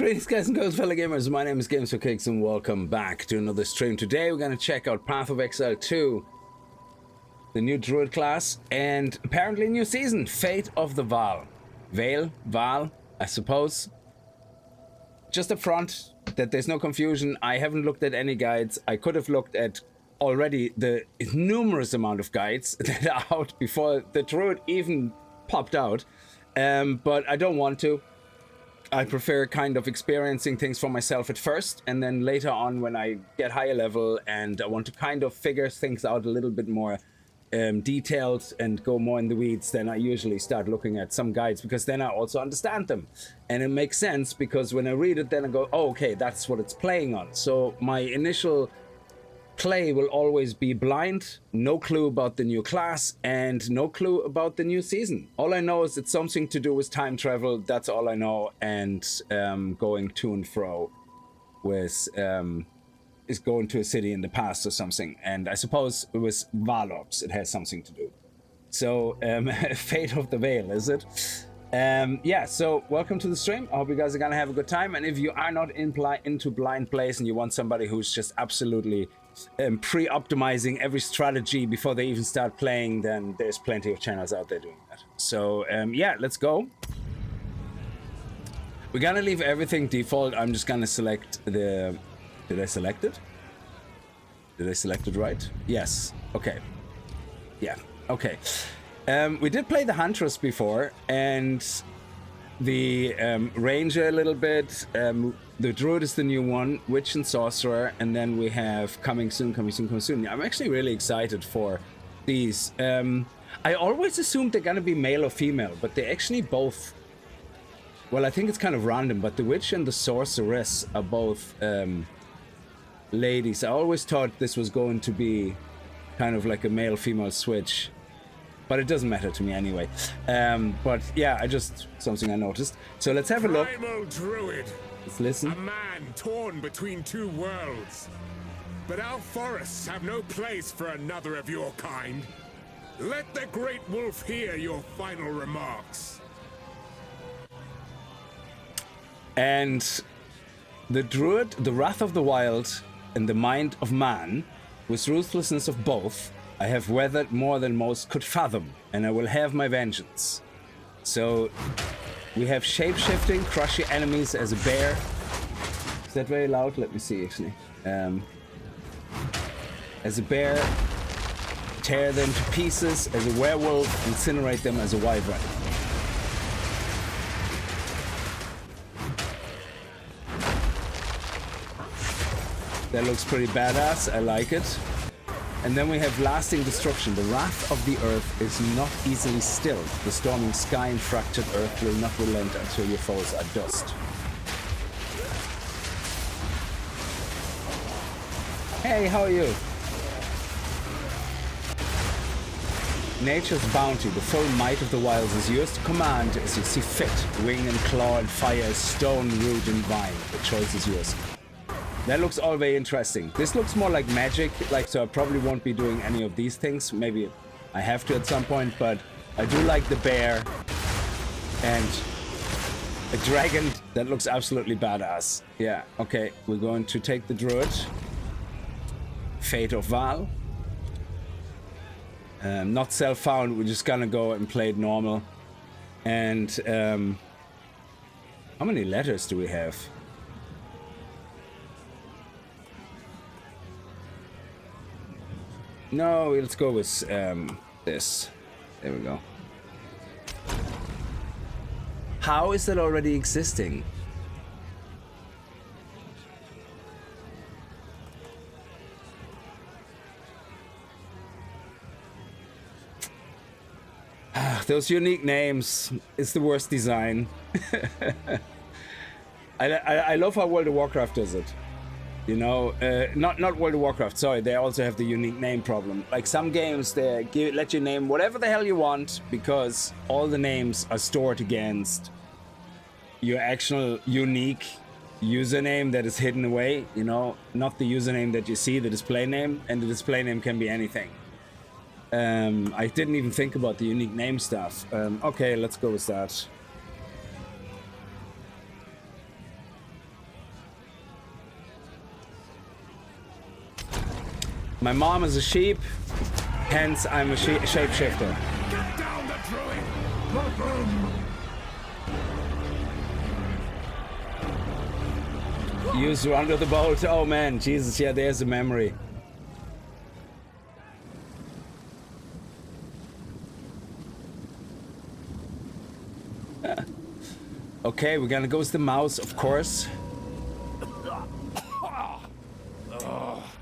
Greetings guys and girls, fellow gamers, my name is Games for Kickz and welcome back to another stream. Today we're going to check out Path of Exile 2, the new Druid class, and apparently a new season, Fate of the Vaal. Vaal, I suppose. Just up front, that there's no confusion, I haven't looked at any guides. I could have looked at already the numerous amount of guides that are out before the Druid even popped out, but I don't want to. I prefer kind of experiencing things for myself at first, and then later on when I get higher level and I want to kind of figure things out a little bit more detailed and go more in the weeds, then I usually start looking at some guides, because then I also understand them. And it makes sense, because when I read it, then I go, oh, okay, that's what it's playing on. So my initial play will always be blind, no clue about the new class, and no clue about the new season. All I know is it's something to do with time travel, that's all I know, and going to and fro with, is going to a city in the past or something, and I suppose with Vaal orbs it has something to do. So, Fate of the Vaal, is it? Yeah, so welcome to the stream. I hope you guys are gonna have a good time, and if you are not into blind plays and you want somebody who's just absolutely pre-optimizing every strategy before they even start playing, then there's plenty of channels out there doing that. So yeah, let's go. We're gonna leave everything default. I'm just gonna select the... Did I select it? Did I select it right? Yes. Okay. Yeah. Okay. We did play the Huntress before, and the Ranger a little bit. The Druid is the new one, Witch and Sorcerer, and then we have coming soon, coming soon, coming soon. I'm actually really excited for these. I always assumed they're gonna be male or female, but they're actually both. Well, I think it's kind of random, but the Witch and the Sorceress are both ladies. I always thought this was going to be kind of like a male-female switch, but it doesn't matter to me anyway. But yeah, something I noticed. So let's have a look. Primal Druid. Let's listen. A man torn between two worlds. But our forests have no place for another of your kind. Let the great wolf hear your final remarks. And the Druid, the wrath of the wild, and the mind of man, with ruthlessness of both, I have weathered more than most could fathom, and I will have my vengeance. So we have shape-shifting, crush your enemies as a bear. Is that very loud? Let me see, actually. As a bear, tear them to pieces as a werewolf, incinerate them as a wyvern. That looks pretty badass, I like it. And then we have lasting destruction. The wrath of the earth is not easily stilled. The storming sky and fractured earth will not relent until your foes are dust. Hey, how are you? Nature's bounty, the full might of the wilds is yours to command as you see fit. Wing and claw and fire, stone, root and vine. The choice is yours. That looks all very interesting. This looks more like magic, so I probably won't be doing any of these things. Maybe I have to at some point, but I do like the bear and a dragon. That looks absolutely badass. Yeah, okay, we're going to take the Druid. Fate of Vaal. Not self-found, we're just gonna go and play it normal. And how many letters do we have? No, let's go with this. There we go. How is that already existing? Those unique names is the worst design. I love how World of Warcraft does it. You know, not World of Warcraft, sorry, they also have the unique name problem. Like some games, they let you name whatever the hell you want, because all the names are stored against your actual unique username that is hidden away, you know, not the username that you see, the display name, and the display name can be anything. I didn't even think about the unique name stuff. Okay, let's go with that. My mom is a sheep, hence I'm a shapeshifter. Get down the Druid! Use under the bolt. Oh man, Jesus, yeah, there's a memory. Okay, we're gonna go with the mouse, of course.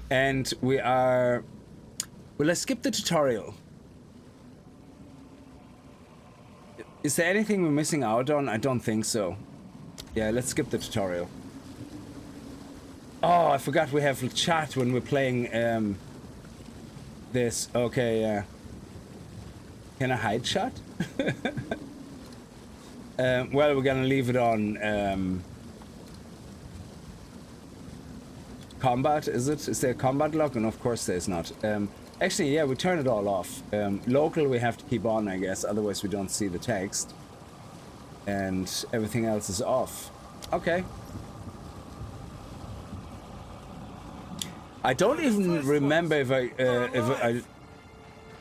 And we are... Well, let's skip the tutorial. Is there anything we're missing out on? I don't think so. Yeah, let's skip the tutorial. Oh, I forgot we have chat when we're playing this. Okay, yeah. Can I hide chat? Well, we're gonna leave it on combat, is it? Is there a combat lock? And of course there's not. Actually, yeah, we turn it all off. Local we have to keep on, I guess, otherwise we don't see the text. And everything else is off. Okay. I don't even remember if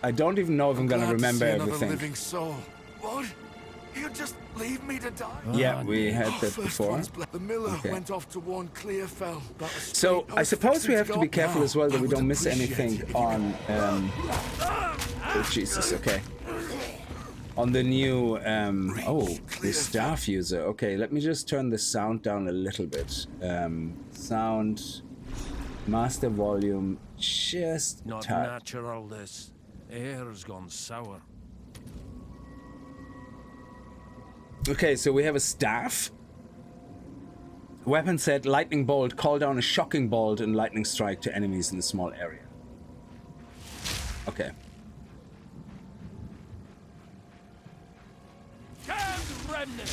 I don't even know if I'm gonna remember everything. Living soul. What? You just leave me to die? Yeah, we had that before. The miller went off to warn Clearfell. So I suppose we have to be careful as well that we don't miss anything on. Oh Jesus! Okay. On the new the staff user. Okay, let me just turn the sound down a little bit. Sound, master volume, just not natural. This air's gone sour. Okay, so we have a staff. Weapon set, lightning bolt, call down a shocking bolt and lightning strike to enemies in a small area. Okay. Remnant.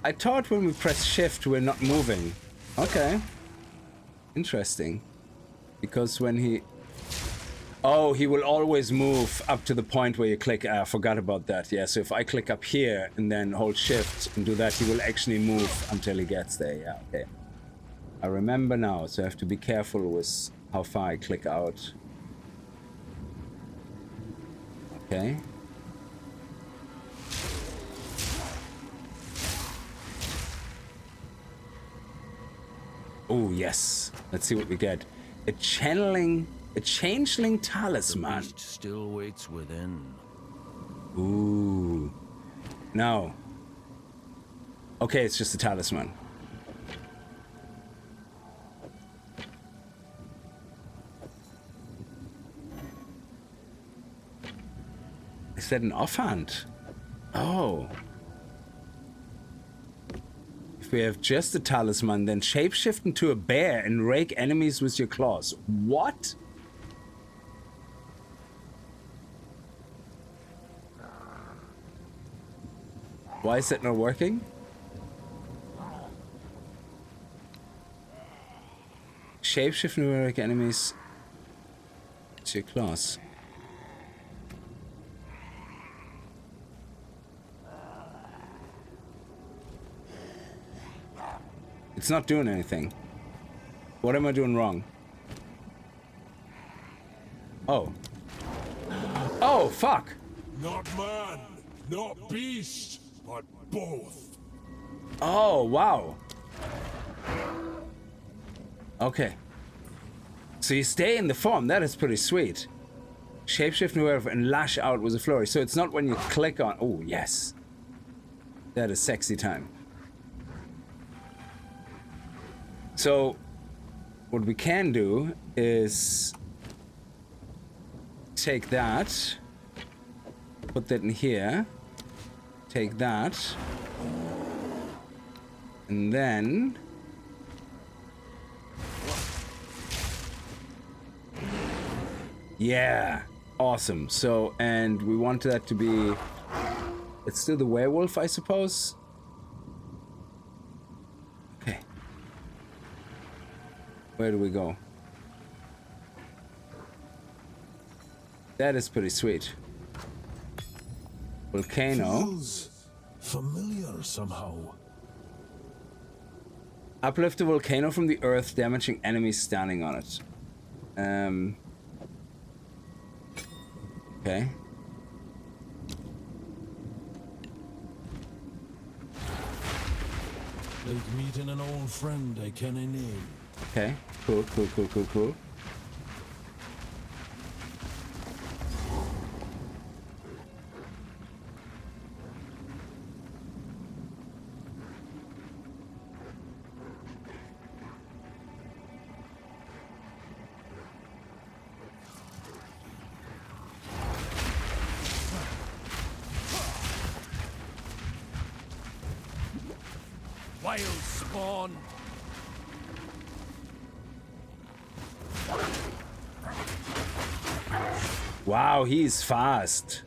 I thought when we press shift we're not moving. Okay. Interesting. Because when he... Oh, he will always move up to the point where you click. I forgot about that. Yeah, so if I click up here and then hold shift and do that, he will actually move until he gets there. Yeah, okay. I remember now, so I have to be careful with how far I click out. Okay. Oh, yes. Let's see what we get. A changeling talisman. The beast still waits within. Ooh. No. Okay, it's just a talisman. Is that an offhand? Oh. If we have just a talisman, then shapeshift into a bear and rake enemies with your claws. What? Why is that not working? Shapeshift and rake enemies with your claws. It's not doing anything. What am I doing wrong? Oh. Oh, fuck! Not man, not beast, but both. Oh, wow. Okay. So you stay in the form. That is pretty sweet. Shapeshift and lash out with a flurry. So it's not when you click on... Oh, yes. That is sexy time. So, what we can do is take that, put that in here, take that, and then yeah, awesome. So, and we want that to be, let's do the werewolf, I suppose. Where do we go? That is pretty sweet. Volcano. Feels familiar somehow. Uplift the volcano from the earth, damaging enemies standing on it. Okay. Like meeting an old friend I can't name. Okay. Cool, cool, cool, cool, cool. Wild spawn. Wow, he's fast.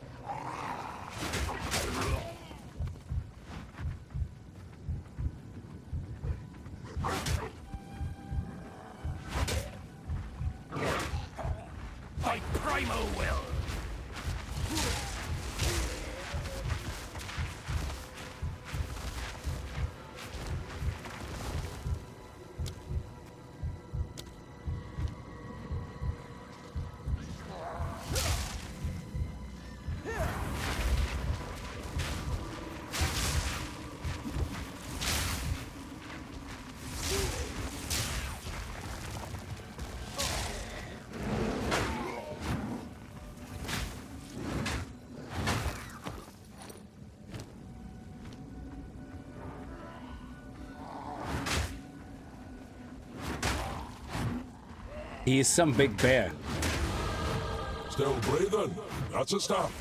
By primal will. He is some big bear. Still breathing. That's a start.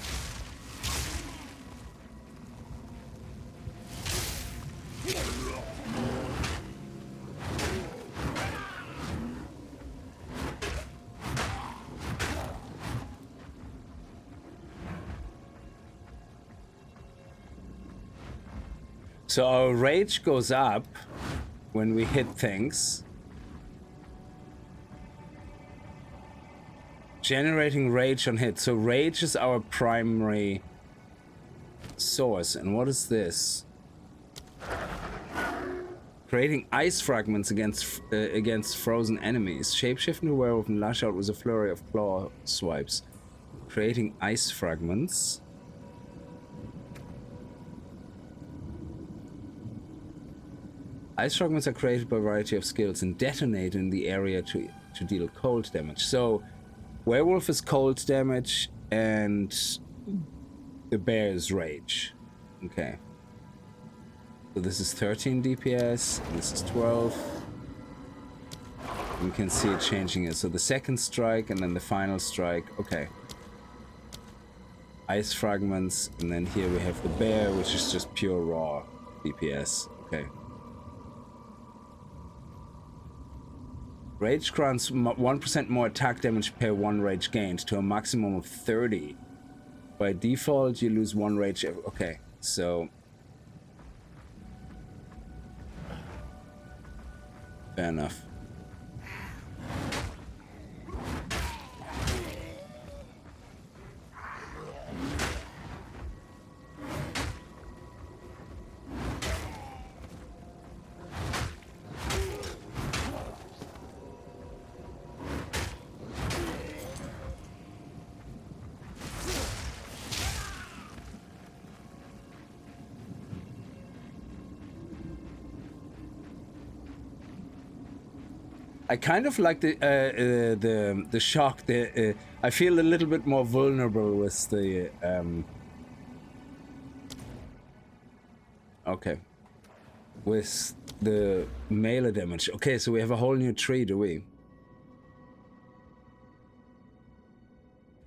So our rage goes up when we hit things. Generating rage on hit. So rage is our primary source. And what is this? Creating ice fragments against frozen enemies. Shapeshift into werewolf and lash out with a flurry of claw swipes. Creating ice fragments. Ice fragments are created by a variety of skills and detonate in the area to deal cold damage. So werewolf is cold damage and the bear is rage. Okay. So this is 13 DPS, this is 12. We can see it changing it. So the second strike and then the final strike. Okay. Ice fragments, and then here we have the bear, which is just pure raw DPS. Okay. Rage grants 1% more attack damage per 1 rage gained to a maximum of 30. By default, you lose 1 rage. Okay, so fair enough. I kind of like the shock. I feel a little bit more vulnerable with the. Okay. With the melee damage. Okay, so we have a whole new tree, do we?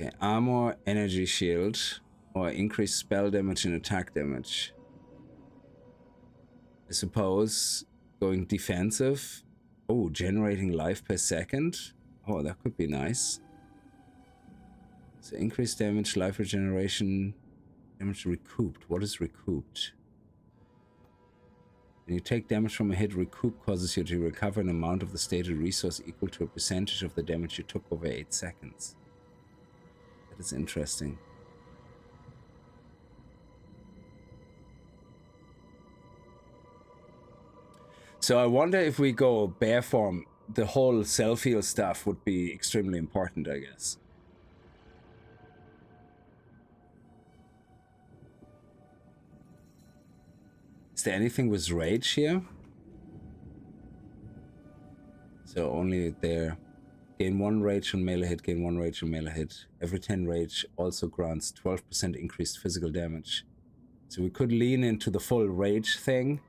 Okay, armor, energy shield, or increased spell damage and attack damage. I suppose going defensive. Oh, generating life per second. Oh, that could be nice. So increased damage, life regeneration, damage recouped. What is recouped? When you take damage from a hit, recoup causes you to recover an amount of the stated resource equal to a percentage of the damage you took over 8 seconds. That is interesting. So I wonder if we go bear form, the whole self-heal stuff would be extremely important, I guess. Is there anything with rage here? So only there. Gain 1 rage on melee hit, gain 1 rage on melee hit. Every 10 rage also grants 12% increased physical damage. So we could lean into the full rage thing.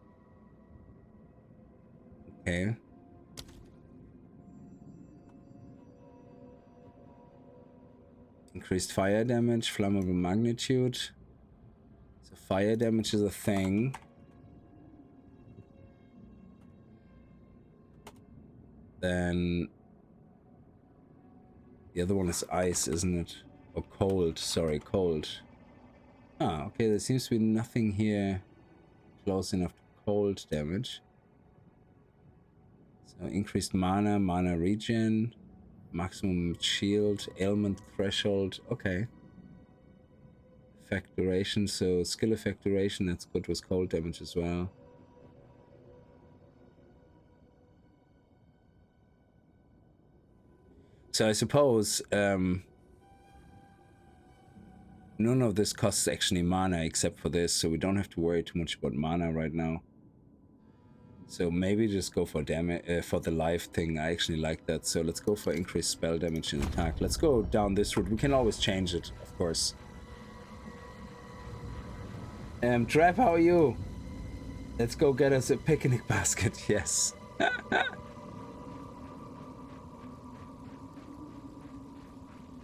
Okay. Increased fire damage, flammable magnitude. So fire damage is a thing. Then the other one is ice, isn't it? Or cold, sorry, cold. Ah, okay, there seems to be nothing here close enough to cold damage. So increased mana, mana regen, maximum shield, ailment threshold, okay. Effect duration, so skill effect duration, that's good with cold damage as well. So I suppose none of this costs actually mana except for this, so we don't have to worry too much about mana right now. So maybe just go for damage for the life thing. I actually like that. So let's go for increased spell damage and attack. Let's go down this route. We can always change it, of course. Trap, how are you? Let's go get us a picnic basket. Yes.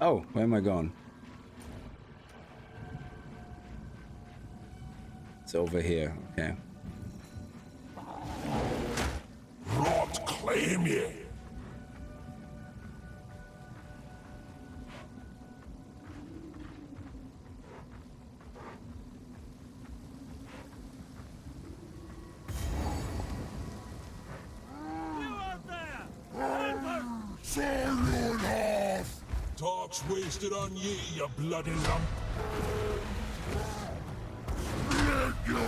Oh, where am I going? It's over here, okay. Rot claim ye! Talk's wasted on ye, you bloody lump. Let go!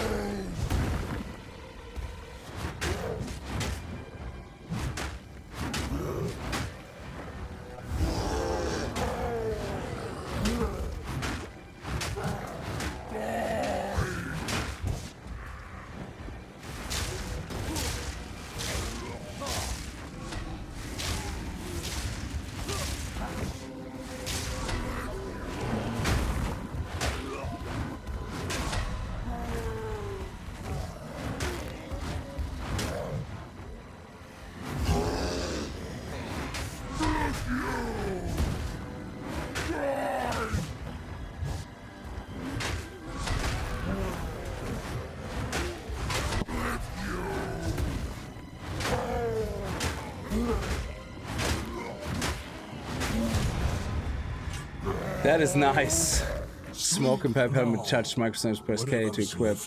That is nice. Smoke and pipe helmet touch, microstones, press K to equip.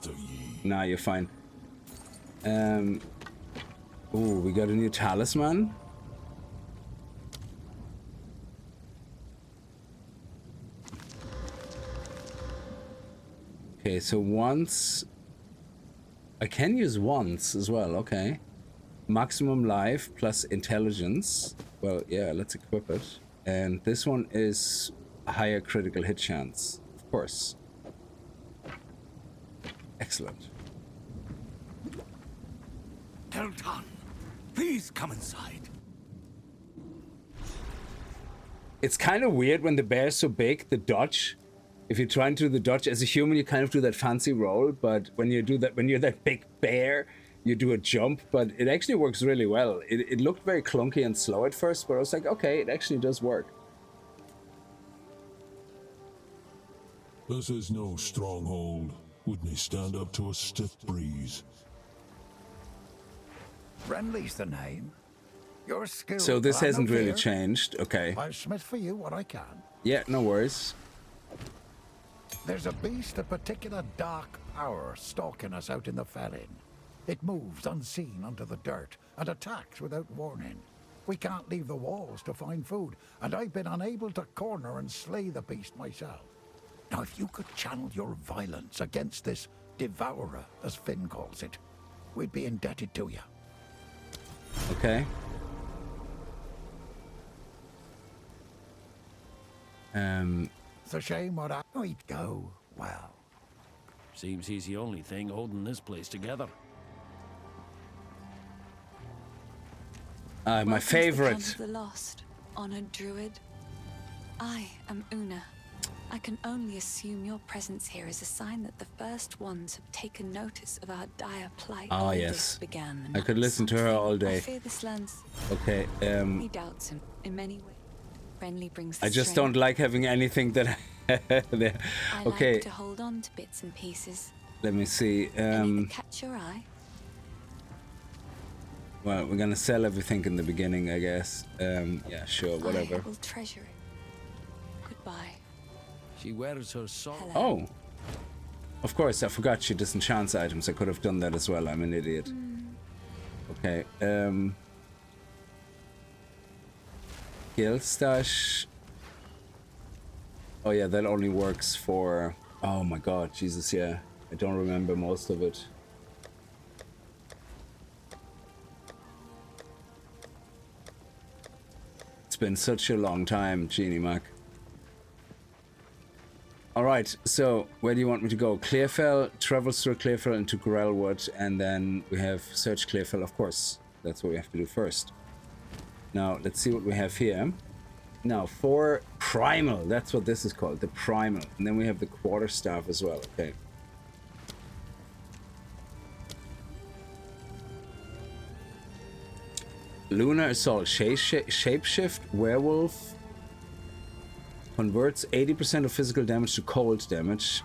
Nah, you're fine. Ooh, we got a new talisman. Okay, so once... I can use once as well, okay. Maximum life plus intelligence. Well, yeah, let's equip it. And this one is a higher critical hit chance, of course. Excellent. Elton, please come inside. It's kind of weird when the bear is so big, the dodge. If you're trying to do the dodge as a human, you kind of do that fancy roll, but when you do that, when you're that big bear, you do a jump, but it actually works really well. It looked very clunky and slow at first, but I was like, okay, it actually does work. This is no stronghold. Wouldn't he stand up to a stiff breeze? Friendly's the name. Your skill. So this hasn't really changed. Okay. I'll smith for you what I can. Yeah, no worries. There's a beast of particular dark power stalking us out in the Felling. It moves unseen under the dirt and attacks without warning. We can't leave the walls to find food, and I've been unable to corner and slay the beast myself. Now, if you could channel your violence against this devourer, as Finn calls it, we'd be indebted to you. Okay. It's a shame what I'd go. Well, Seems he's the only thing holding this place together. My Welcome to the favorite. Camp of the Lost, honored Druid. I am Una. I can only assume your presence here is a sign that the first ones have taken notice of our dire plight. Ah, All yes. this began I could listen to her something. all day. I fear this lands. Okay. He doubts him in many ways. Friendly brings the I just strength. don't like having anything that. there. I Okay. like to hold on to bits and pieces. Let me see. Any that catch your eye? Well, we're gonna sell everything in the beginning, I guess. Yeah, sure, whatever. I will treasure it. Goodbye. She wears her soul. Hello. Oh, of course, I forgot she disenchants items. I could have done that as well. I'm an idiot. Okay. Guild stash. Oh yeah, that only works for. Oh my God, Jesus, yeah. I don't remember most of it. It's been such a long time, Genie Mac. Alright, so where do you want me to go? Clearfell, travels through Clearfell into Grelwood, and then we have search Clearfell, of course. That's what we have to do first. Now, let's see what we have here. Now, for Primal, that's what this is called, the Primal. And then we have the Quarterstaff as well, okay. Lunar Assault, Shapeshift, Werewolf, converts 80% of physical damage to cold damage.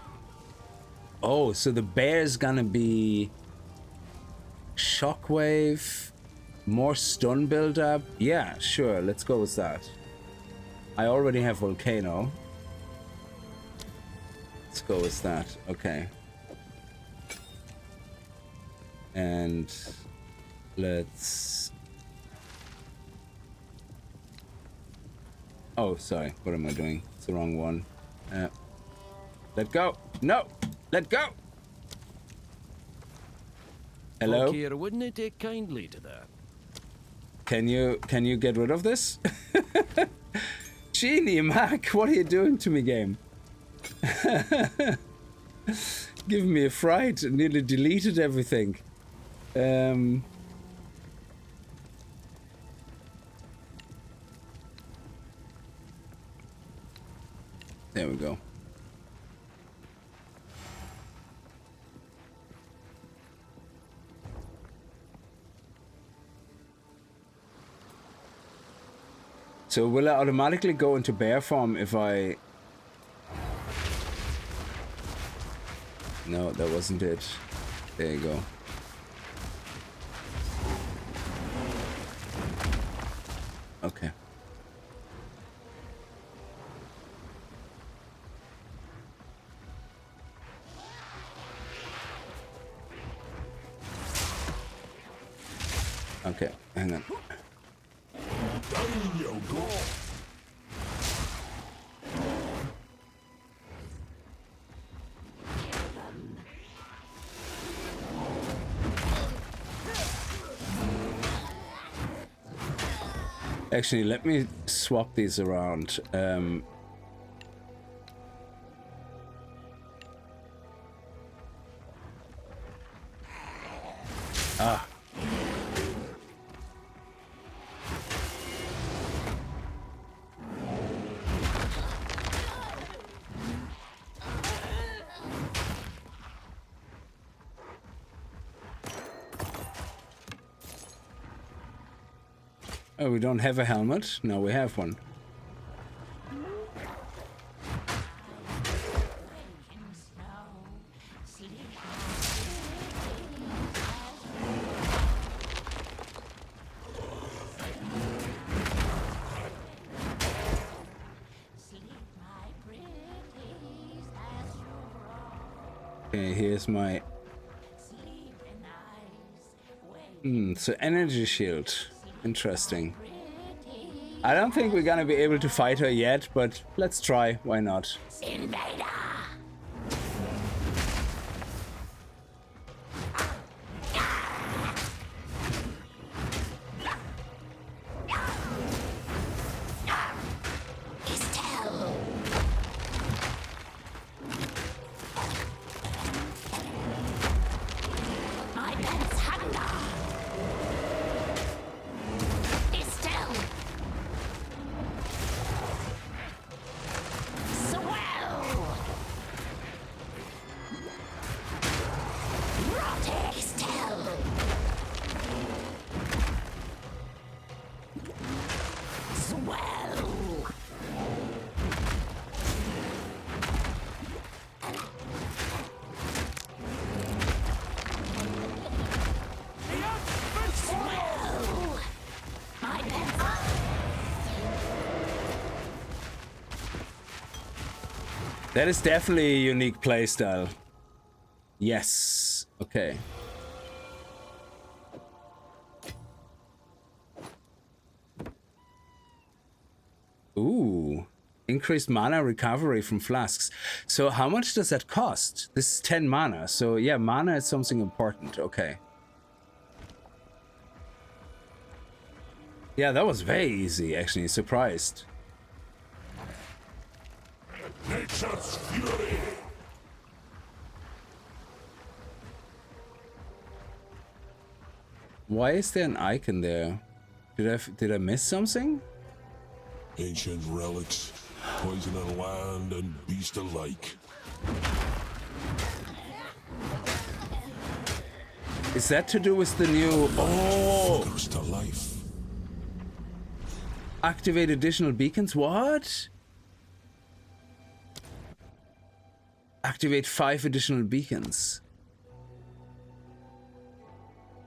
Oh, so the bear is gonna be Shockwave, more stun build-up. Yeah, sure, let's go with that. I already have Volcano. Let's go with that, okay. And let's... Oh, sorry. What am I doing? It's the wrong one. Let go. No. Let go. Hello. Folk here wouldn't take kindly to that. Can you get rid of this? Genie Mac, what are you doing to me, game? Giving me a fright. Nearly deleted everything. There we go. So will I automatically go into bear form if I... No, that wasn't it. There you go. Okay. Okay, hang on. Down you go. Actually, let me swap these around. Ah. Oh, we don't have a helmet? No, we have one. Okay, here's my So energy shield. Interesting. I don't think we're gonna be able to fight her yet, but let's try. Why not? That is definitely a unique playstyle. Yes. Okay. Ooh. Increased mana recovery from flasks. So how much does that cost? This is 10 mana. So yeah, mana is something important. Okay. Yeah, that was very easy, actually. Surprised. Nature's fury! Why is there an icon there? Did I miss something? Ancient relics, poison on land and beast alike. Is that to do with the new... Oh! Comes to life. Activate additional beacons? What? Activate 5 additional beacons.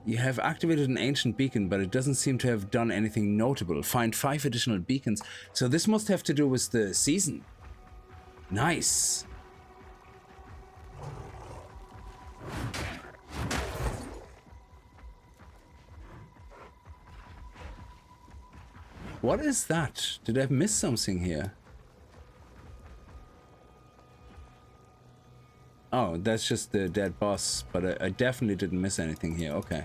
You have activated an ancient beacon, but it doesn't seem to have done anything notable. Find 5 additional beacons. So this must have to do with the season. Nice. What is that? Did I miss something here? Oh, that's just the dead boss, but I definitely didn't miss anything here. Okay.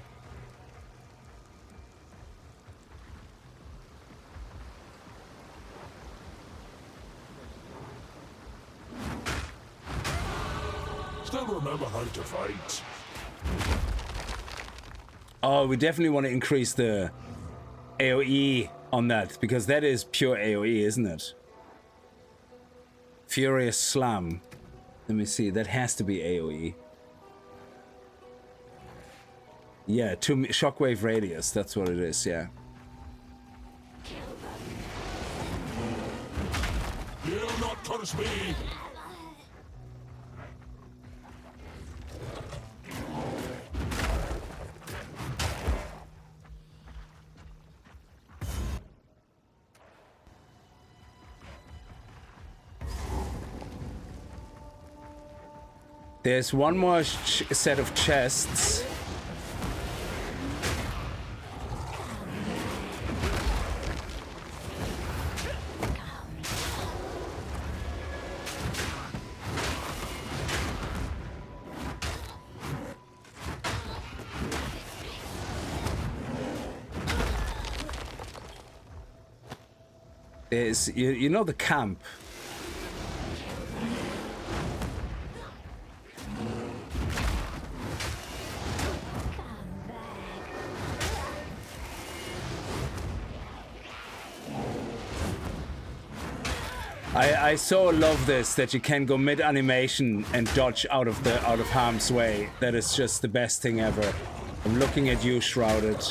Still remember how to fight. Oh, we definitely want to increase the AoE on that, because that is pure AoE, isn't it? Furious Slam. Let me see, that has to be AoE. Yeah, 2 shockwave radius, that's what it is, yeah. You'll not curse me! There's one more set of chests. There's, you know the camp. I so love this that you can go mid animation and dodge out of harm's way. That is just the best thing ever. I'm looking at you, Shrouded.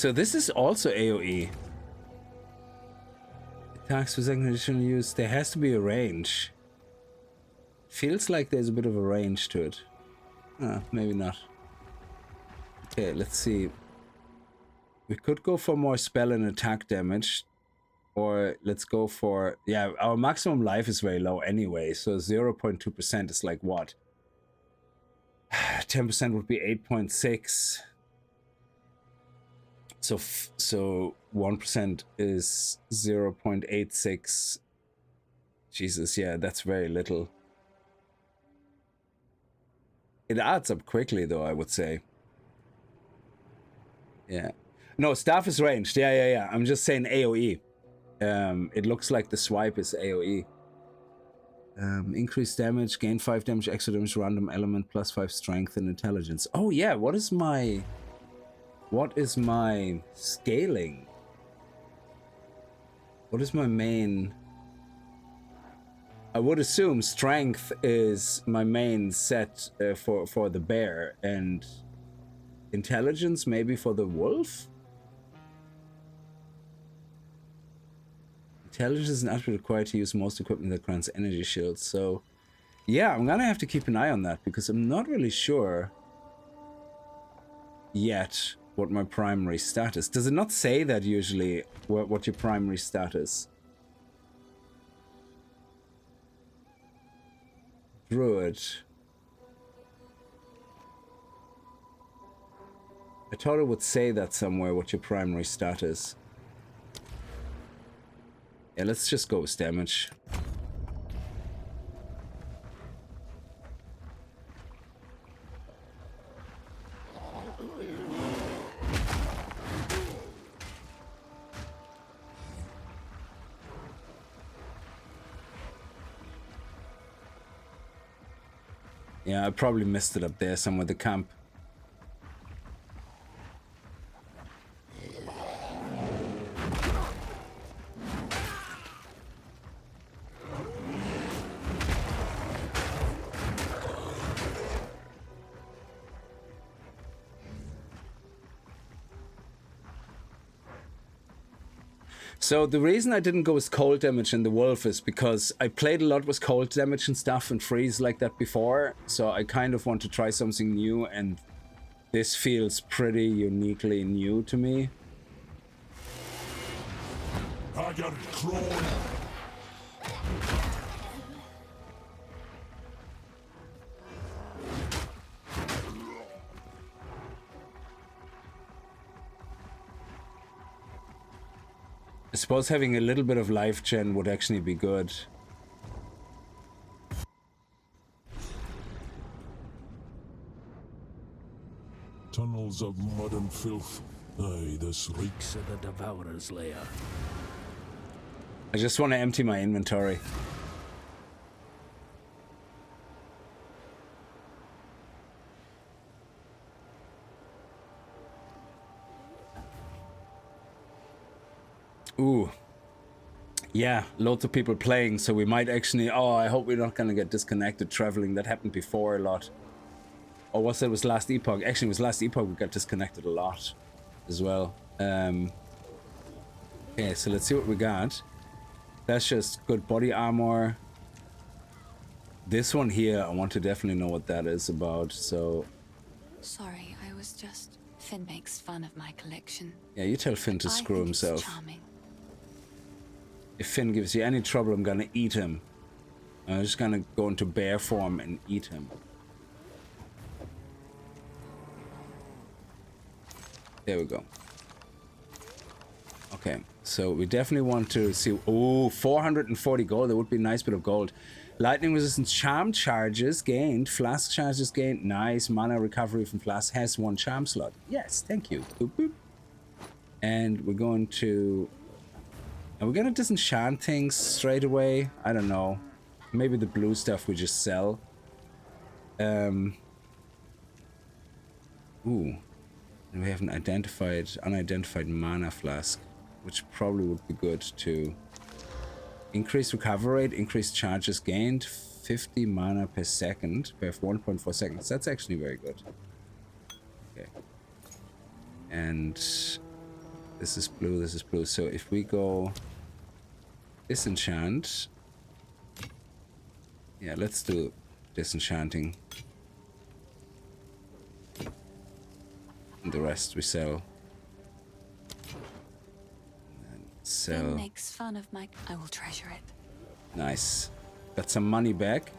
So this is also AoE. Attacks for second additional use. There has to be a range. Feels like there's a bit of a range to it. Maybe not. Okay, let's see. We could go for more spell and attack damage. Or let's go for... Yeah, our maximum life is very low anyway. So 0.2% is like what? 10% would be 8.6. So 1% is 0.86. Jesus, yeah, that's very little. It adds up quickly, though, I would say. Yeah. No, staff is ranged. Yeah. I'm just saying AoE. It looks like the swipe is AoE. Increased damage, gain 5 damage, extra damage, random element, plus 5 strength and intelligence. Oh yeah, what is my scaling? What is my main? I would assume strength is my main set for the bear, and intelligence maybe for the wolf? Intelligence is an attribute required to use most equipment that grants energy shields. So, yeah, I'm gonna have to keep an eye on that because I'm not really sure yet what my primary stat is. Does it not say that usually what your primary stat is? Druid. I thought it would say that somewhere what your primary stat is. Yeah, let's just go with damage. Yeah, I probably missed it up there somewhere, the camp. So the reason I didn't go with cold damage in the wolf is because I played a lot with cold damage and stuff and freeze like that before. So I kind of want to try something new, and this feels pretty uniquely new to me. I got it crawling. I suppose having a little bit of life gen would actually be good. Tunnels of mud and filth. Aye, this reeks. of the Devourer's lair. I just want to empty my inventory. Ooh. Yeah, loads of people playing, so we might actually... Oh, I hope we're not going to get disconnected traveling. That happened before a lot. Or was it was last epoch? Actually, it was last epoch we got disconnected a lot as well. Okay, so let's see what we got. That's just good body armor. This one here, I want to definitely know what that is about, so... Sorry, I was just... Finn makes fun of my collection. Yeah, you tell Finn to screw himself. Charming. If Finn gives you any trouble, I'm gonna eat him. I'm just gonna go into bear form and eat him. There we go. Okay, so we definitely want to see... Oh, 440 gold. That would be a nice bit of gold. Lightning resistance charm charges gained. Flask charges gained. Nice. Mana recovery from flask has 1 charm slot. Yes, thank you. Boop, boop. And we're going to... Are we going to disenchant things straight away? I don't know. Maybe the blue stuff we just sell. Ooh. And we have an unidentified mana flask, which probably would be good to increase recovery rate, increase charges gained, 50 mana per second, per 1.4 seconds. That's actually very good. Okay. And This is blue, this is blue. So if we go disenchant. Yeah, let's do disenchanting. And the rest we sell. And sell. Finn makes fun of my... I will treasure it. Nice. Got some money back.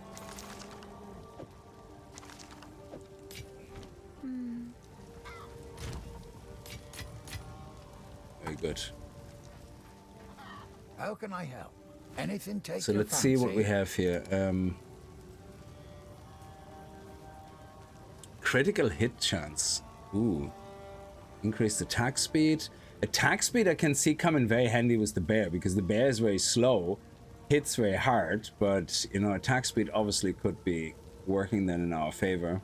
Very good. How can I help? Anything take So your let's see what fancy? we have here. Critical hit chance. Ooh. Increased attack speed. Attack speed I can see coming very handy with the bear, because the bear is very slow, hits very hard, but you know, attack speed obviously could be working then in our favor.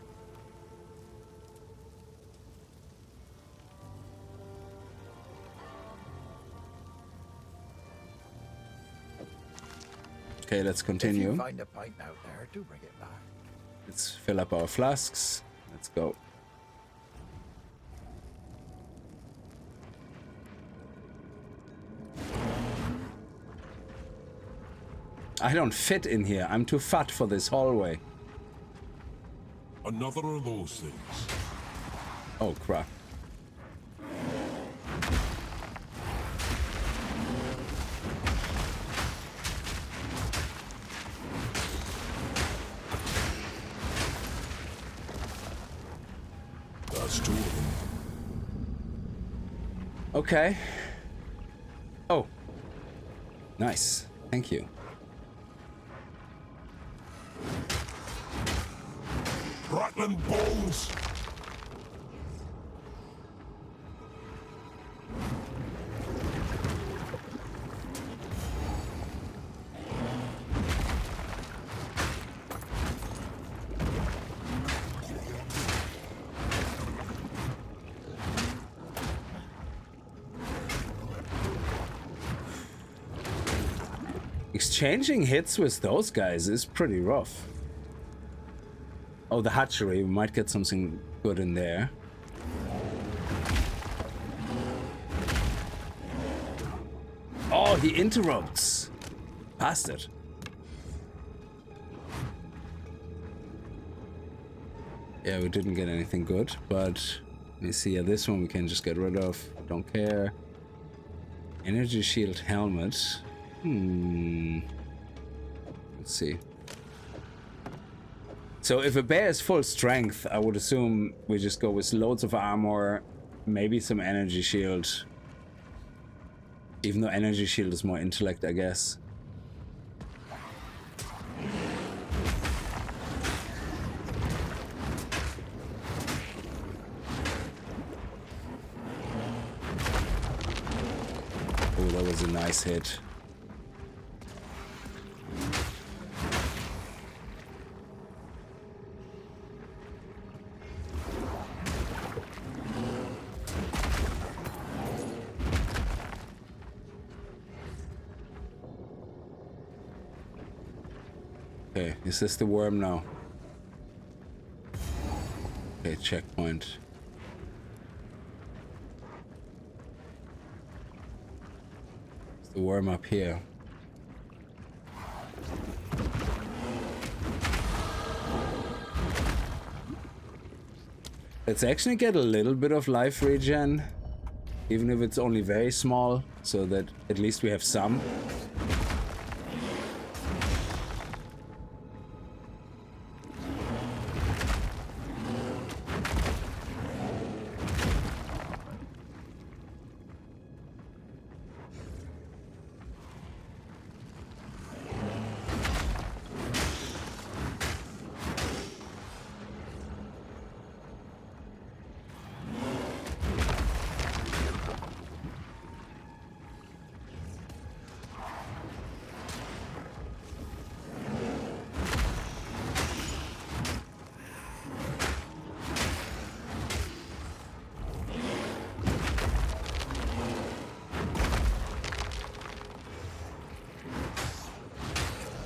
Okay, let's If continue. you find a pint out there, do bring it back. Let's fill up our flasks. Let's go. I don't fit in here. I'm too fat for this hallway. Another of those things. Oh, crap. That's two of them. Okay. Oh. Nice. Thank you. Rattling bones! Exchanging hits with those guys is pretty rough. Oh, the hatchery. We might get something good in there. Oh, he interrupts. Bastard. Yeah, we didn't get anything good, but let me see. Yeah, this one we can just get rid of. Don't care. Energy shield helmet. Let's see. So if a bear is full strength, I would assume we just go with loads of armor, maybe some energy shield. Even though energy shield is more intellect, I guess. Oh, that was a nice hit. Okay, is this the worm now? Okay, checkpoint. Is the worm up here? Let's actually get a little bit of life regen, even if it's only very small, so that at least we have some.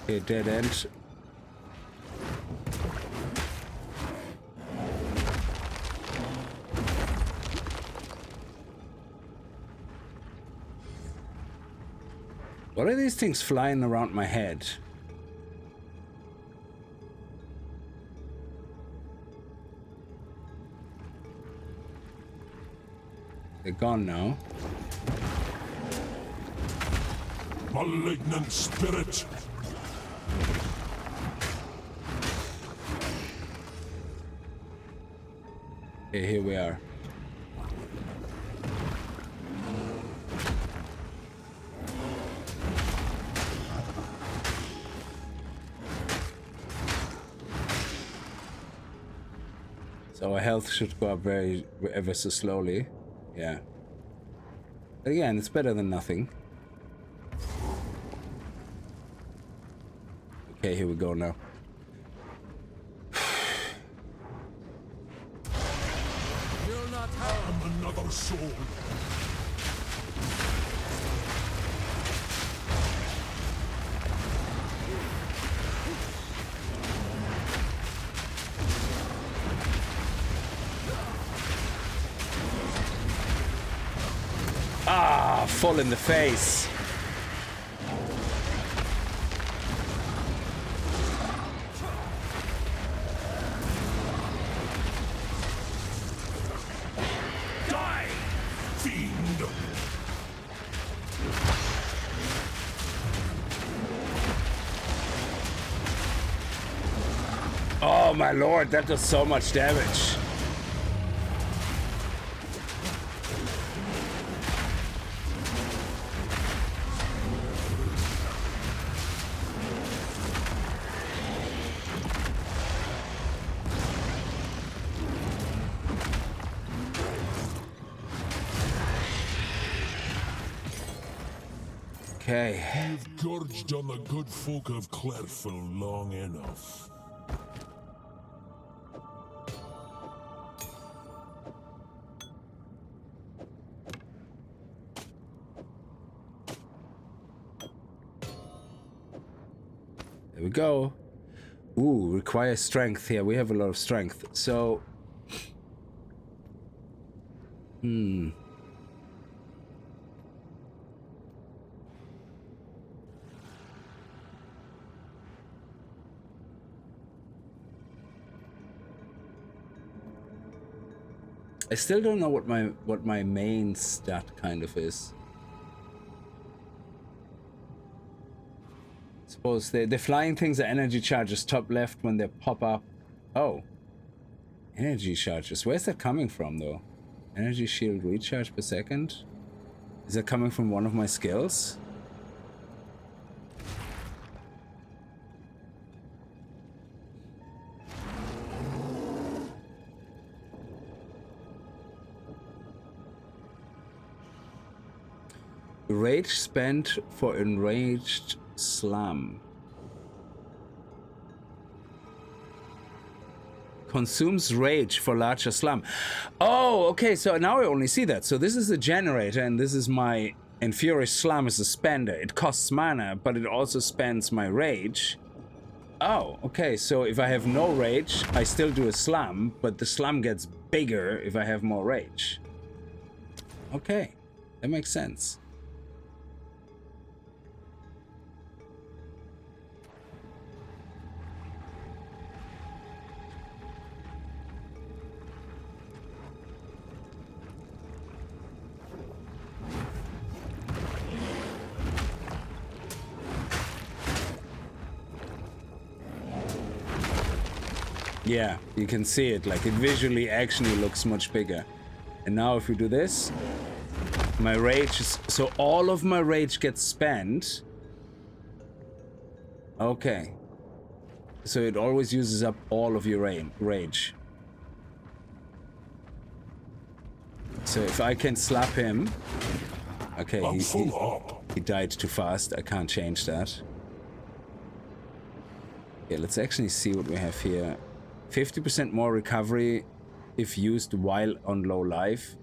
Okay, dead end. What are these things flying around my head? They're gone now. Malignant spirit! Okay, here we are. So our health should go up ever so slowly. Yeah. But again, it's better than nothing. Okay, here we go now. You'll not have Another soul. Ah, full in the face. Die, fiend! Oh my lord, that does so much damage. Okay. You've gorged on the good folk of Clearfell long enough. There we go. Ooh, requires strength. Yeah, we have a lot of strength. So... I still don't know what my main stat kind of is. Suppose the flying things are energy charges top left when they pop up. Oh. Energy charges. Where's that coming from though? Energy shield recharge per second? Is that coming from one of my skills? Rage spent for enraged slam. Consumes rage for larger slam. Oh, okay, so now I only see that. So this is the generator and this is my Infurious Slam is a spender. It costs mana, but it also spends my rage. Oh, okay, so if I have no rage, I still do a slam, but the slam gets bigger if I have more rage. Okay, that makes sense. Yeah, you can see it, like it visually actually looks much bigger. And now if we do this, my rage is, so all of my rage gets spent. Okay. So it always uses up all of your rage. So if I can slap him, okay, he died too fast, I can't change that. Yeah, let's actually see what we have here. 50% more recovery if used while on low life.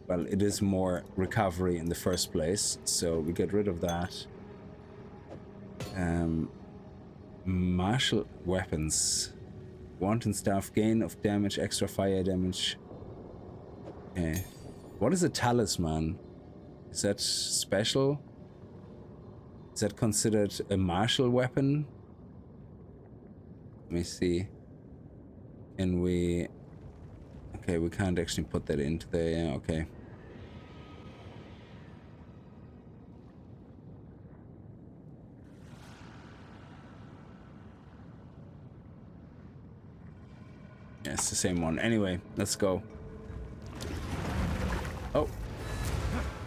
Well, it is more recovery in the first place, so we get rid of that. Martial weapons. Wanton staff, gain of damage, extra fire damage. Okay. What is a talisman? Is that special? Is that considered a martial weapon? Let me see. Can we... Okay, we can't actually put that into there. Yeah, okay. Yeah, it's the same one. Anyway, let's go. Oh.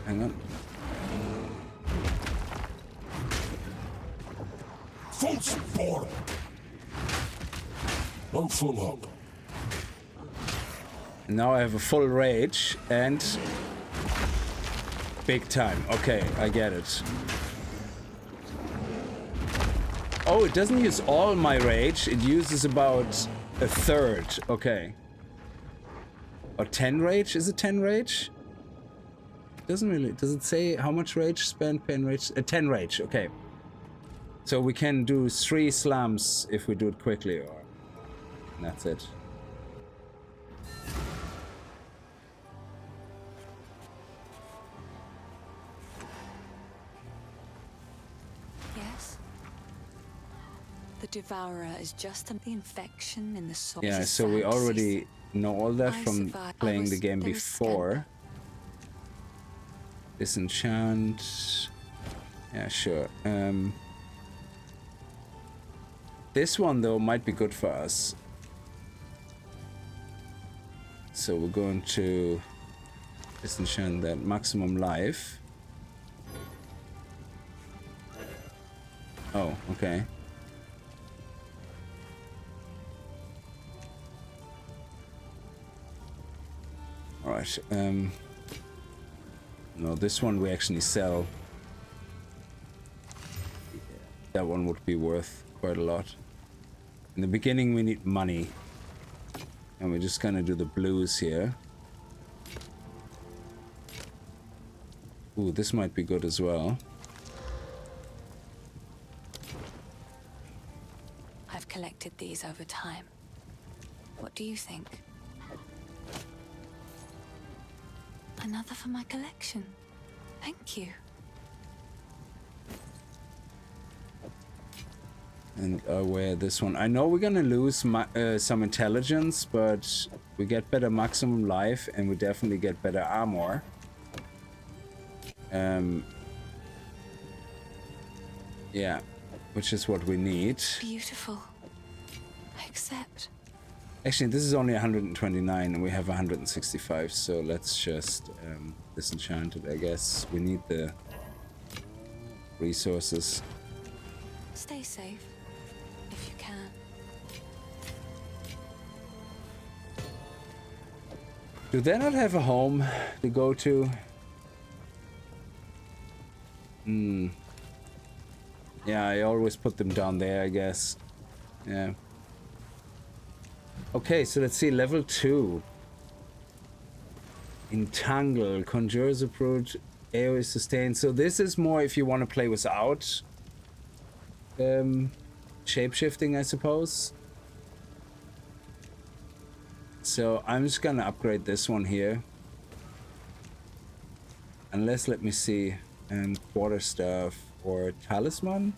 Hang on. Full support! I'm full up. Now I have a full rage and... Big time. Okay, I get it. Oh, it doesn't use all my rage. It uses about a third. Okay. Or 10 rage? Is it 10 rage? It doesn't really... Does it say how much rage spent per rage? 10 rage. Okay. So we can do 3 slams if we do it quickly. Or... And that's it. Yes. The Devourer is just the infection in the soul. Yeah, so we already know all that from playing the game before. Disenchant. Yeah, sure. This one though might be good for us. So we're going to disenchant that maximum life. Oh, okay. Alright, no, this one we actually sell. That one would be worth quite a lot. In the beginning we need money. And we're just gonna do the blues here. Ooh, this might be good as well. I've collected these over time. What do you think? Another for my collection. Thank you. And wear this one. I know we're gonna lose some intelligence, but we get better maximum life and we definitely get better armor. Yeah, which is what we need. Beautiful. I accept. Actually, this is only 129 and we have 165, so let's just disenchant it, I guess. We need the resources. Stay safe, if you can. Do they not have a home to go to? Yeah, I always put them down there, I guess. Yeah. Okay, so let's see, level 2. Entangle, Conjures Approach, AoE Sustain. So this is more if you want to play without shapeshifting, I suppose. So I'm just gonna upgrade this one here. Unless, let me see, Quarterstaff or Talisman?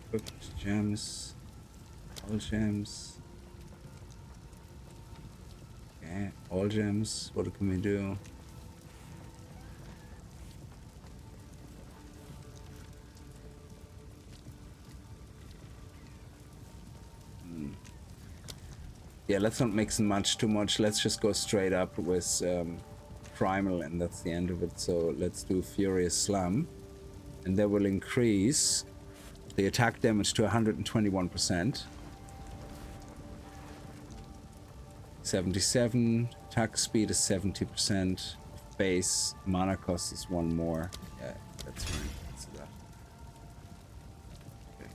Equipped gems, all gems. Okay, all gems. What can we do? Yeah, let's not mix much too much. Let's just go straight up with Primal, and that's the end of it. So let's do Furious Slam, and that will increase the attack damage to 121%. 77, attack speed is 70%, base, mana cost is 1 more. Yeah, that's fine. Let's do that. Okay.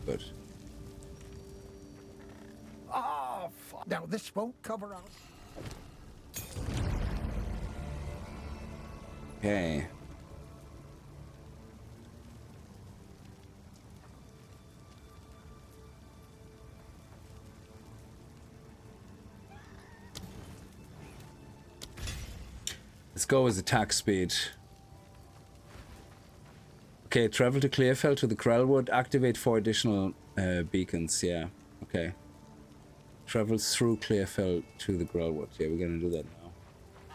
Good. Oh, fuck. Now, this won't cover up. Okay. Let's go with attack speed. Okay, travel to Clearfell to the Grelwood. Activate 4 additional beacons. Yeah, okay. Travel through Clearfell to the Grelwood. Yeah, we're gonna do that now.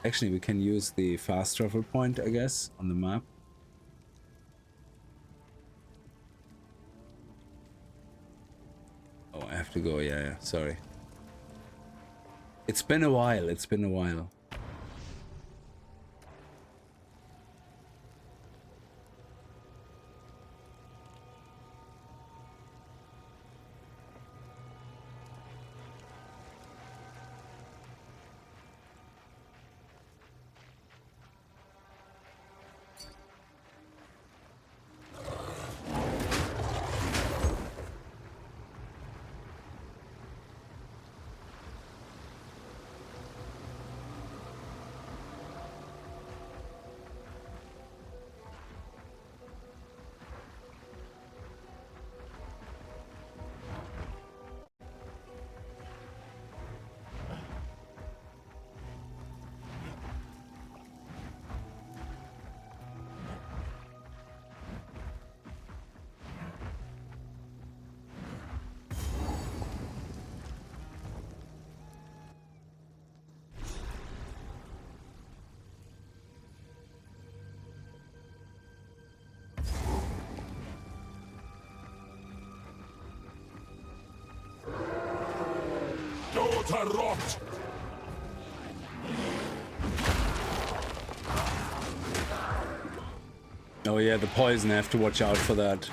Actually, we can use the fast travel point, I guess, on the map. Oh, I have to go. Yeah, sorry. It's been a while. It's been a while. To rot! Oh yeah, the poison. I have to watch out for that.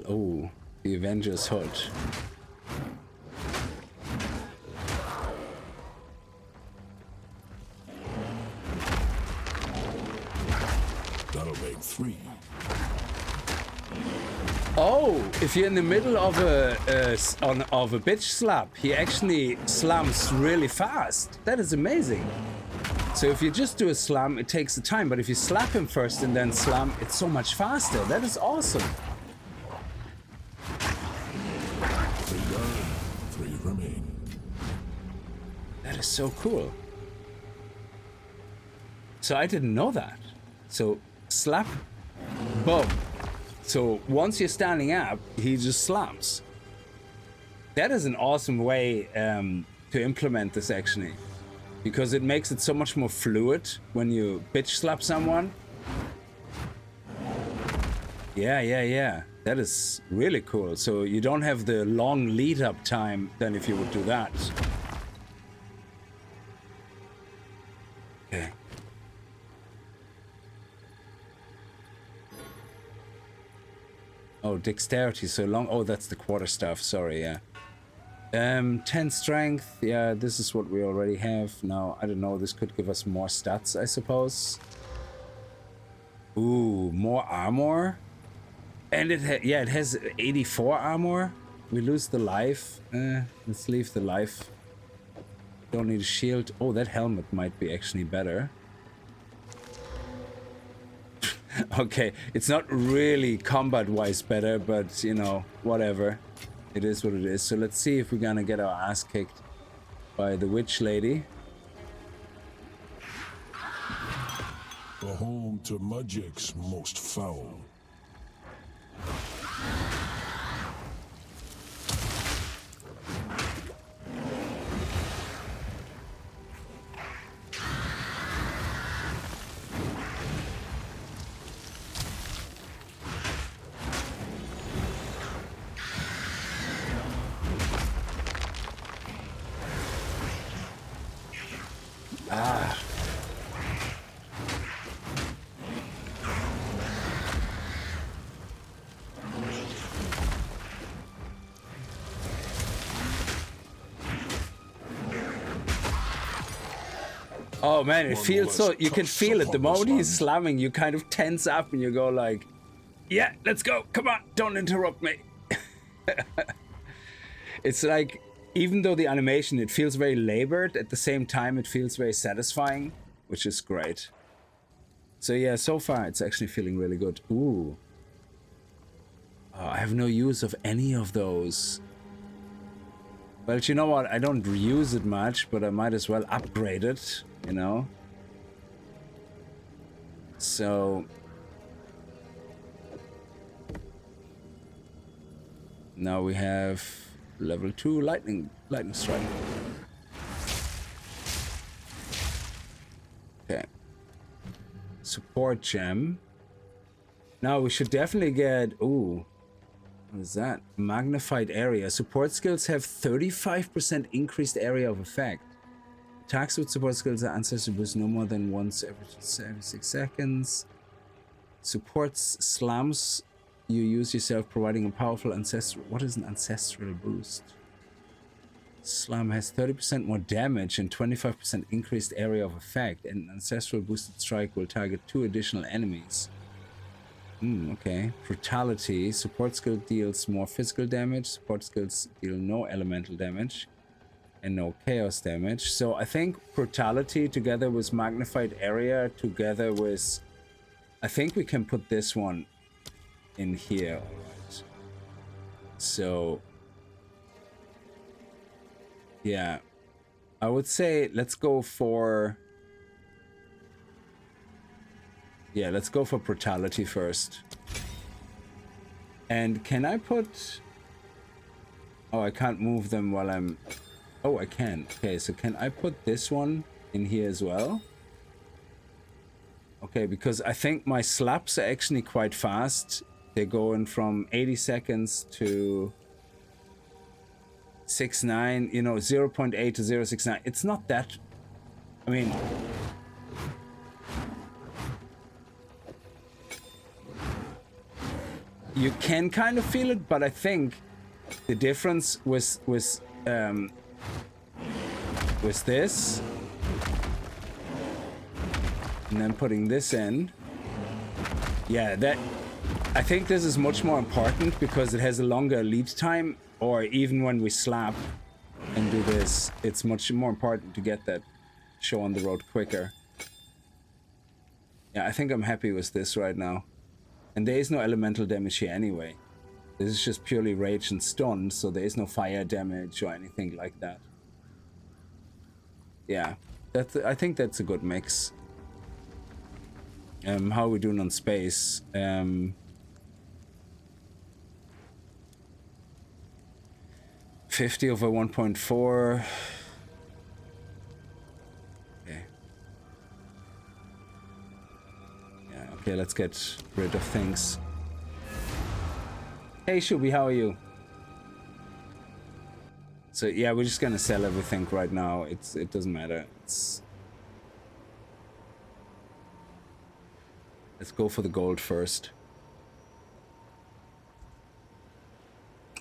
Oh, the Avengers Hood. That'll make 3. Oh, if you're in the middle of a bitch slap, he actually slams really fast. That is amazing. So if you just do a slam, it takes the time, but if you slap him first and then slam, it's so much faster. That is awesome. 3 down, 3 remain. That is so cool. So I didn't know that. So slap, boom. So once you're standing up, he just slams. That is an awesome way to implement this actually, because it makes it so much more fluid when you bitch slap someone. Yeah. That is really cool. So you don't have the long lead up time than if you would do that. Okay. Oh, dexterity so long. Oh, that's the quarter staff. Sorry, yeah. 10 strength. Yeah, this is what we already have. Now, I don't know. This could give us more stats, I suppose. Ooh, more armor. And it has 84 armor. We lose the life. Let's leave the life. Don't need a shield. Oh, that helmet might be actually better. Okay, it's not really combat-wise better, but, you know, whatever. It is what it is. So let's see if we're gonna get our ass kicked by the witch lady. A home to magic's most foul. Oh man, it One feels so. less You can curse feel it. The upon this moment he's land. slamming, you kind of tense up and you go like, "Yeah, let's go. Come on, don't interrupt me." It's like, even though the animation, it feels very labored, at the same time it feels very satisfying, which is great. So yeah, so far it's actually feeling really good. Ooh. Oh, I have no use of any of those. Well, you know what? I don't use it much, but I might as well upgrade it, you know? So... now we have level 2 lightning strike. Okay. Support gem. Now we should definitely get... ooh. What is that? Magnified area. Support skills have 35% increased area of effect. Attacks with support skills are ancestral boost no more than once every 6 seconds. Supports slams you use yourself, providing a powerful ancestral... what is an ancestral boost? Slam has 30% more damage and 25% increased area of effect, and ancestral boosted strike will target 2 additional enemies. Okay. Brutality. Support skill deals more physical damage. Support skills deal no elemental damage and no chaos damage. So I think brutality together with magnified area together with... I think we can put this one in here. Alright. So yeah, I would say let's go for... yeah, let's go for brutality first. And can I put... oh, I can't move them while I'm... oh, I can. Okay, so can I put this one in here as well? Okay, because I think my slaps are actually quite fast. They're going from 80 seconds to 6.9, you know, 0.8 to 0.69. It's not that... I mean... you can kind of feel it, but I think the difference with this and then putting this in, yeah, that I think this is much more important because it has a longer lead time, or even when we slap and do this, it's much more important to get that show on the road quicker. Yeah, I think I'm happy with this right now. And there is no elemental damage here anyway. This is just purely rage and stun, so there is no fire damage or anything like that. Yeah, I think that's a good mix. How are we doing on space? 50 over 1.4. Okay, let's get rid of things. Hey Shubi, how are you? So yeah, we're just gonna sell everything right now. It doesn't matter. Let's go for the gold first.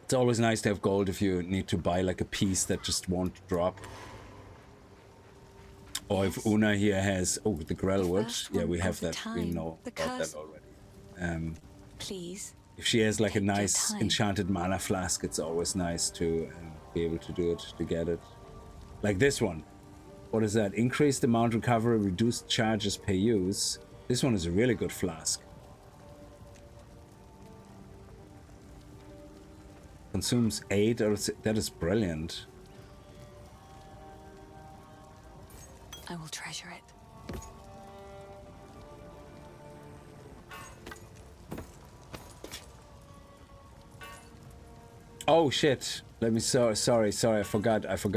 It's always nice to have gold if you need to buy like a piece that just won't drop. Or if Una here has... oh, the Grelwood. Yeah, we have that. We know about that already. Please. If she has like a nice enchanted mana flask, it's always nice to be able to do it, to get it. Like this one. What is that? Increased amount recovery, reduced charges per use. This one is a really good flask. Consumes 8, or that is brilliant. I will treasure it. Oh shit. Let me sorry, I forgot. I hope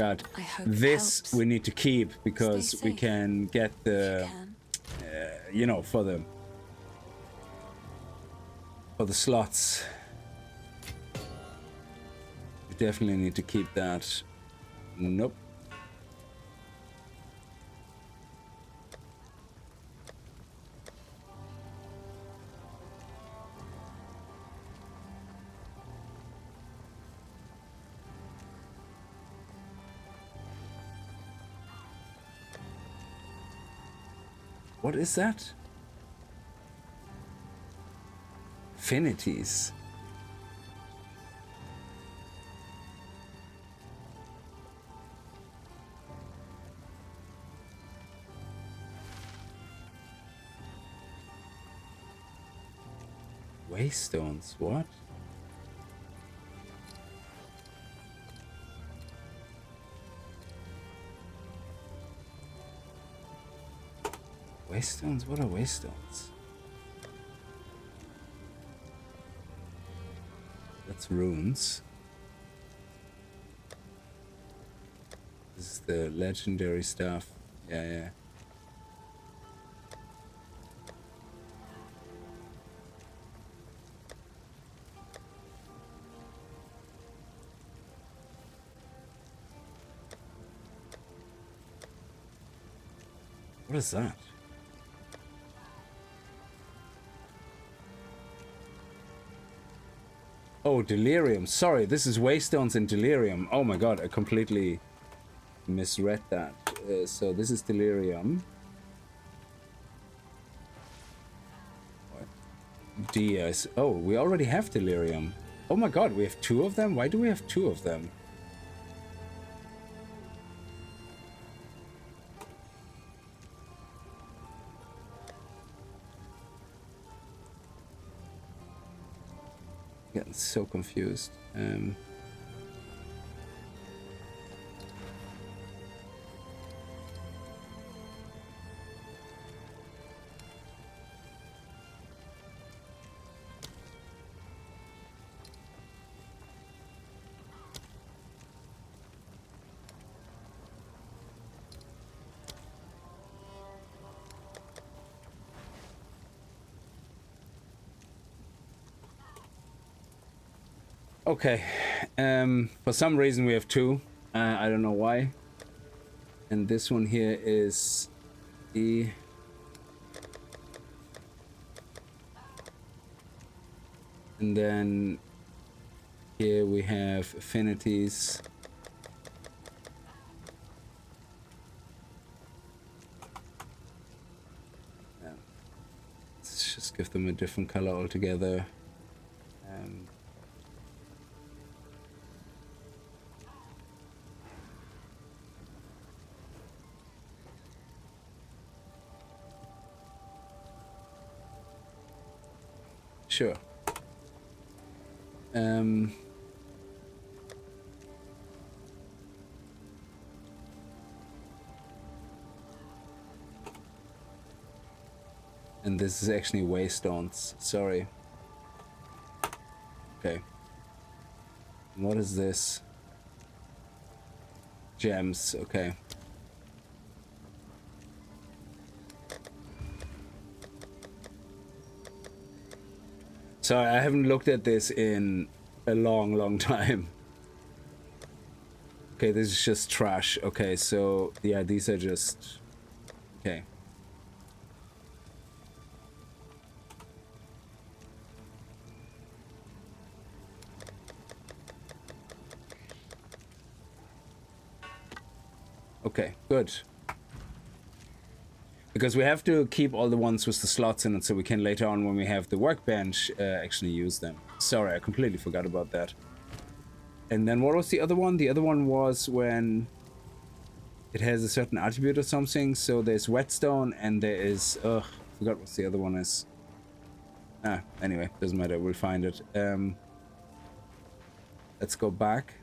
this helps. we need to keep because we can get the you know, for the slots. We definitely need to keep that. Nope. What is that? Affinities. Waystones, what? Waystones? What are waystones? That's runes. This is the legendary stuff. Yeah. What is that? Oh, delirium. Sorry, this is waystones and delirium. Oh my god, I completely misread that. So this is delirium. DS. Oh, we already have delirium. Oh my god, we have 2 of them? Why do we have 2 of them? Getting so confused. Okay, for some reason we have 2. I don't know why. And this one here is E. And then here we have affinities. Let's just give them a different color altogether. Sure. And this is actually waystones. Sorry. Okay. What is this? Gems. Okay. Sorry, I haven't looked at this in a long time. Okay, this is just trash. Okay, so yeah, these are just... Okay. Okay, good. Because we have to keep all the ones with the slots in it so we can later on, when we have the workbench, actually use them. Sorry, I completely forgot about that. And then what was the other one? The other one was when it has a certain attribute or something. So there's whetstone and there is... Ugh, forgot what the other one is. Anyway, doesn't matter, we'll find it. Let's go back.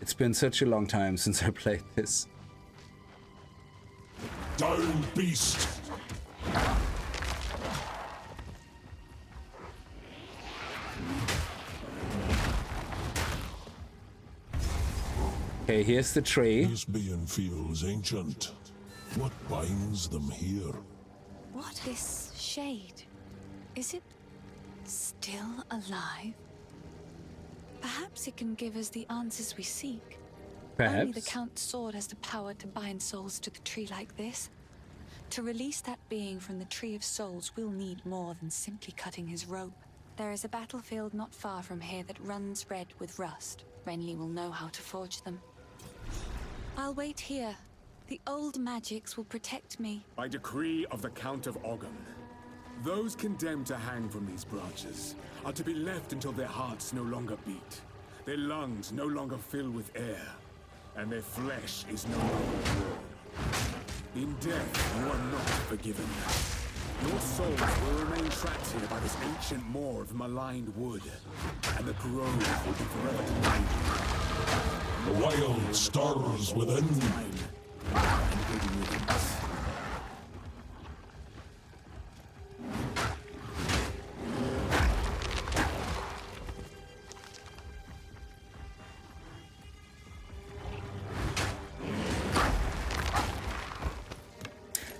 It's been such a long time since I played this. Down, beast! Okay, here's the tree. This being feels ancient. What binds them here? What? This shade? Is it still alive? Perhaps it can give us the answers we seek. Perhaps. Only the Count's sword has the power to bind souls to the tree like this. To release that being from the Tree of Souls, we'll need more than simply cutting his rope. There is a battlefield not far from here that runs red with rust. Renly will know how to forge them. I'll wait here. The old magics will protect me. By decree of the Count of Ogham, those condemned to hang from these branches are to be left until their hearts no longer beat, their lungs no longer fill with air, and their flesh is no longer warm. In death, you are not forgiven. Your souls will remain trapped here by this ancient moor of maligned wood, and the grove will be forever denied. The wild stirs within.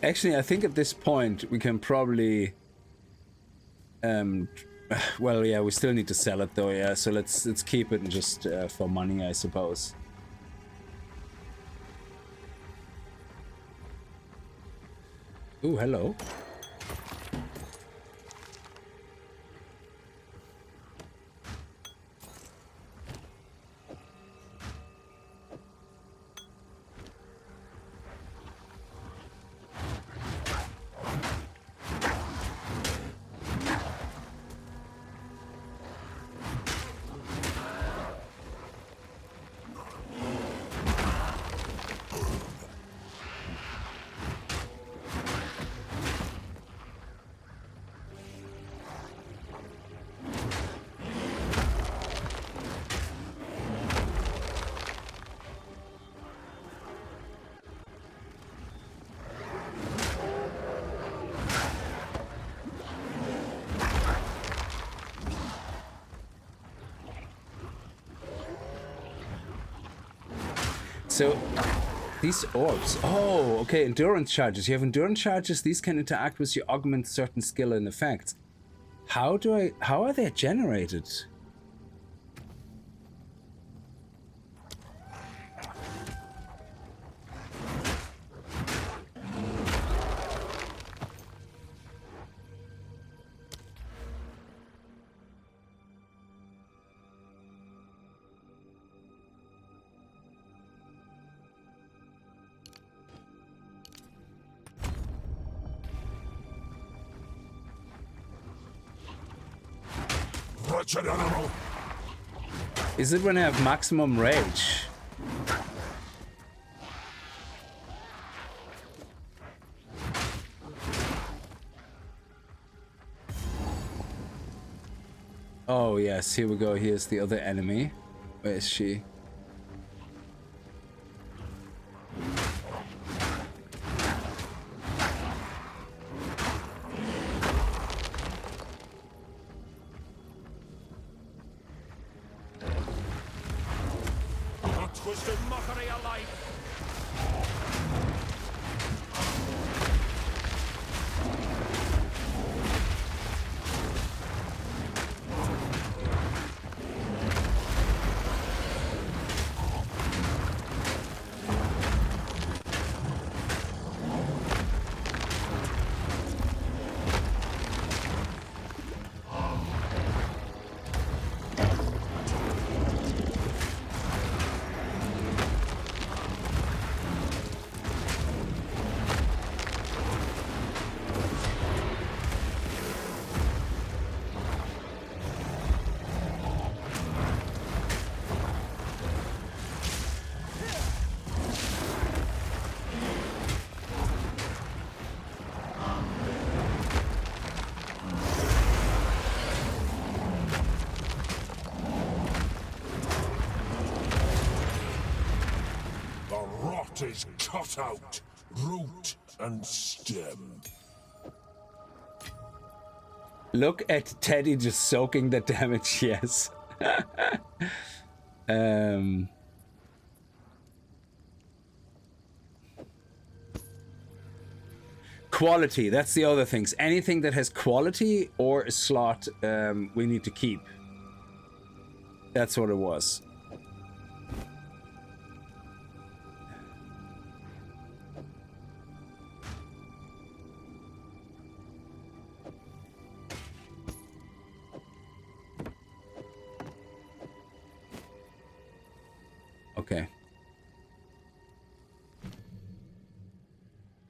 Actually, I think at this point we can probably well, yeah, we still need to sell it though, yeah, so let's keep it and just for money, I suppose. Ooh, hello. So, these orbs. Oh, okay, endurance charges. You have endurance charges. These can interact with you, augment certain skill and effects. How are they generated? Wretched animal! Is it when I have maximum rage? Oh yes, here we go. Here's the other enemy. Where is she? Is cut out, root and stem. Look at Teddy just soaking the damage, yes. Quality, that's the other things. Anything that has quality or a slot, we need to keep. That's what it was. Okay.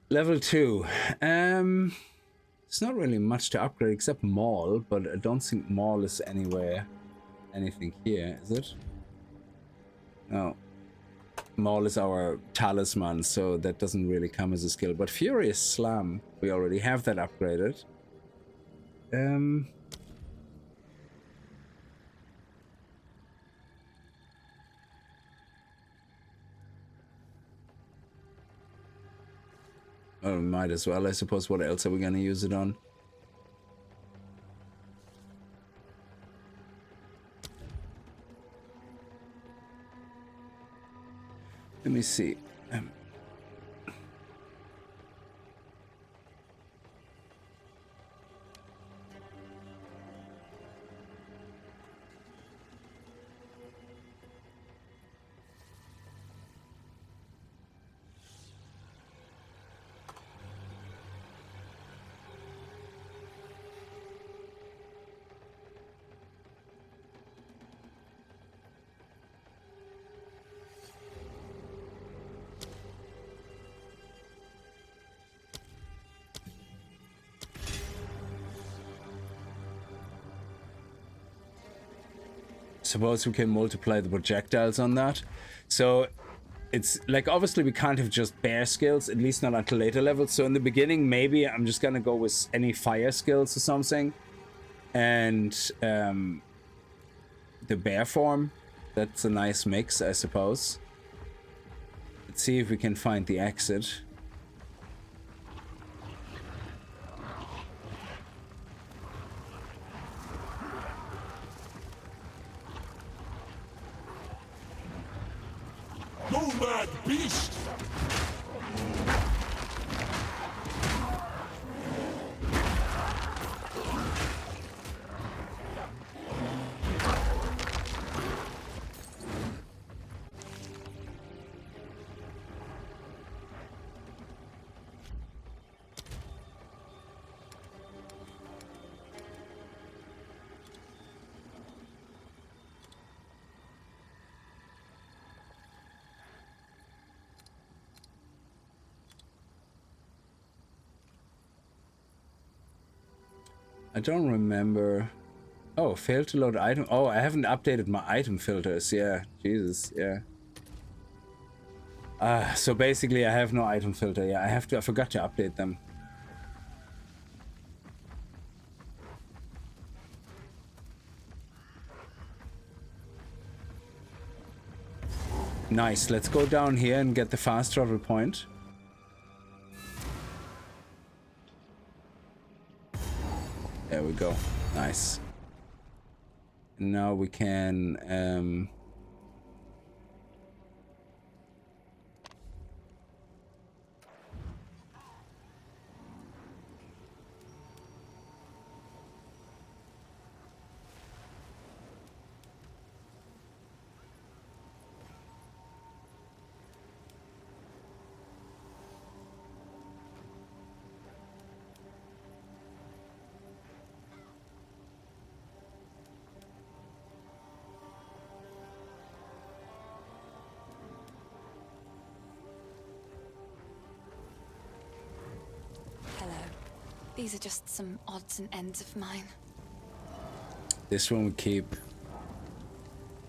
Level 2. It's not really much to upgrade except Maul, but I don't think Maul is anywhere. Anything here, is it? No. Maul is our talisman, so that doesn't really come as a skill. But Furious Slam, we already have that upgraded. Oh, might as well, I suppose. What else are we gonna use it on? Let me see. Suppose we can multiply the projectiles on that. So it's like, obviously we can't have just bear skills, at least not until later levels. So in the beginning, maybe I'm just gonna go with any fire skills or something. And the bear form, that's a nice mix, I suppose. Let's see if we can find the exit. Nomad beast! I don't remember. Oh, failed to load item. Oh, I haven't updated my item filters. Yeah, Jesus, yeah. So basically I have no item filter. Yeah, I forgot to update them. Nice, let's go down here and get the fast travel point. There we go. Nice. Now we can These are just some odds and ends of mine. this one we keep.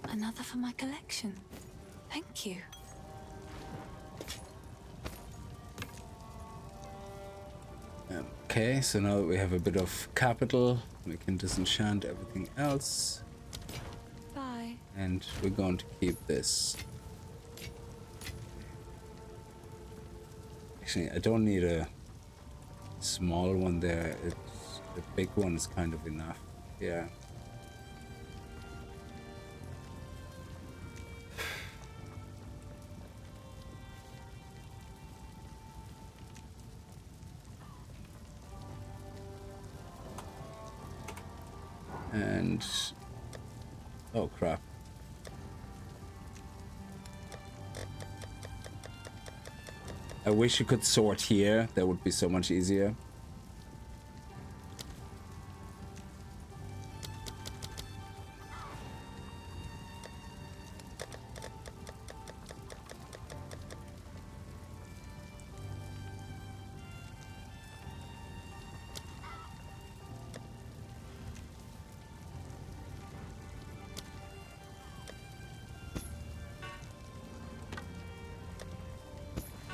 Another for my collection. Thank you. Okay, so now that we have a bit of capital, we can disenchant everything else. Bye. And we're going to keep this. Actually, I don't need a small one there. The big one is kind of enough. Yeah. And oh crap. I wish you could sort here. That would be so much easier.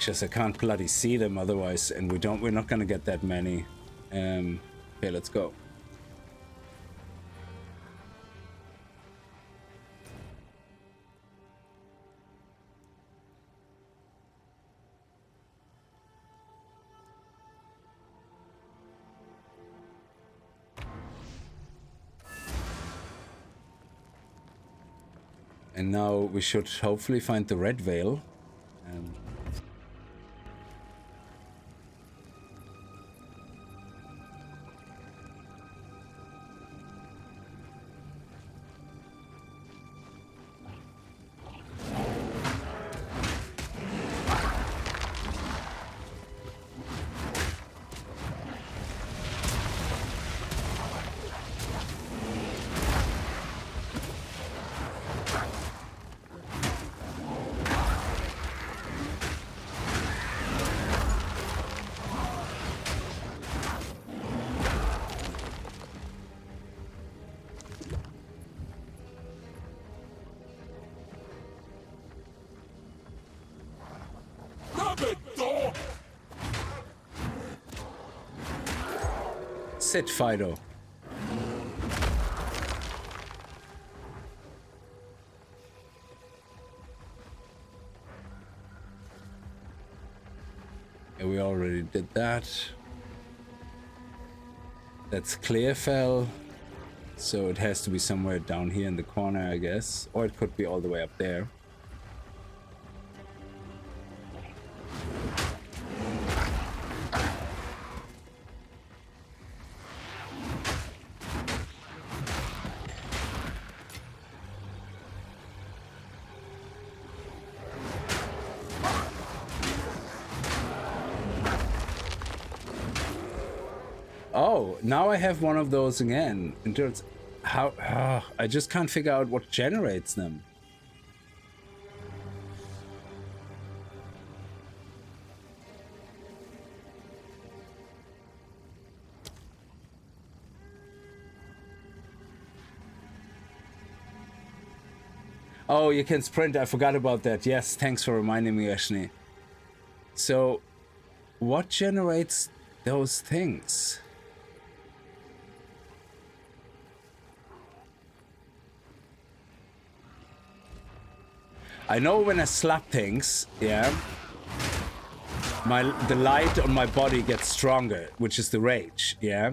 Just I can't bloody see them otherwise, and we're not gonna get that many. Okay, let's go. And now we should hopefully find the red veil. Sit, Fido. Yeah, we already did that. That's Clearfell. So it has to be somewhere down here in the corner, I guess. Or it could be all the way up there. Oh, now I have one of those again. In terms, how I just can't figure out what generates them. Oh, you can sprint. I forgot about that. Yes, thanks for reminding me, Ashni. So, what generates those things? I know when I slap things, yeah, the light on my body gets stronger, which is the rage, yeah.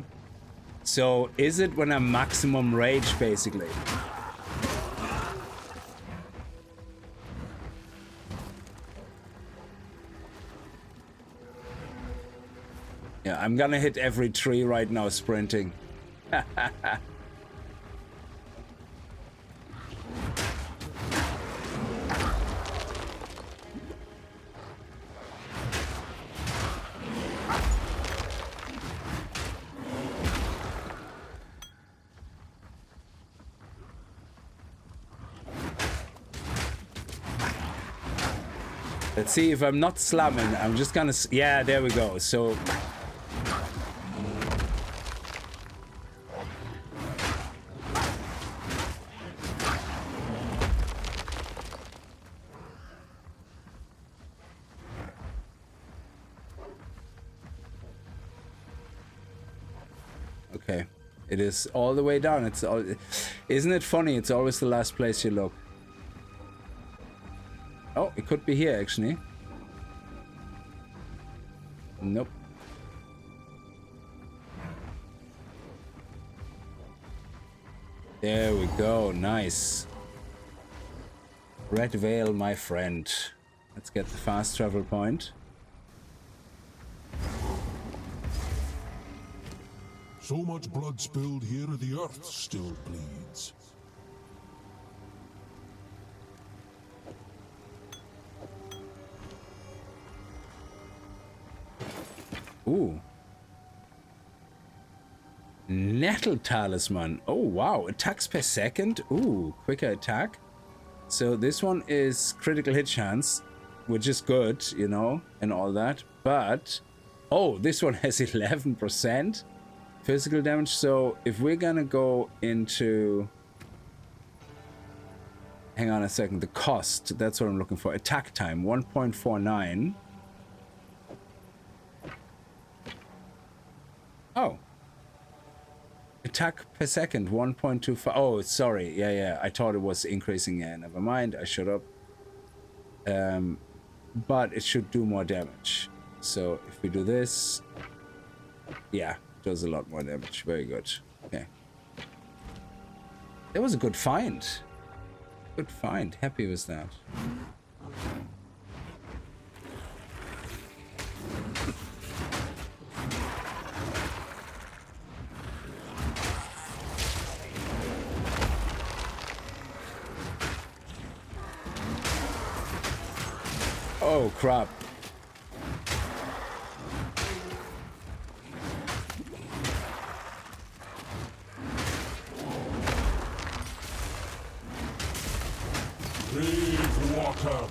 So is it when I'm maximum rage, basically? Yeah, I'm gonna hit every tree right now sprinting. Let's see if I'm not slamming. I'm just gonna... Yeah, there we go. So... Okay. It is all the way down. It's all... Isn't it funny? It's always the last place you look. Oh, it could be here, actually. Nope. There we go. Nice. Red Veil, my friend. Let's get the fast travel point. So much blood spilled here, the earth still bleeds. Ooh. Nettle Talisman. Oh, wow. Attacks per second. Ooh, quicker attack. So this one is critical hit chance, which is good, you know, and all that. But, oh, this one has 11% physical damage. So if we're gonna go into... Hang on a second. The cost. That's what I'm looking for. Attack time, 1.49. Oh. Attack per second, 1.25. Oh, sorry. Yeah. I thought it was increasing. Yeah, never mind. I shut up. But it should do more damage. So if we do this, yeah, it does a lot more damage. Very good. Okay. That was a good find. Good find. Happy with that. Oh, crap. Brave walker.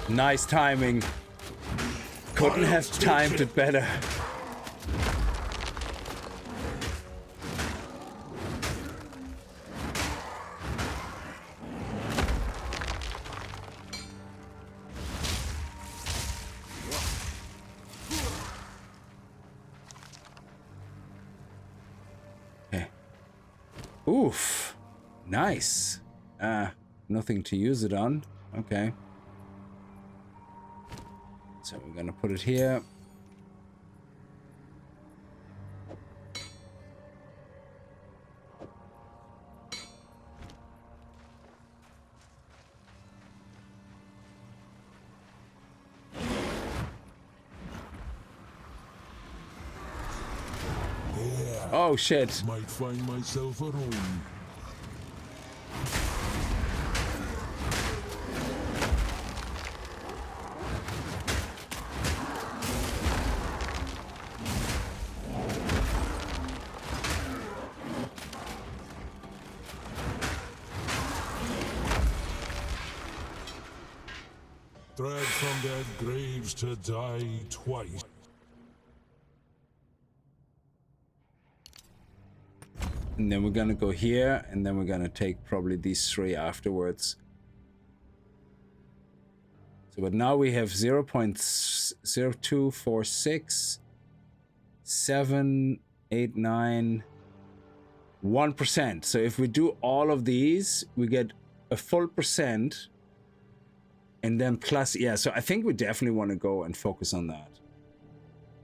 Nice timing. Couldn't have timed it better. Okay. Oof. Nice. Nothing to use it on. Okay. So we're gonna put it here. Oh shit. Might find myself at home. Dragged from their graves to die twice. And then we're gonna go here, and then we're gonna take probably these three afterwards. So, but now we have 0.0246, 7, 8, 9, 1%. So if we do all of these, we get a full percent. And then plus, yeah, so I think we definitely want to go and focus on that.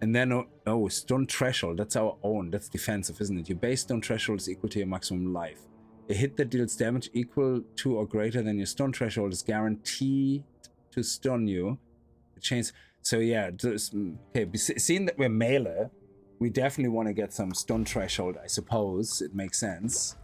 And then, oh, stun threshold, that's our own. That's defensive, isn't it? Your base stun threshold is equal to your maximum life. A hit that deals damage equal to or greater than your stun threshold is guaranteed to stun you. It changes. So yeah, okay, seeing that we're melee, we definitely want to get some stun threshold, I suppose. It makes sense.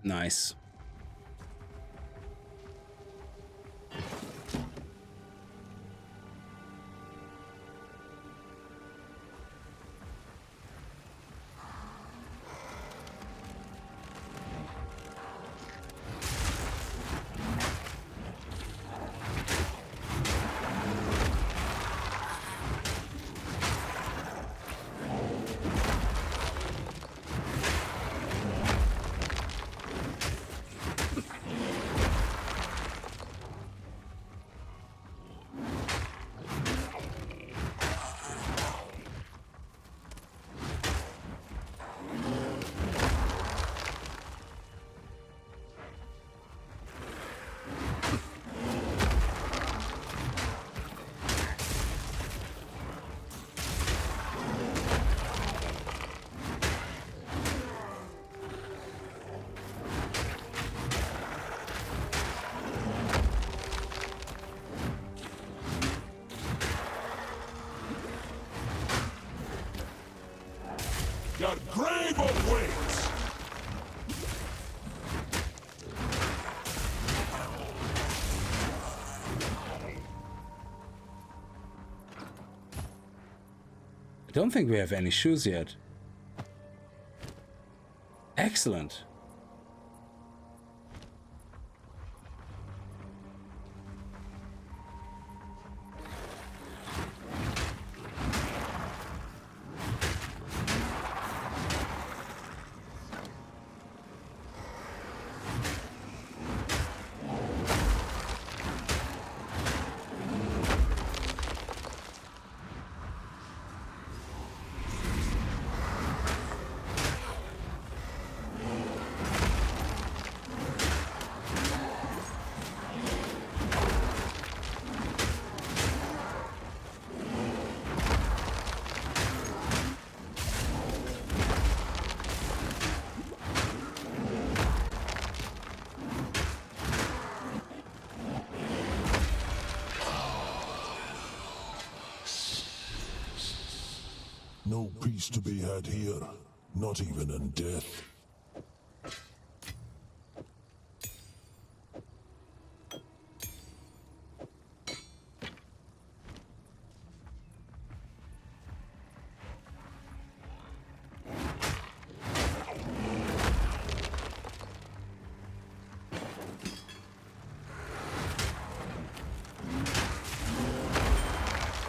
Nice. don't think we have any shoes yet. Excellent. No peace to be had here, not even in death.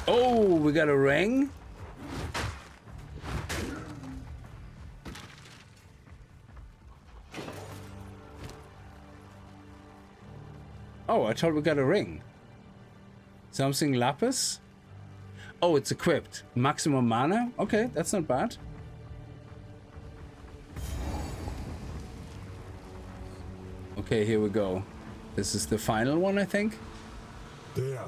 Oh, we got a ring. Oh, I thought we got a ring. Something lapis? Oh, it's equipped. Maximum mana? Okay, that's not bad. Okay, here we go. This is the final one, I think. There.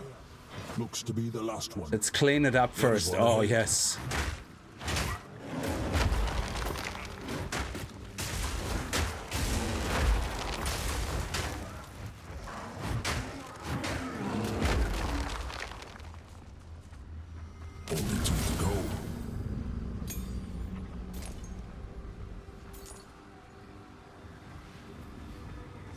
Looks to be the last one. Let's clean it up first. Oh, yes. Only two to go.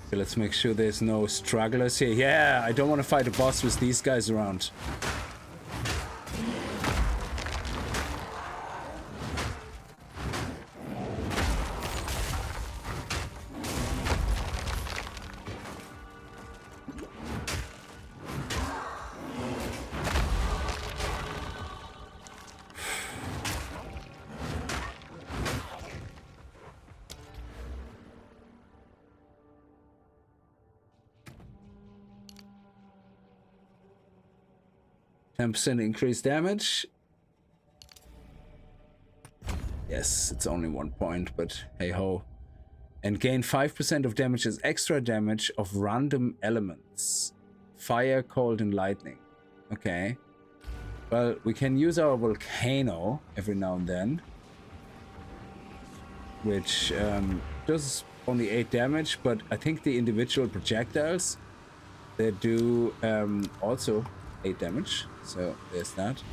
Okay, let's make sure there's no stragglers here. Yeah, I don't want to fight a boss with these guys around. %, increased damage. Yes, it's only 1 point, but hey ho. And gain 5% of damage as extra damage of random elements. Fire, cold, and lightning. Okay. Well, we can use our volcano every now and then. Which does only 8 damage, but I think the individual projectiles, they do also 8 damage. So there's that.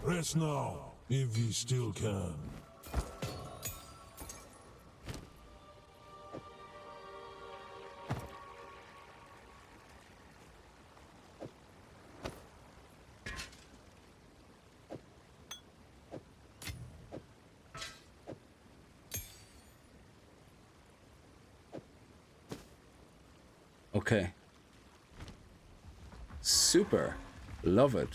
Rest now, if you still can. Okay. Super. Love it.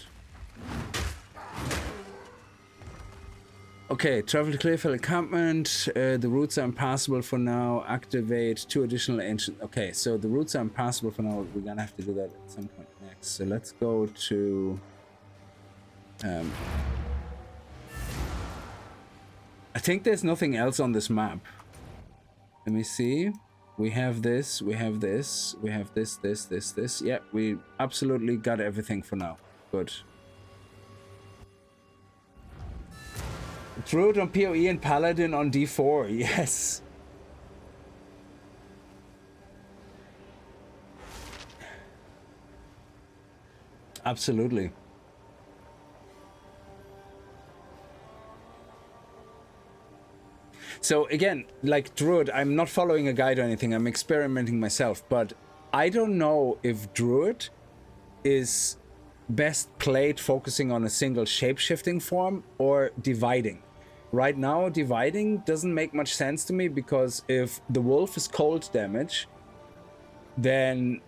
Okay, travel to Clearfell encampment. The routes are impassable for now. Activate 2 additional ancient... Okay, so the routes are impassable for now. We're gonna have to do that at some point next. So let's go to... I think there's nothing else on this map. Let me see. We have this, we have this, we have this. Yeah, we absolutely got everything for now. Good. Druid on PoE and Paladin on D4. Yes. Absolutely. So again, like Druid, I'm not following a guide or anything. I'm experimenting myself, but I don't know if Druid is best played focusing on a single shape-shifting form or dividing. Right now, dividing doesn't make much sense to me because if the wolf is cold damage, then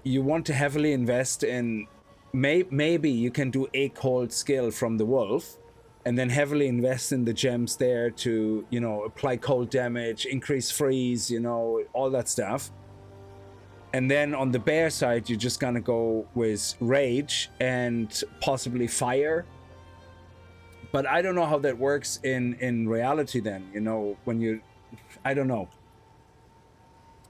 you want to heavily invest in... Maybe you can do a cold skill from the wolf and then heavily invest in the gems there to, you know, apply cold damage, increase freeze, you know, all that stuff. And then on the bear side, you're just gonna go with rage and possibly fire. But I don't know how that works in reality then, you know, when you... I don't know.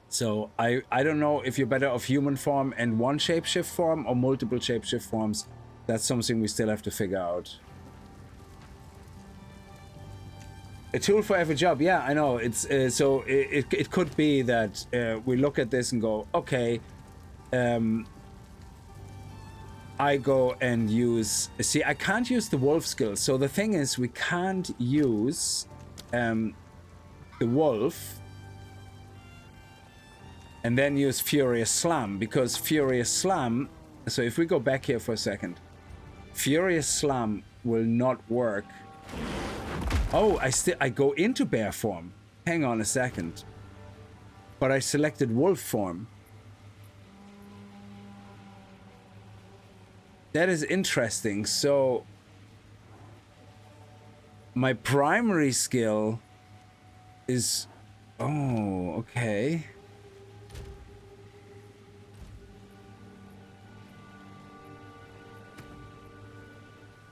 So I don't know if you're better off human form and one shapeshift form or multiple shapeshift forms. That's something we still have to figure out. A tool for every job. Yeah, I know. It's so it could be that we look at this and go, okay, I go and use... See, I can't use the wolf skill. So the thing is, we can't use the wolf and then use Furious Slam, because Furious Slam... So if we go back here for a second, Furious Slam will not work. Oh, I go into bear form. Hang on a second. But I selected wolf form. That is interesting. So my primary skill is... Oh, okay.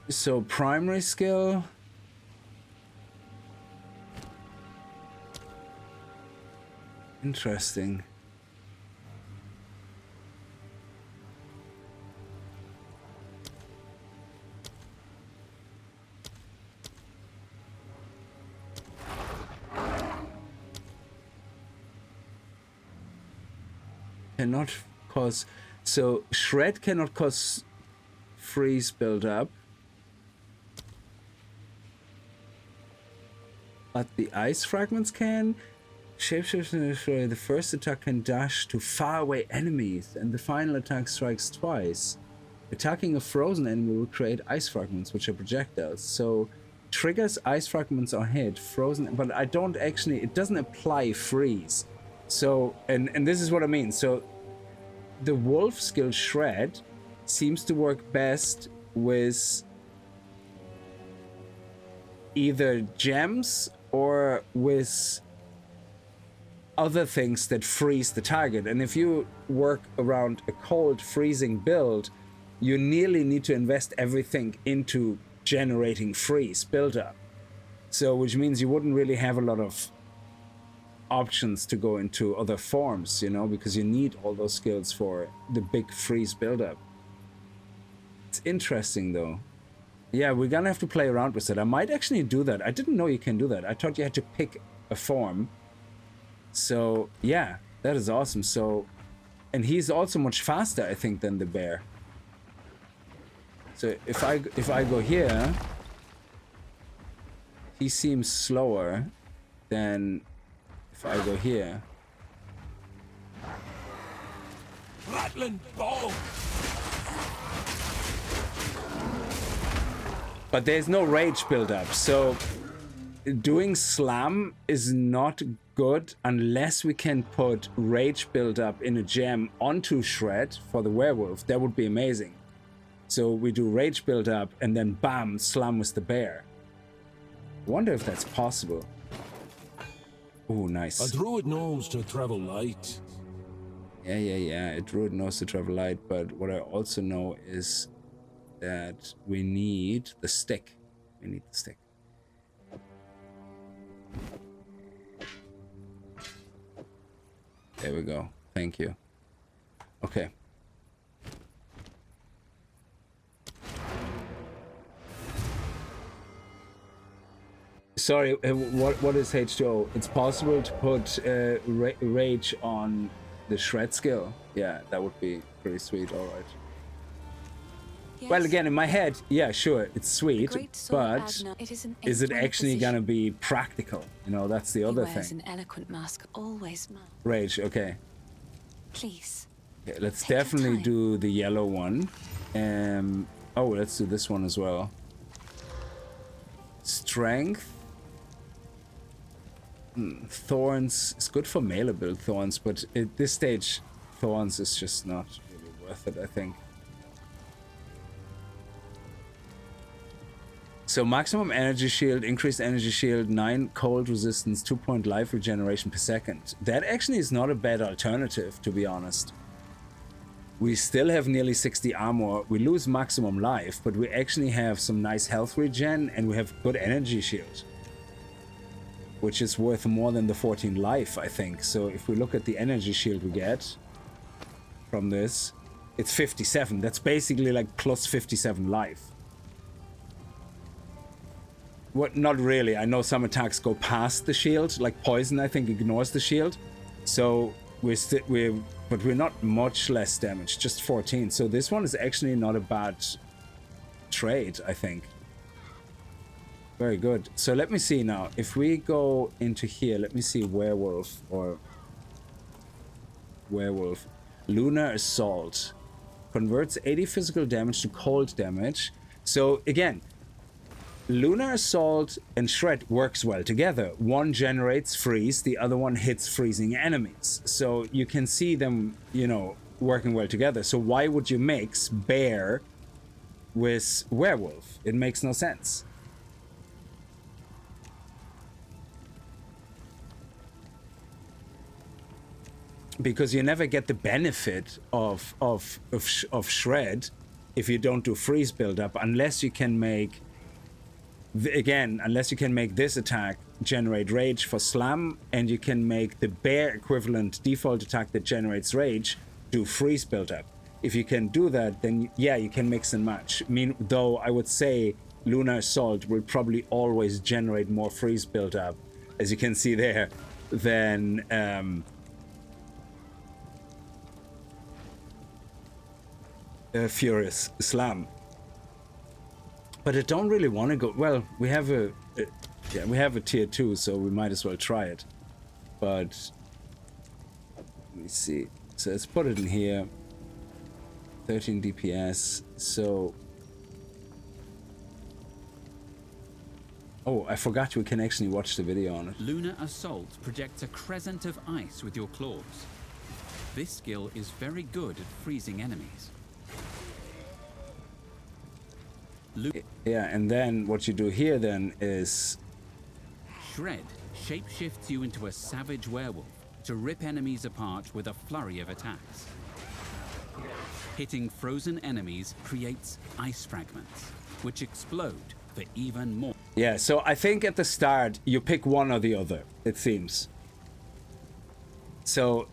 So primary skill... Interesting. Cannot cause... So shred cannot cause freeze build-up. But the ice fragments can. Shapeshift and destroy. The first attack can dash to faraway enemies, and the final attack strikes twice. Attacking a frozen enemy will create ice fragments, which are projectiles. So triggers ice fragments are hit, frozen, but I don't actually... It doesn't apply freeze. So, and this is what I mean. So the wolf skill shred seems to work best with either gems or with other things that freeze the target. And if you work around a cold freezing build, you nearly need to invest everything into generating freeze buildup. So which means you wouldn't really have a lot of options to go into other forms, you know, because you need all those skills for the big freeze buildup. It's interesting though. Yeah, we're gonna have to play around with it. I might actually do that. I didn't know you can do that. I thought you had to pick a form. So yeah, that is awesome. So, and he's also much faster, I think, than the bear. So if I go here, he seems slower than if I go here. Rattling ball. But there's no rage build-up, so doing slam is not good unless we can put rage build-up in a gem onto shred for the werewolf. That would be amazing. So we do rage build-up and then bam, slam with the bear. I wonder if that's possible. Oh, nice. A druid knows to travel light. Yeah. A druid knows to travel light, but what I also know is that we need the stick. We need the stick. There we go. Thank you. Okay. Sorry, what is H2O? It's possible to put rage on the shred skill. Yeah, that would be pretty sweet. All right. Yes. Well, again, in my head, yeah, sure, it's sweet, but is it actually gonna be practical? You know, that's the other thing. An eloquent mask always must. Rage, okay. Please. Okay, let's definitely do the yellow one. Oh, let's do this one as well. Strength. Thorns. It's good for melee build thorns, but at this stage, thorns is just not really worth it, I think. So maximum energy shield, increased energy shield, 9 cold resistance, 2-point life regeneration per second. That actually is not a bad alternative, to be honest. We still have nearly 60 armor. We lose maximum life, but we actually have some nice health regen and we have good energy shield, which is worth more than the 14 life, I think. So if we look at the energy shield we get from this, it's 57. That's basically like plus 57 life. What? Not really. I know some attacks go past the shield, like poison, I think, ignores the shield. So but we're not much less damage, just 14. So this one is actually not a bad trade, I think. Very good. So let me see now. If we go into here, let me see werewolf or werewolf. Lunar Assault converts 80 physical damage to cold damage. So again, Lunar Assault and Shred works well together. One generates freeze, the other one hits freezing enemies. So you can see them, you know, working well together. So why would you mix bear with werewolf? It makes no sense. Because you never get the benefit of Shred if you don't do freeze build-up, unless you can make... Again, unless you can make this attack generate rage for slam, and you can make the bear equivalent default attack that generates rage do freeze build-up. If you can do that, then yeah, you can mix and match. Though I would say Lunar Assault will probably always generate more freeze build-up, as you can see there, than Furious Slam. But I don't really want to go... Well, we have a tier 2, so we might as well try it. But let me see. So let's put it in here. 13 DPS. So... Oh, I forgot we can actually watch the video on it. Lunar Assault projects a crescent of ice with your claws. This skill is very good at freezing enemies. Yeah, and then what you do here then is... Shred shapeshifts you into a savage werewolf to rip enemies apart with a flurry of attacks. Hitting frozen enemies creates ice fragments, which explode for even more. Yeah, so I think at the start you pick one or the other, it seems. So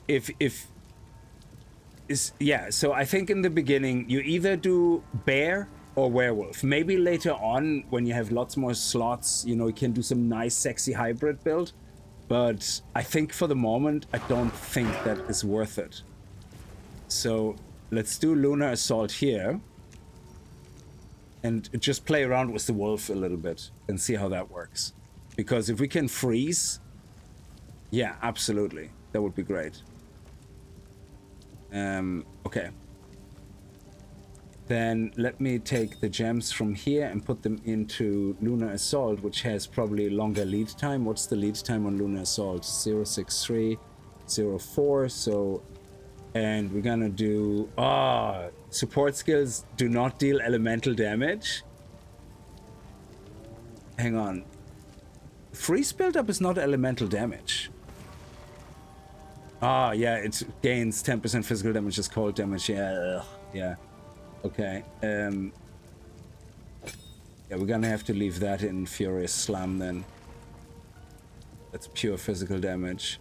so I think in the beginning you either do bear or werewolf. Maybe later on, when you have lots more slots, you know, you can do some nice sexy hybrid build. But I think for the moment, I don't think that is worth it. So let's do Lunar Assault here. And just play around with the wolf a little bit and see how that works. Because if we can freeze, yeah, absolutely. That would be great. Okay. Then let me take the gems from here and put them into Lunar Assault, which has probably longer lead time. What's the lead time on Lunar Assault? 06304. So, and we're gonna do support skills do not deal elemental damage. Hang on. Freeze build-up is not elemental damage. Yeah, it gains 10% physical damage as cold damage. Yeah, yeah. Okay. Yeah, we're gonna have to leave that in Furious Slam then. That's pure physical damage.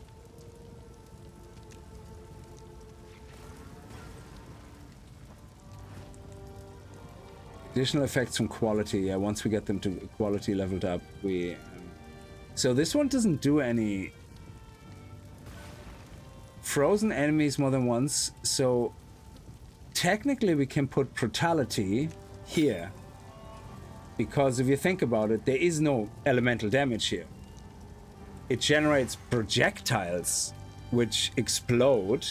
Additional effects from quality. Yeah, once we get them to quality leveled up, we... So this one doesn't do any... Frozen enemies more than once, so... Technically, we can put Brutality here. Because if you think about it, there is no elemental damage here. It generates projectiles, which explode,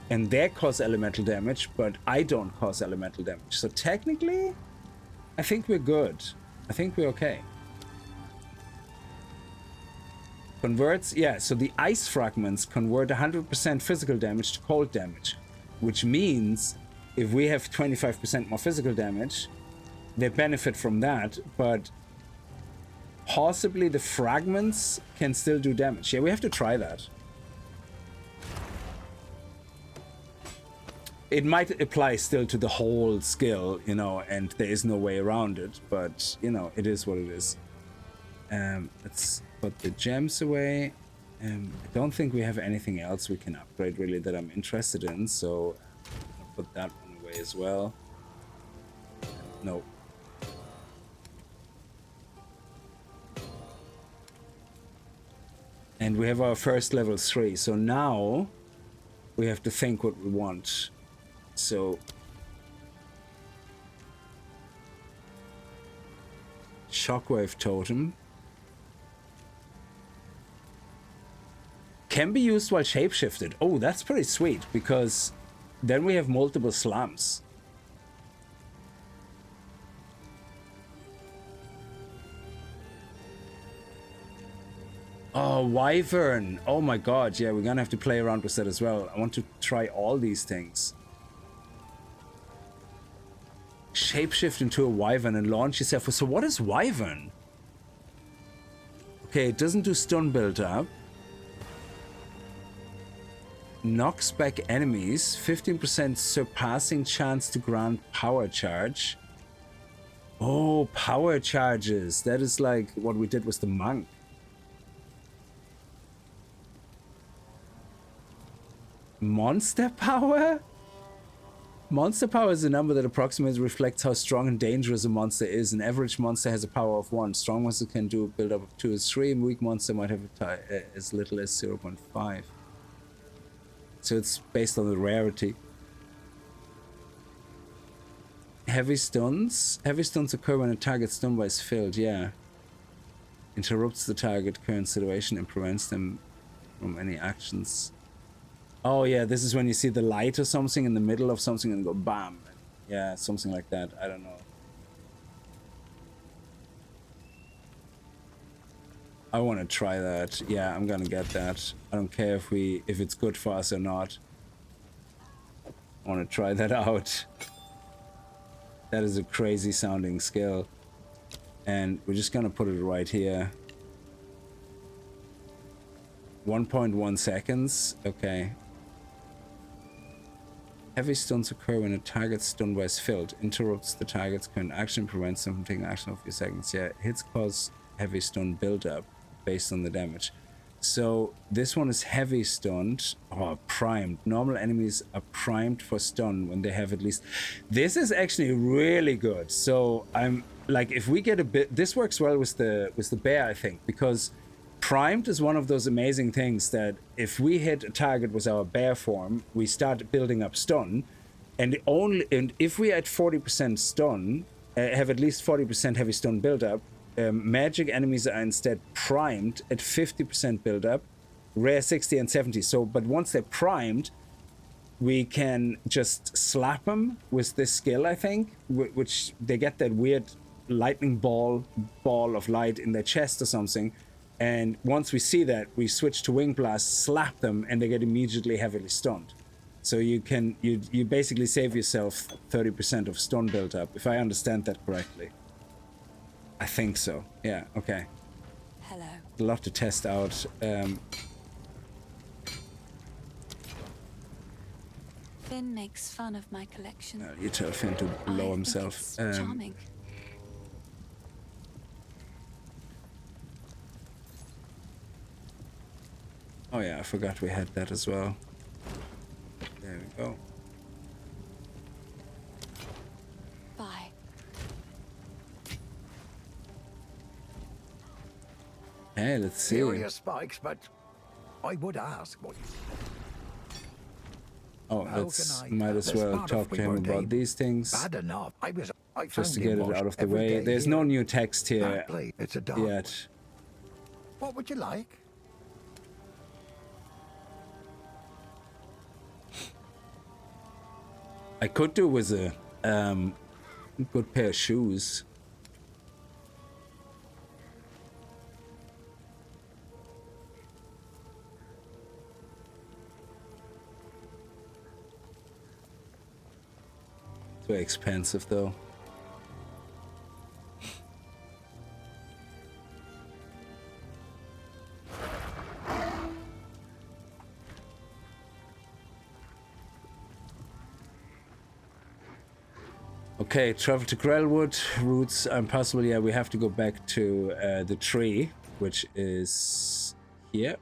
and they cause elemental damage, but I don't cause elemental damage. So technically... I think we're good. I think we're okay. Converts, yeah, so the ice fragments convert 100% physical damage to cold damage, which means if we have 25% more physical damage, they benefit from that, but possibly the fragments can still do damage. Yeah, we have to try that. It might apply still to the whole skill, you know, and there is no way around it, but, you know, it is what it is. Let's put the gems away. I don't think we have anything else we can upgrade, really, that I'm interested in, so I'll put that one away as well. No. And we have our first level 3, so now we have to think what we want. So Shockwave Totem can be used while shapeshifted. Oh, that's pretty sweet, because then we have multiple slams. Oh, Wyvern. Oh my god, yeah, we're gonna have to play around with that as well. I want to try all these things. Shapeshift into a wyvern and launch yourself. So what is wyvern? Okay, it doesn't do stun build up. Knocks back enemies. 15% surpassing chance to grant power charge. Oh, power charges. That is like what we did with the monk. Monster power? Monster power is a number that approximately reflects how strong and dangerous a monster is. An average monster has a power of 1. Strong monster can do a build up of 2 or 3, and weak monster might have as little as 0.5. So it's based on the rarity. Heavy stuns. Heavy stuns occur when a target stun bar is filled, yeah. Interrupts the target current situation and prevents them from any actions. Oh yeah, this is when you see the light or something in the middle of something and go bam. Yeah, something like that. I don't know. I want to try that. Yeah, I'm gonna get that. I don't care if it's good for us or not. I want to try that out. That is a crazy sounding skill. And we're just gonna put it right here. 1.1 seconds. Okay. Heavy stuns occur when a target's stun bar is filled. Interrupts the target's current action, prevents them from taking action for a few seconds. Yeah, hits cause heavy stun build-up based on the damage. So this one is heavy stunned. Oh, primed. Normal enemies are primed for stun when they have at least... This is actually really good. So I'm like, if we get a bit... This works well with the bear, I think, because... Primed is one of those amazing things that if we hit a target with our bear form, we start building up stun, and if we at 40% stun, have at least 40% heavy stun buildup, magic enemies are instead primed at 50% buildup, rare 60 and 70. So, but once they're primed, we can just slap them with this skill, I think, which they get that weird lightning ball of light in their chest or something. And once we see that, we switch to Wing Blast, slap them, and they get immediately heavily stunned. So you basically save yourself 30% of stun build up, if I understand that correctly. I think so. Yeah, okay. Hello. A lot to test out. Finn makes fun of my collection. You tell Finn to blow I himself. think it's charming. Oh yeah, I forgot we had that as well. There we go. Bye. Hey, let's see. Serious spikes, but I would ask what you... Oh, let's might as well talk to him about these things. Bad enough. I Just to get it out of the way. There's no new text here it's a dog. yet. What would you like? I could do with a good pair of shoes. Too expensive though. Okay, travel to Grelwood, routes impossible. Yeah, we have to go back to the tree, which is here.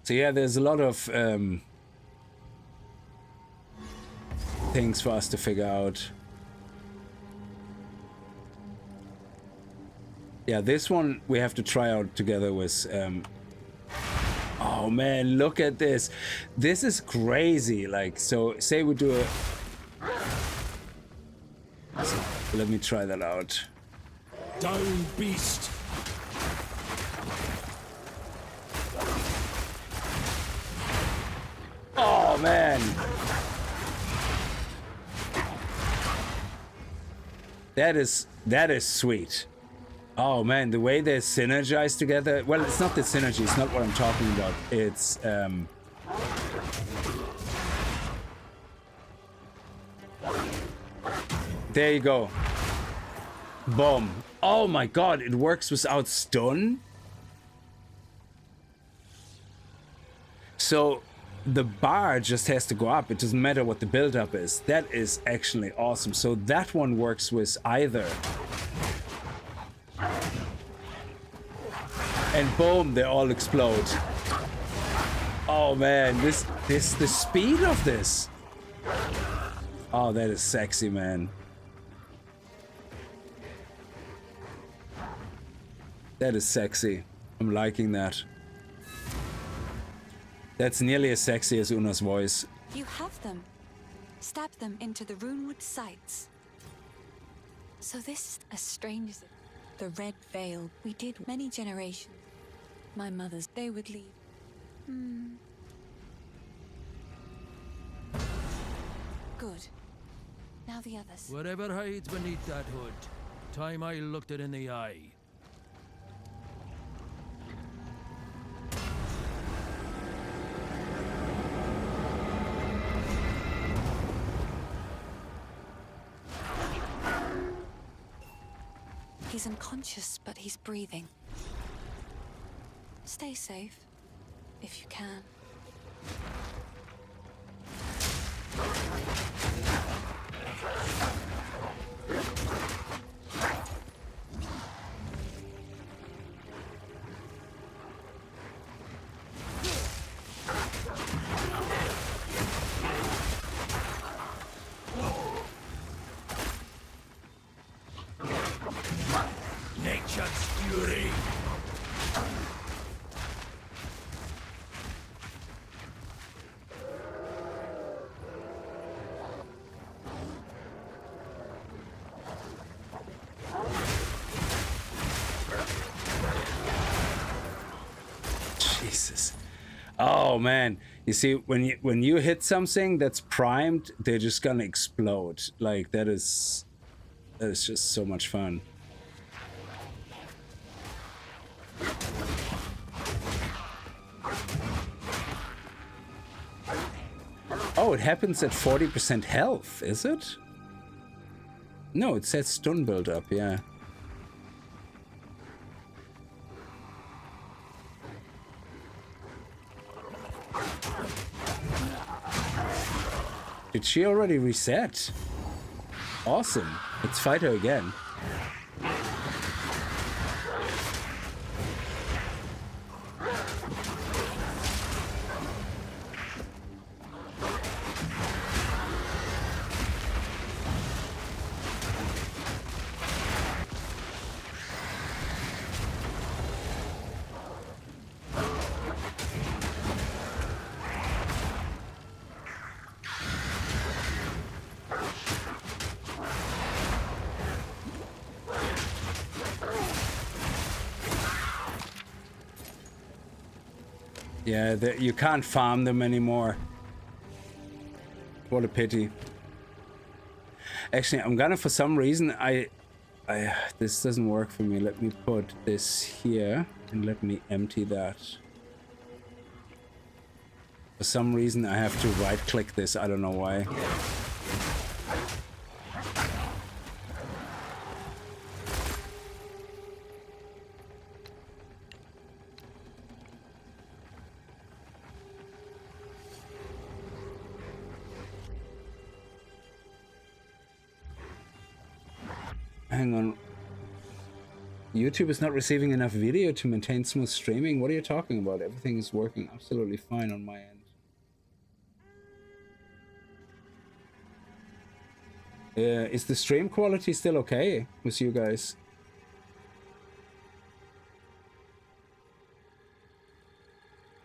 So yeah, there's a lot of things for us to figure out. Yeah, this one we have to try out together with... Oh man, look at this. This is crazy. Like, so say we do a... So, let me try that out. Down, beast! Oh man. That is sweet. Oh man, the way they synergize together. Well, it's not the synergy, it's not what I'm talking about. It's there you go. Boom. Oh my god, it works without stun. So the bar just has to go up. It doesn't matter what the build-up is. That is actually awesome. So that one works with either. And boom, they all explode. Oh man, the speed of this. Oh, that is sexy, man. That is sexy. I'm liking that. That's nearly as sexy as Una's voice. You have them. Stab them into the Runewood sites. So this is as strange as the Red Veil. We did many generations. My mothers, they would leave. Good. Now the others. Whatever hides beneath that hood, time I looked it in the eye. He's unconscious, but he's breathing. Stay safe, if you can. Nature's fury! Jesus. Oh man, you see, when you hit something that's primed, they're just gonna explode. Like that is just so much fun. Oh, it happens at 40% health, is it? No, it says stun build up, yeah. Did she already reset? Awesome. Let's fight her again. Yeah, you can't farm them anymore. What a pity. Actually, I'm gonna, for some reason, this doesn't work for me. Let me put this here and let me empty that. For some reason, I have to right-click this. I don't know why. Hang on. YouTube is not receiving enough video to maintain smooth streaming. What are you talking about? Everything is working absolutely fine on my end. Is the stream quality still okay with you guys?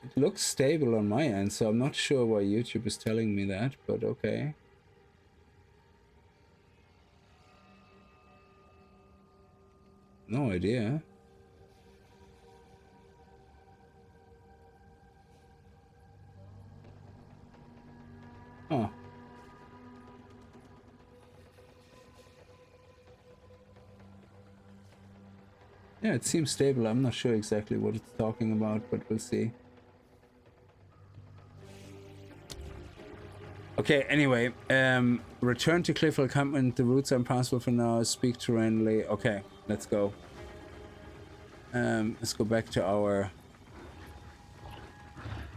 It looks stable on my end, so I'm not sure why YouTube is telling me that, but okay. No idea. Huh. Yeah, it seems stable. I'm not sure exactly what it's talking about, but we'll see. Okay, anyway, return to Clearfell encampment. The routes are impassable for now. Speak to Renly. Okay, let's go. Let's go back to our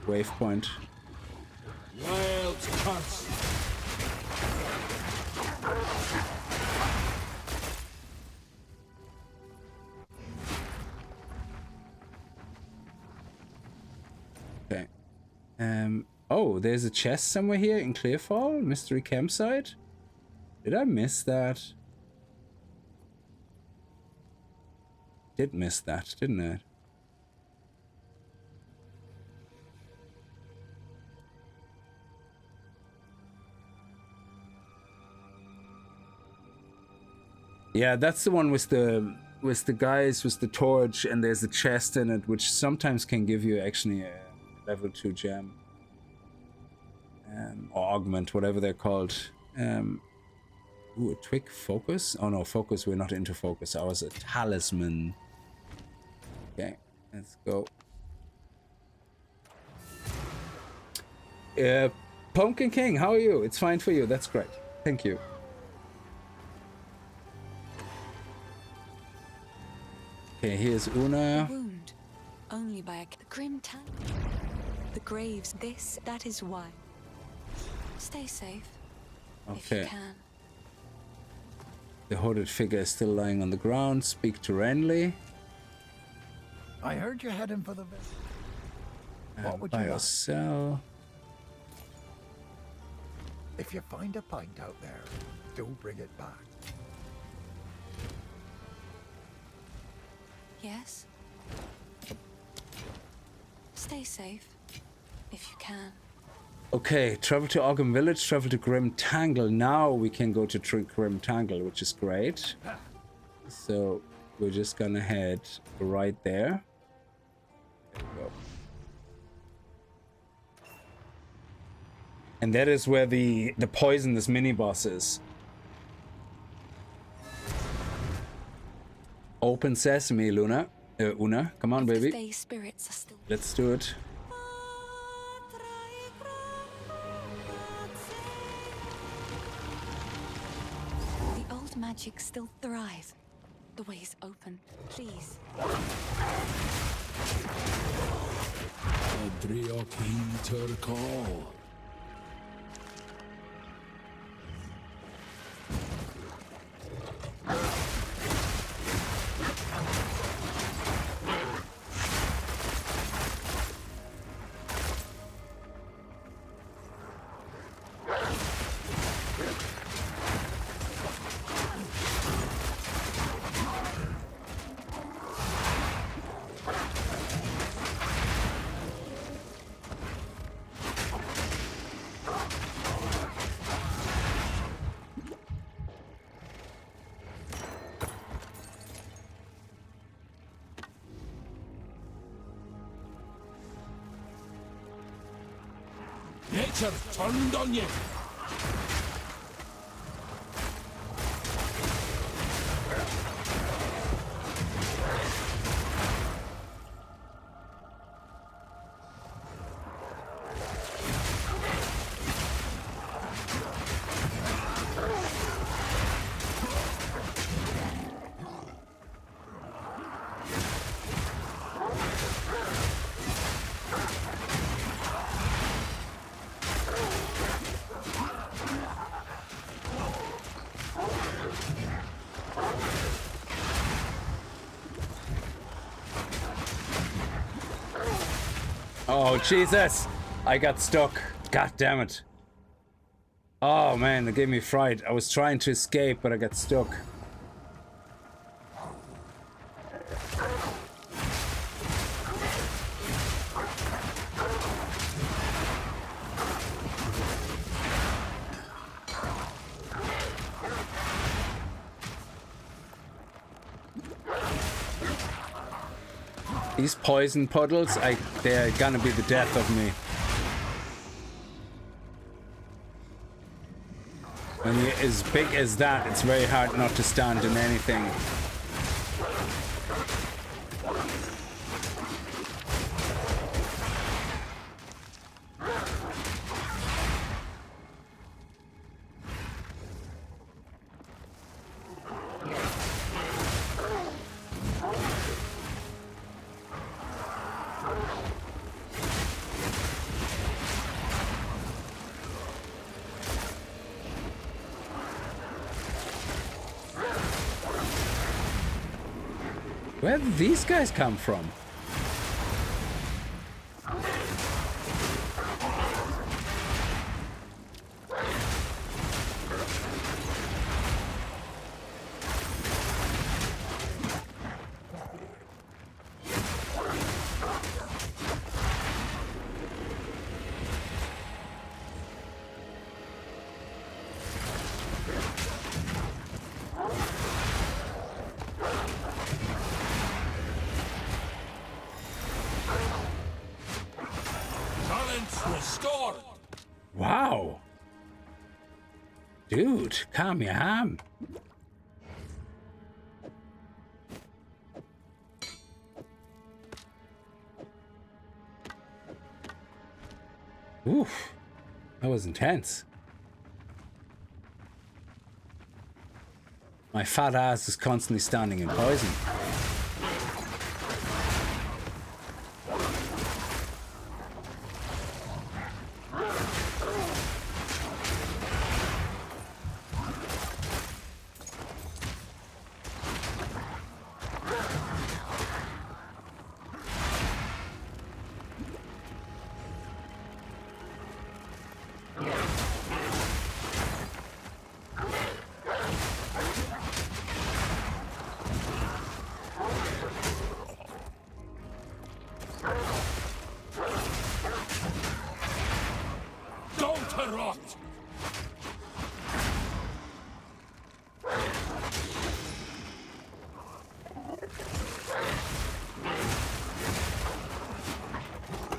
waypoint. Wild curse. Okay. Oh, there's a chest somewhere here in Clearfell? Mystery campsite? Did I miss that? Did miss that, didn't I? Yeah, that's the one with the guys with the torch, and there's a chest in it, which sometimes can give you actually a level 2 gem. Or augment, whatever they're called. Ooh, a twig focus? Oh no, focus, we're not into focus. Ours a talisman. Okay, let's go. Pumpkin King, how are you? It's fine for you, that's great. Thank you. Okay, here's Una. Wound only by a grim tank. The graves, that is why. Stay safe. If you Okay. can. The hooded figure is still lying on the ground. Speak to Renly. I heard you're heading for the village. What would you Buy or like? sell. If you find a pint out there, do bring it back. Yes? Stay safe. If you can. Okay, travel to Ogham Village, travel to Grim Tangle. Now we can go to Grim Tangle, which is great. So we're just gonna head right there. There we go. And that is where the poisonous mini-boss is. Open sesame, Luna. Una, come on, baby. Fae spirits are still. Let's do it. The old magic still thrive. The way is open. Please. Adriok heed call. Nature turned on you. Oh, Jesus! I got stuck. God damn it. Oh, man, that gave me fright. I was trying to escape, but I got stuck. These poison puddles, they're gonna be the death of me. When you're as big as that, it's very hard not to stand in anything. Where did these guys come from? Wow. Dude, calm your ham. Oof. That was intense. My fat ass is constantly standing in poison.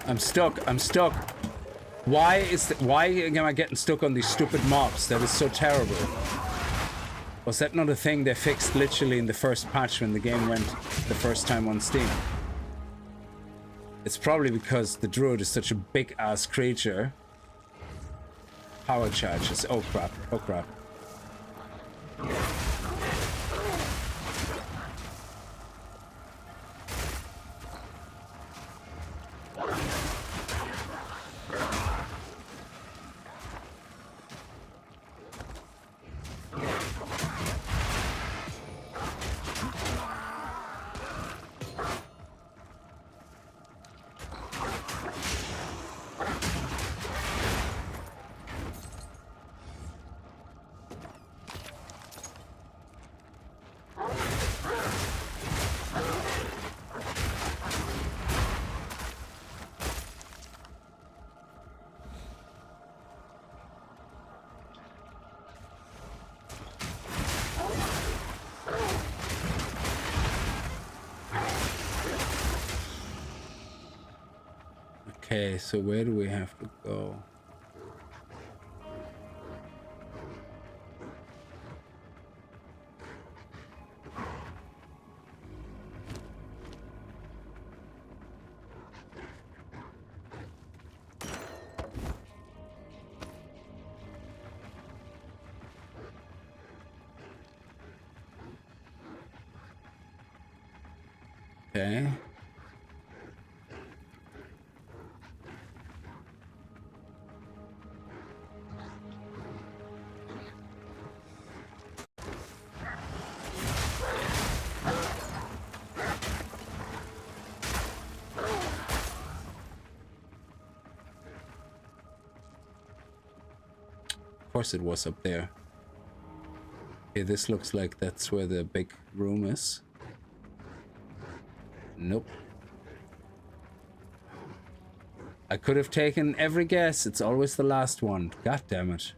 I'm stuck. I'm stuck. Why am I getting stuck on these stupid mobs? That is so terrible. Was that not a thing they fixed literally in the first patch when the game went the first time on Steam? It's probably because the Druid is such a big-ass creature. Power charges. Oh crap. Oh crap. Okay, so where do we have to go? Okay. Of course it was up there. Okay, this looks like that's where the big room is. Nope. I could have taken every guess. It's always the last one. God damn it.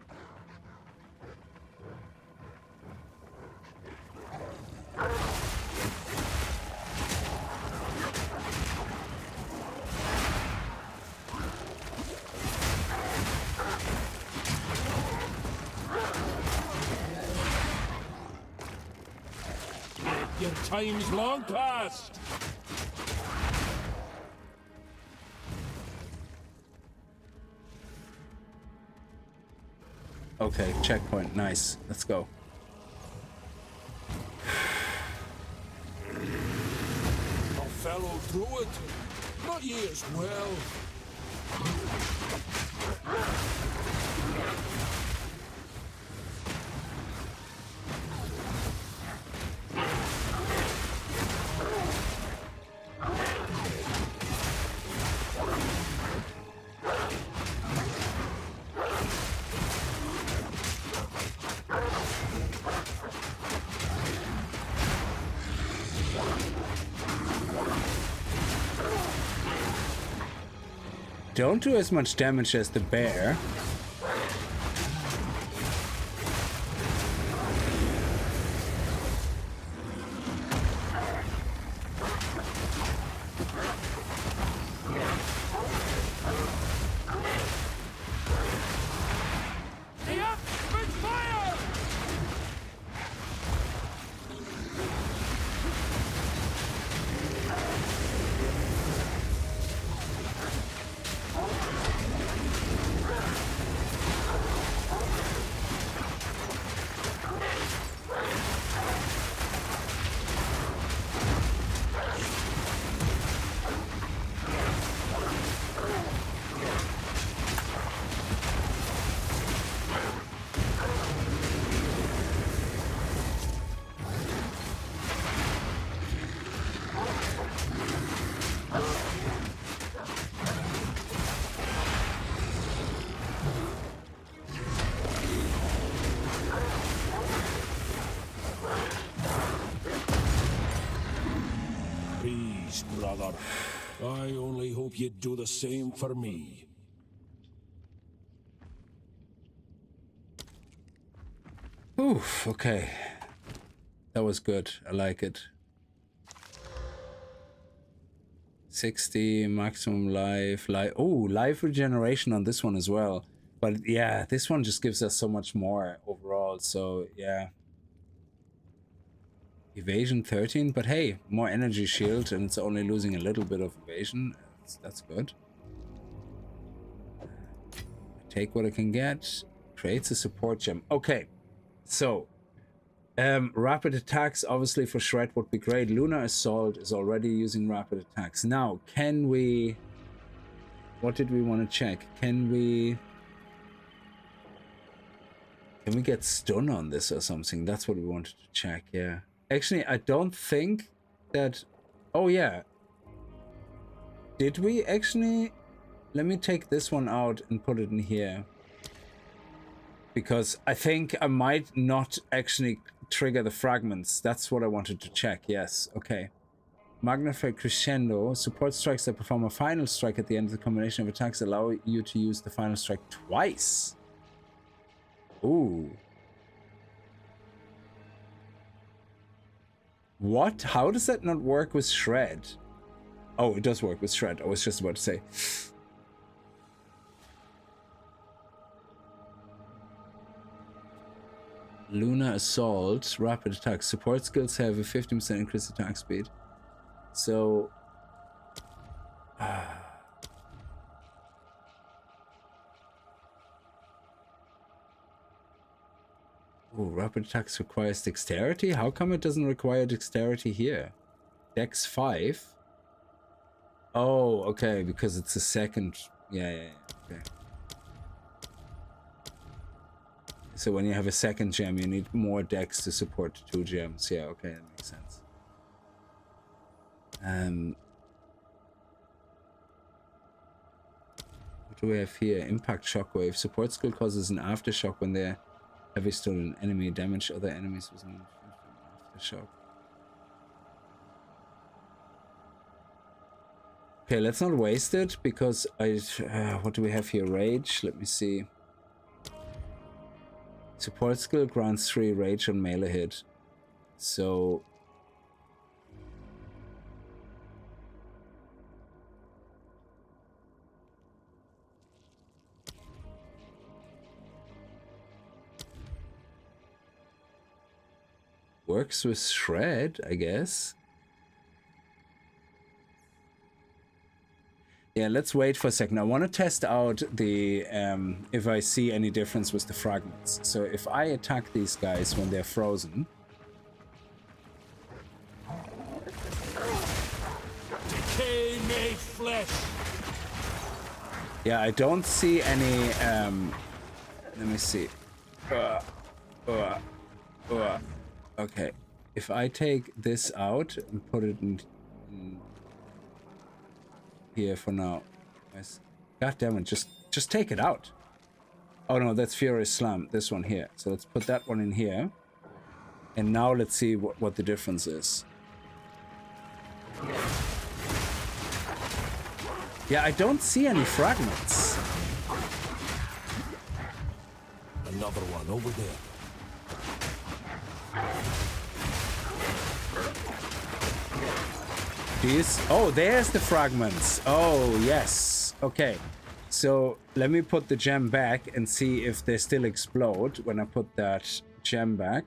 Your time's long past. Okay, checkpoint. Nice. Let's go. A fellow Druid, not ye as well. Don't do as much damage as the bear. Brother, I only hope you'd do the same for me. Oof, okay. That was good. I like it. 60 maximum life. Oh, life regeneration on this one as well. But yeah, this one just gives us so much more overall. So yeah. Evasion 13, but hey, more energy shield, and it's only losing a little bit of evasion. That's good. Take what I can get. Creates a support gem. Okay, so rapid attacks obviously for Shred would be great. Lunar Assault is already using rapid attacks. Now, can we... What did we want to check? Can we get stun on this or something? That's what we wanted to check, yeah. Actually, I don't think that... Oh, yeah. Did we actually... Let me take this one out and put it in here. Because I think I might not actually trigger the fragments. That's what I wanted to check. Yes, okay. Magnify Crescendo. Support strikes that perform a final strike at the end of the combination of attacks allow you to use the final strike twice. Ooh. What? How does that not work with Shred? Oh, it does work with Shred. I was just about to say. Lunar Assault, rapid attack. Support skills have a 15% increased attack speed. So... Oh, rapid attacks requires dexterity? How come it doesn't require dexterity here? Dex 5? Oh, okay, because it's a second... Yeah, okay. So when you have a second gem, you need more dex to support 2 gems. Yeah, okay, that makes sense. What do we have here? Impact Shockwave. Support skill causes an aftershock when they're heavy stolen enemy. Damage other enemies with an aftershock. Okay, let's not waste it because I... what do we have here? Rage? Let me see. Support skill grants 3 rage on melee hit. So... Works with Shred, I guess. Yeah, let's wait for a second. I want to test out the if I see any difference with the fragments. So if I attack these guys when they're frozen. Decay made flesh. Yeah, I don't see any. Let me see. Okay, if I take this out and put it in here for now. Yes. God damn it, just take it out. Oh no, that's Furious Slam, this one here. So let's put that one in here. And now let's see what the difference is. Yeah, I don't see any fragments. Another one over there. Oh, there's the fragments. Oh, yes. Okay. So let me put the gem back and see if they still explode when I put that gem back.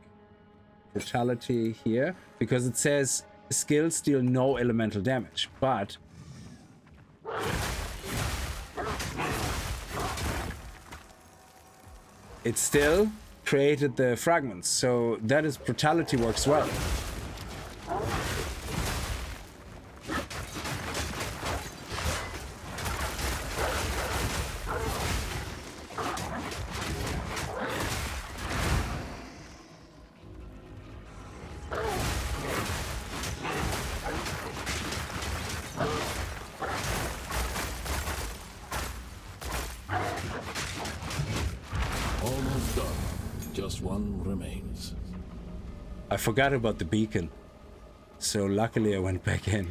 Brutality here. Because it says skills deal no elemental damage. But... it still created the fragments. So that is brutality works well. Almost done. Just one remains. I forgot about the beacon. So luckily I went back in.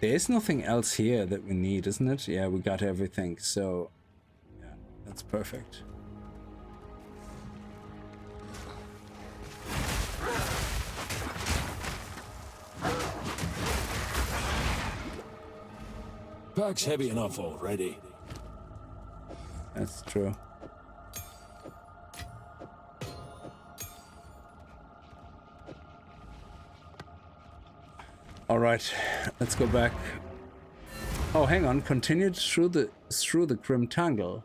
There's nothing else here that we need, isn't it? Yeah, we got everything, so yeah, that's perfect. Pack's heavy enough already. That's true. All right, let's go back. Oh, hang on. Continued through the Grim Tangle.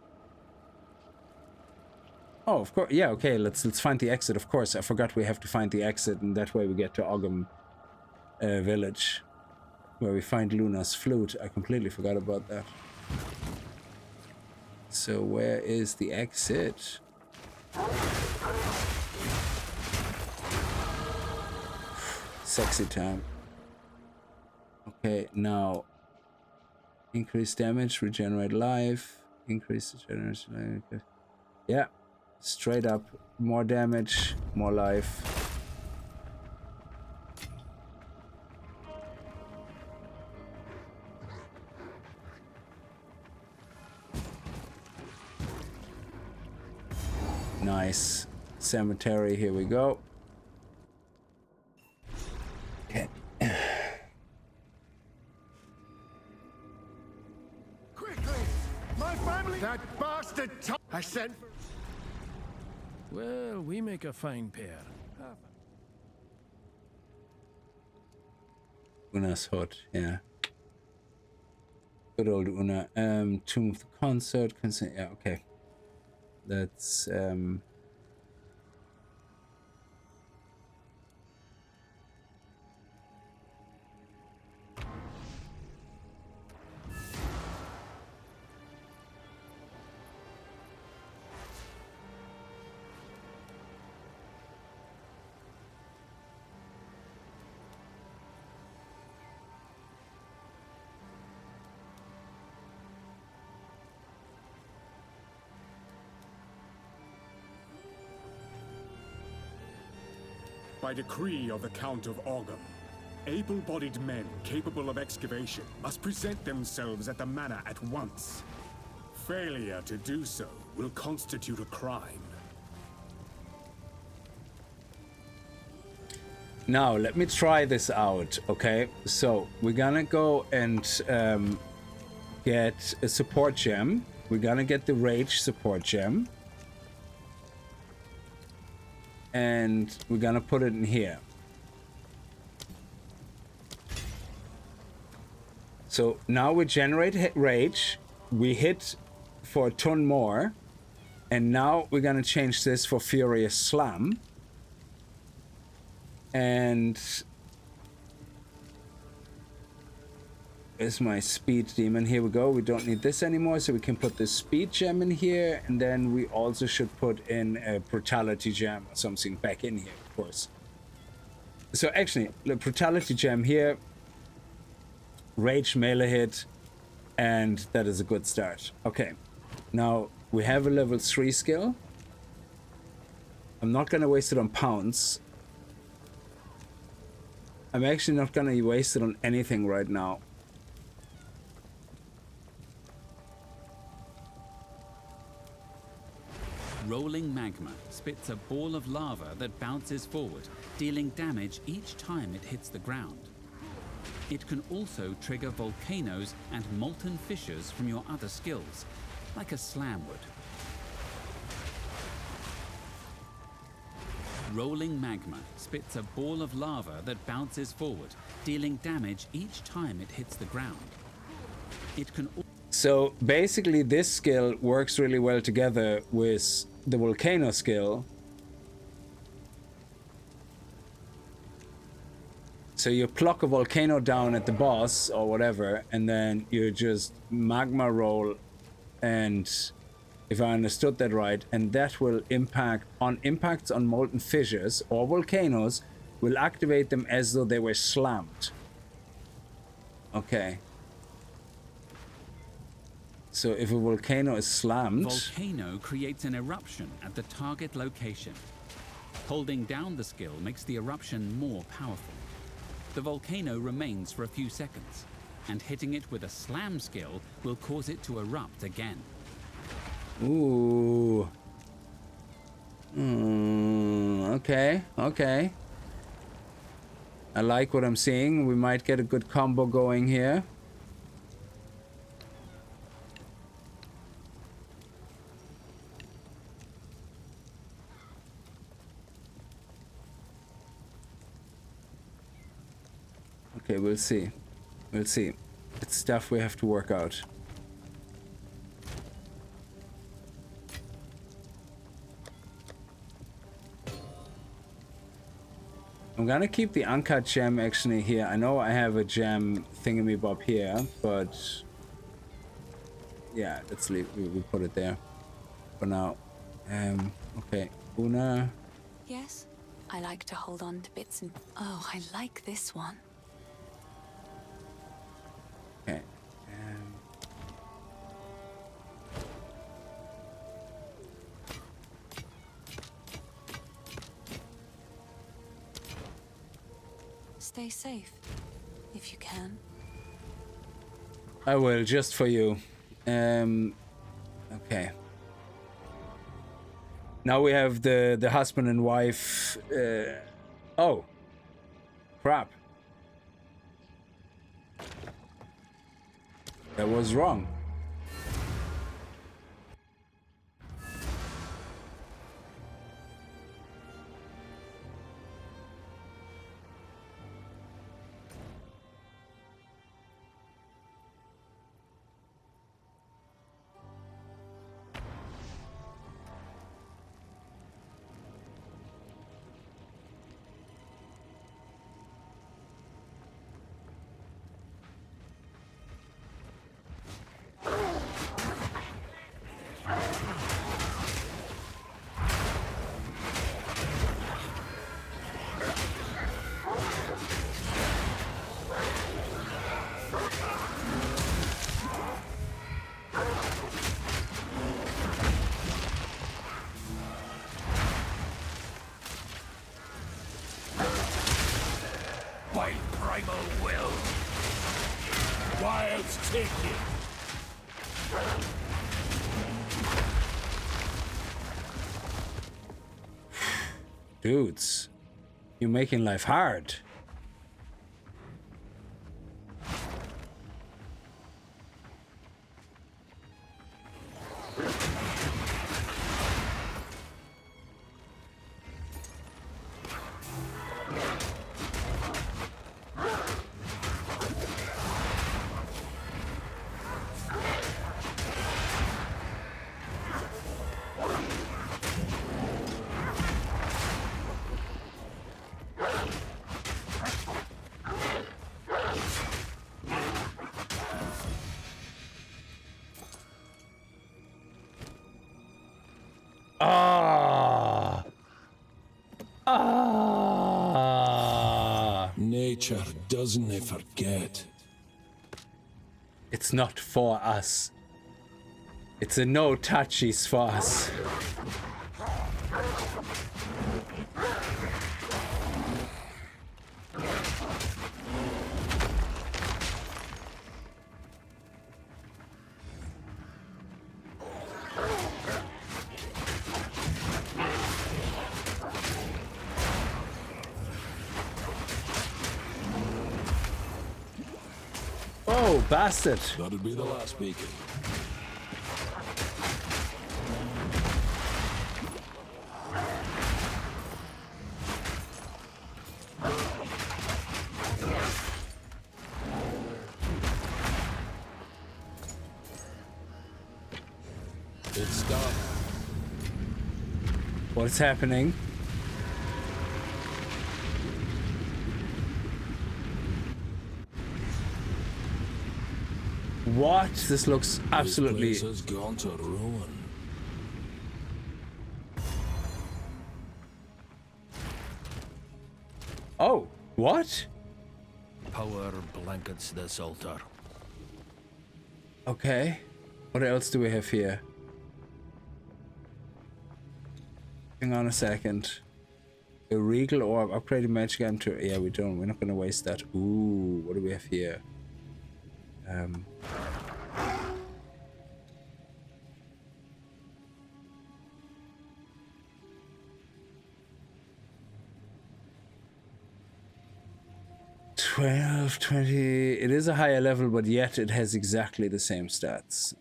Oh, of course. Yeah. Okay. Let's find the exit. Of course, I forgot we have to find the exit, and that way we get to Ogham village, where we find Luna's flute. I completely forgot about that. So where is the exit? Sexy time. Okay, now increase damage, regenerate life, increase regeneration life. Yeah, straight up, more damage, more life. Nice. Cemetery, here we go. Okay. Quickly! My family! That bastard I sent for... Well, we make a fine pair. Una's hut, yeah. Good old Una. Tomb of the Consort, yeah, okay. That's By decree of the Count of Ogham, able-bodied men capable of excavation must present themselves at the manor at once. Failure to do so will constitute a crime. now let me try this out, okay? So we're gonna go and get a support gem. We're gonna get the Rage support gem. And we're gonna put it in here. So now we generate rage, we hit for a ton more, and now we're gonna change this for Furious Slam. And is my speed demon. Here we go. We don't need this anymore, so we can put the speed gem in here, and then we also should put in a brutality gem or something back in here, of course. So actually, the brutality gem here, rage melee hit, and that is a good start. Okay, now we have a level 3 skill. I'm not gonna waste it on pounds. I'm actually not gonna waste it on anything right now. Rolling magma spits a ball of lava that bounces forward, dealing damage each time it hits the ground. It can also trigger volcanoes and molten fissures from your other skills, like a slam would. Rolling magma spits a ball of lava that bounces forward, dealing damage each time it hits the ground. It can So basically this skill works really well together with the volcano skill. So you pluck a volcano down at the boss or whatever, and then you just magma roll, and if I understood that right, and that will impacts on molten fissures or volcanoes will activate them as though they were slammed. Okay. So if a volcano is slammed... Volcano creates an eruption at the target location. Holding down the skill makes the eruption more powerful. The volcano remains for a few seconds. and hitting it with a slam skill will cause it to erupt again. Ooh. Okay, okay. I like what I'm seeing. We might get a good combo going here. Okay, we'll see. We'll see. It's stuff we have to work out. I'm gonna keep the uncut gem actually here. I know I have a gem thingamabob here, but yeah, let's leave. We put it there for now. Okay, Una. Yes, I like to hold on to bits and... Oh, I like this one. Okay. Stay safe, if you can. I will, just for you. Okay. Now we have the husband and wife. Oh, crap. That was wrong. Dudes, you're making life hard. Nature doesn't forget. It's not for us. It's a no touchies for us. Oh, bastard. That'd be the last beacon. It's done. What's happening? What? This looks absolutely... This place has gone to ruin. Oh, what? Power blankets this altar. Okay. What else do we have here? Hang on a second. A regal orb, upgraded magic item to... Yeah, we don't. We're not going to waste that. Ooh, what do we have here? $12, $20. It is a higher level, but yet it has exactly the same stats.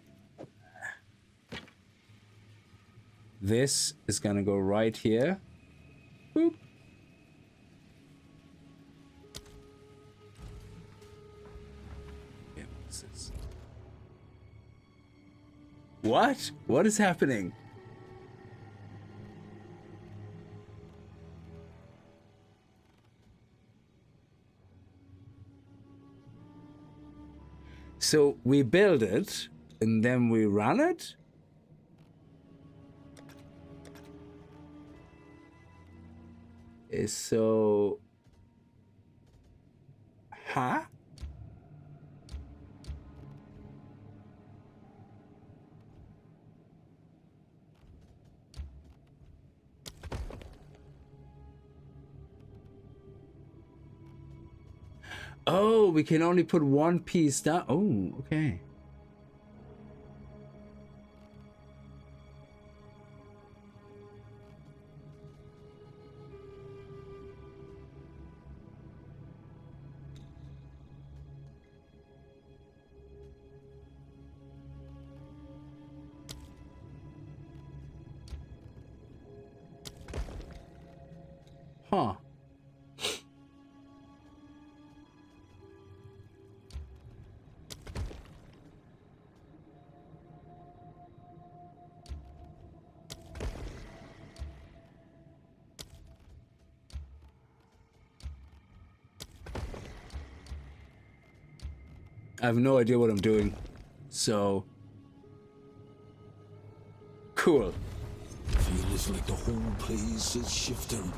This is gonna go right here. Boop. Okay, what's this? What? What is happening? So we build it and then we run it? So, huh? Oh, we can only put one piece down. Oh, okay. Huh. I have no idea what I'm doing, so cool. Feels like the whole place is shifting.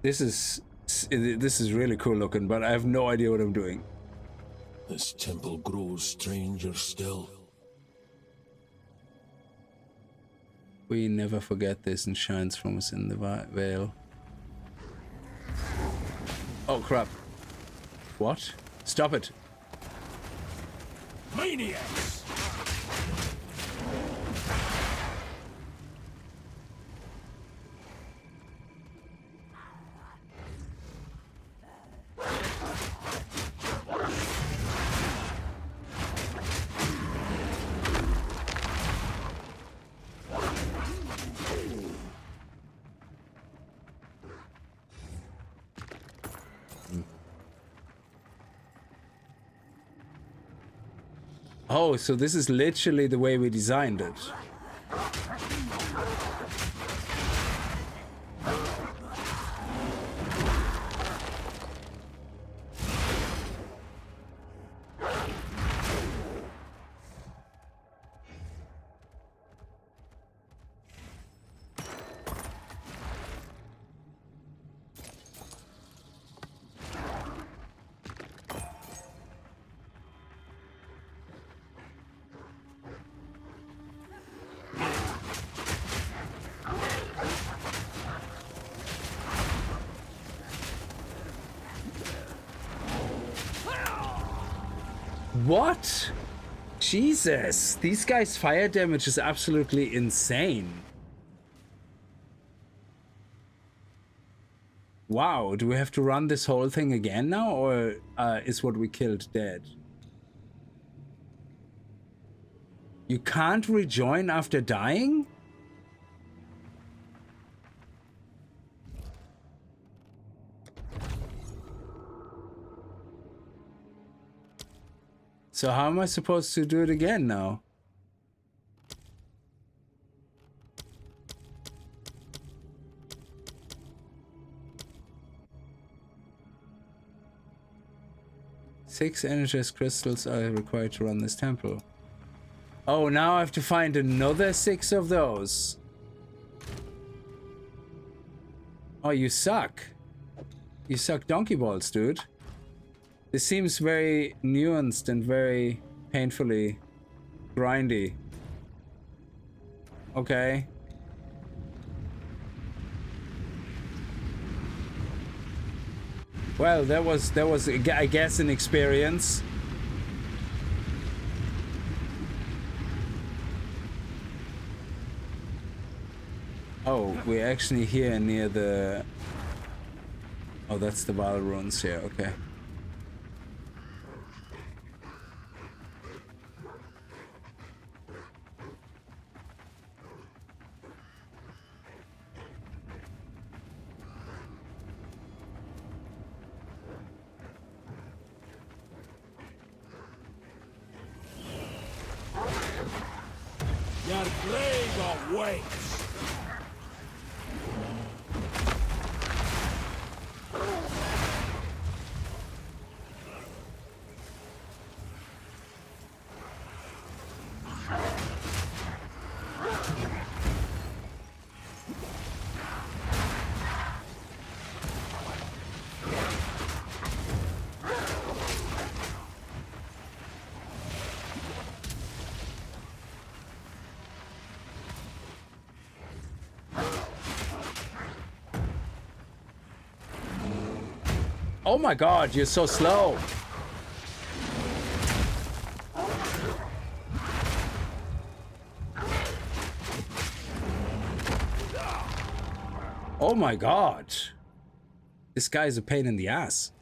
This is really cool looking, but I have no idea what I'm doing. This temple grows stranger still. We never forget this and shines from us in the Vaal. Oh crap. What? Stop it. Maniacs! Oh, so this is literally the way we designed it. What? Jesus, these guys' fire damage is absolutely insane. Wow, do we have to run this whole thing again now, or is what we killed dead? You can't rejoin after dying? So how am I supposed to do it again now? Six energized crystals are required to run this temple. Oh, now I have to find another 6 of those. Oh, you suck. You suck donkey balls, dude. This seems very nuanced and very painfully grindy. Okay. Well, there was I guess an experience. Oh, we're actually here near the... Oh, that's the Vaal ruins here, okay. Your grave awaits! Oh my god, you're so slow. Oh my god. This guy's a pain in the ass.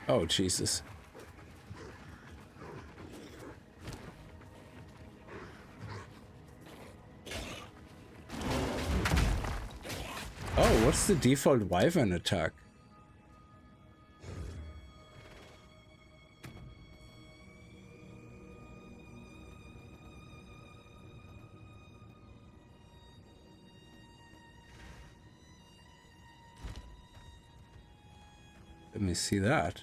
Oh, Jesus. Oh, what's the default wyvern attack? Let me see that.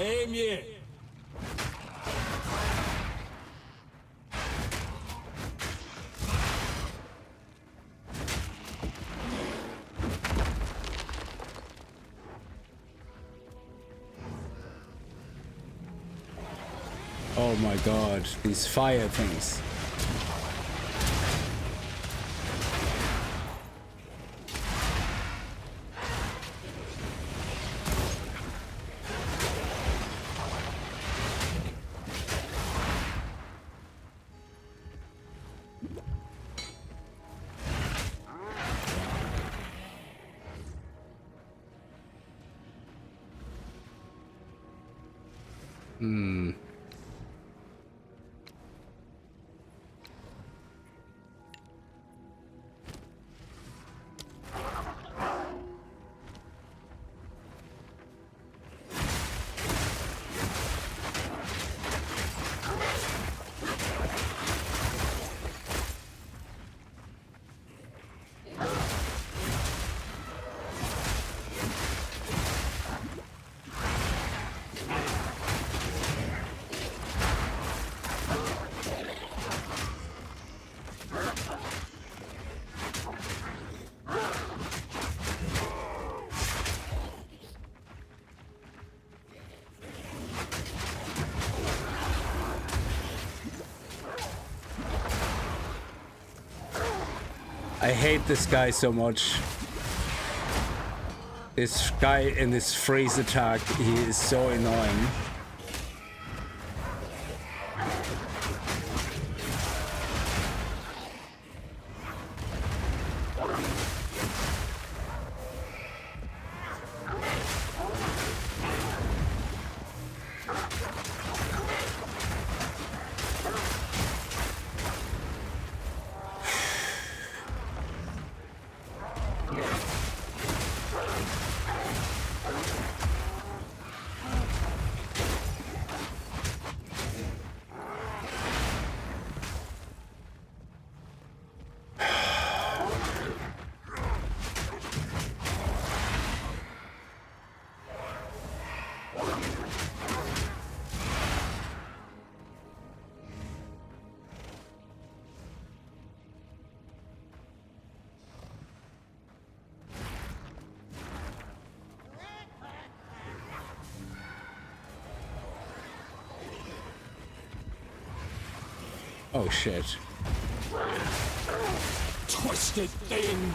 Proclaim ye! Oh my god, these fire things. I hate this guy so much. This guy in this freeze attack, he is so annoying. Oh shit. Twisted thing!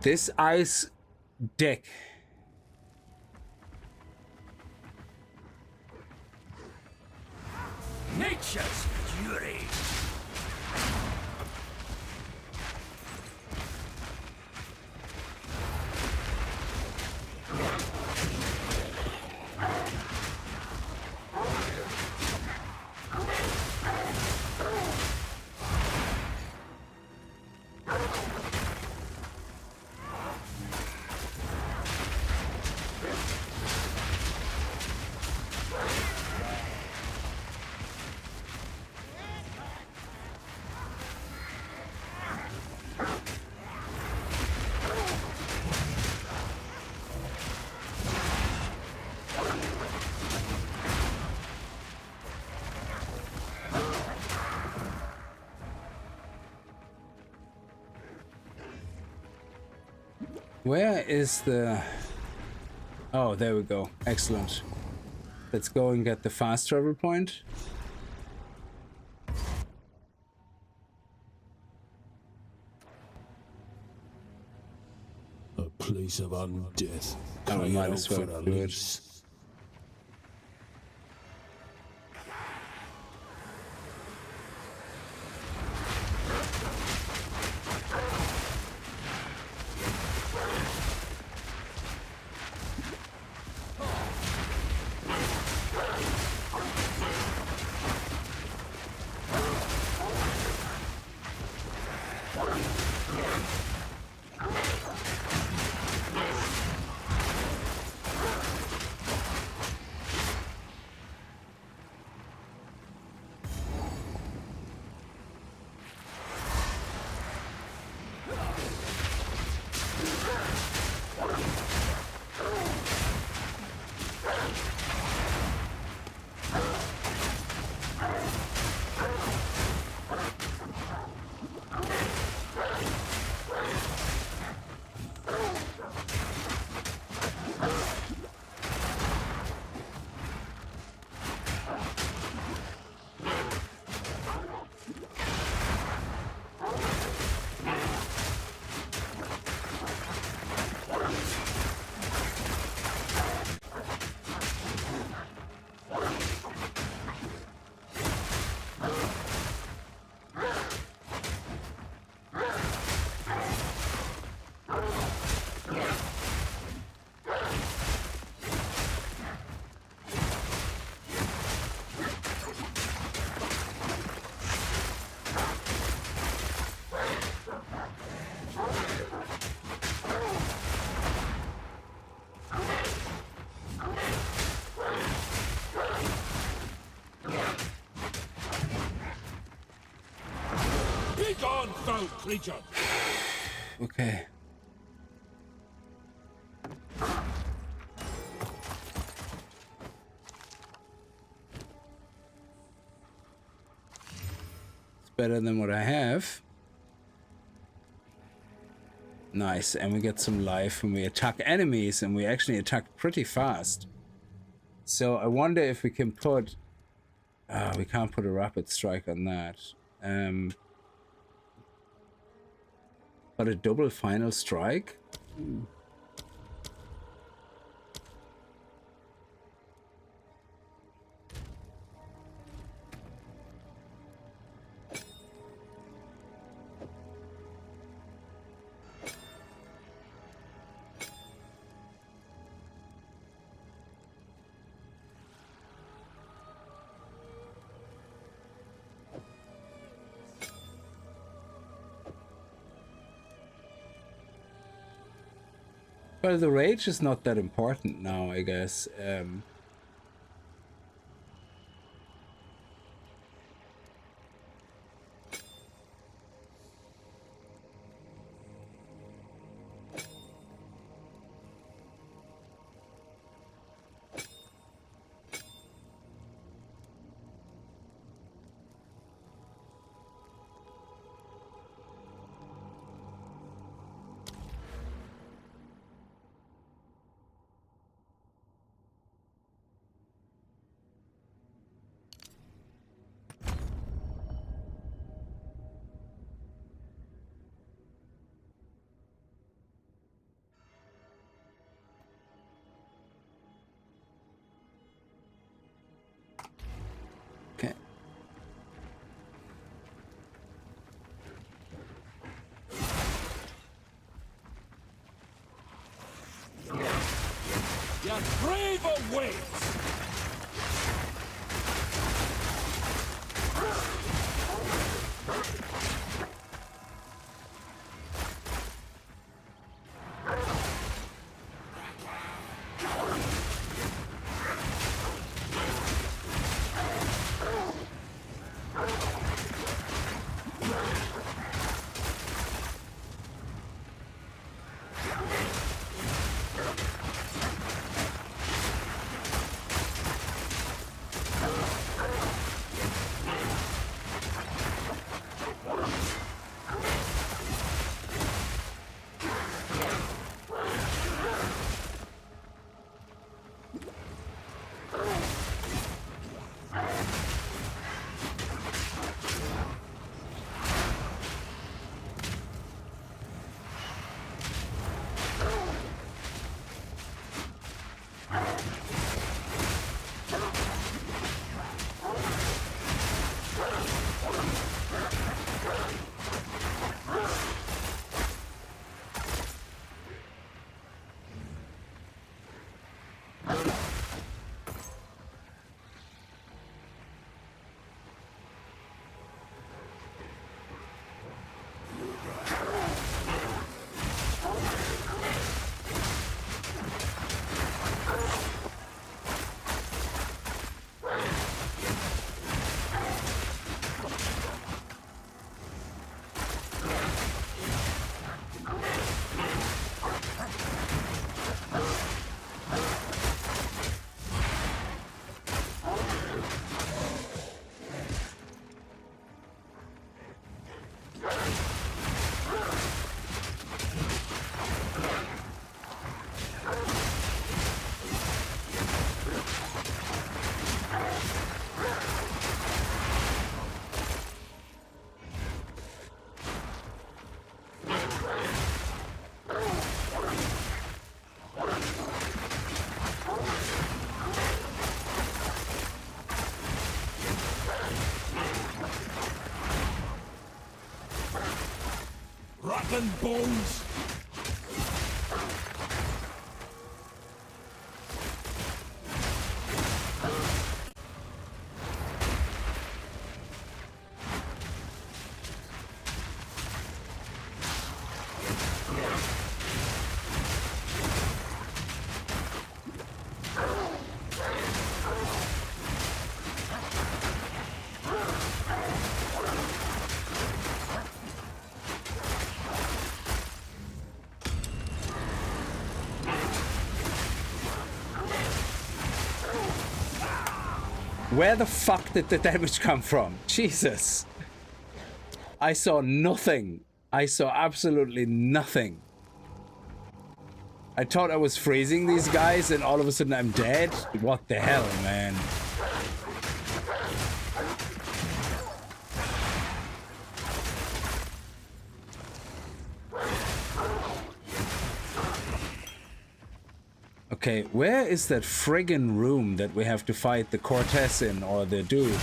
This ice dick. Nature's fury. Where is the... Oh, there we go. Excellent. Let's go and get the fast travel point. A place of undeath. Oh, we Crying might out as well for a do it. lease. Begone, foul creature! Okay. It's better than what I have. Nice, and we get some life when we attack enemies, and we actually attack pretty fast. So I wonder if we can put... we can't put a rapid strike on that. But a double final strike? Well, the rage is not that important now, I guess. grave awaits! Rotten bones! Where the fuck did the damage come from? Jesus. I saw nothing. I saw absolutely nothing. I thought I was freezing these guys and all of a sudden I'm dead? What the hell, man? Okay, where is that friggin' room that we have to fight the Cortez in, or the dude?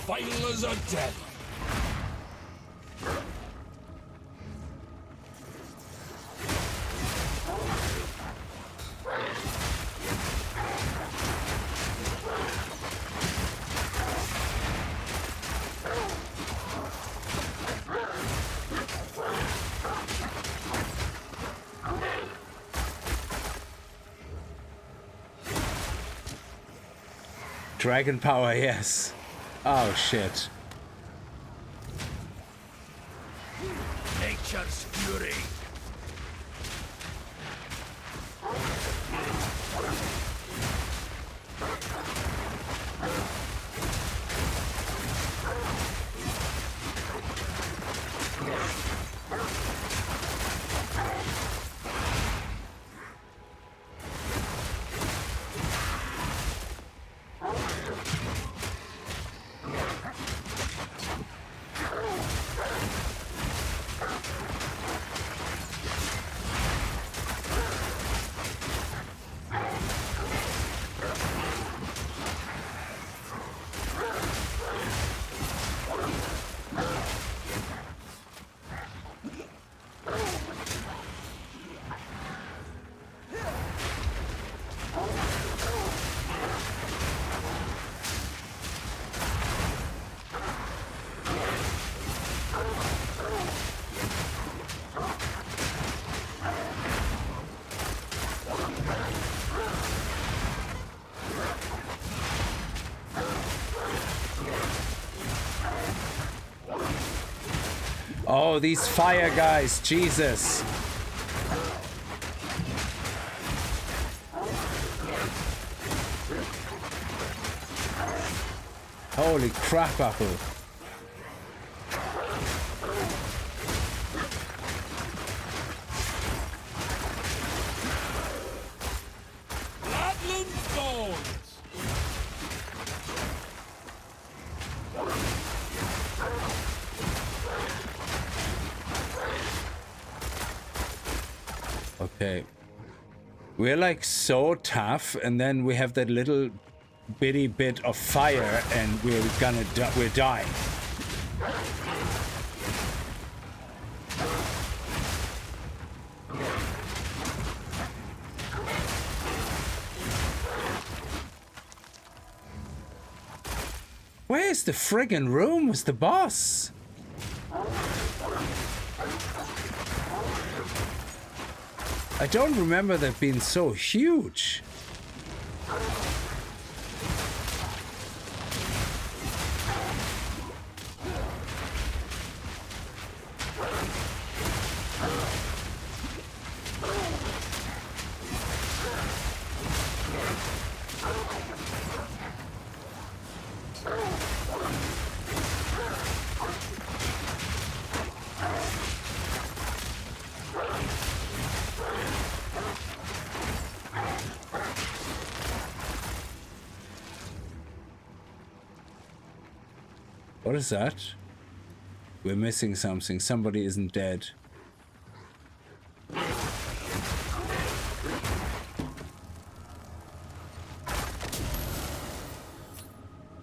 Finals are dead. Dragon power, yes. Oh shit. Nature's fury. Oh, these fire guys, Jesus. Holy crap, Apple. Okay. We're like so tough, and then we have that little bitty bit of fire, and we're dying. Where's the friggin' room with the boss? I don't remember that being so huge. What is that? We're missing something. Somebody isn't dead.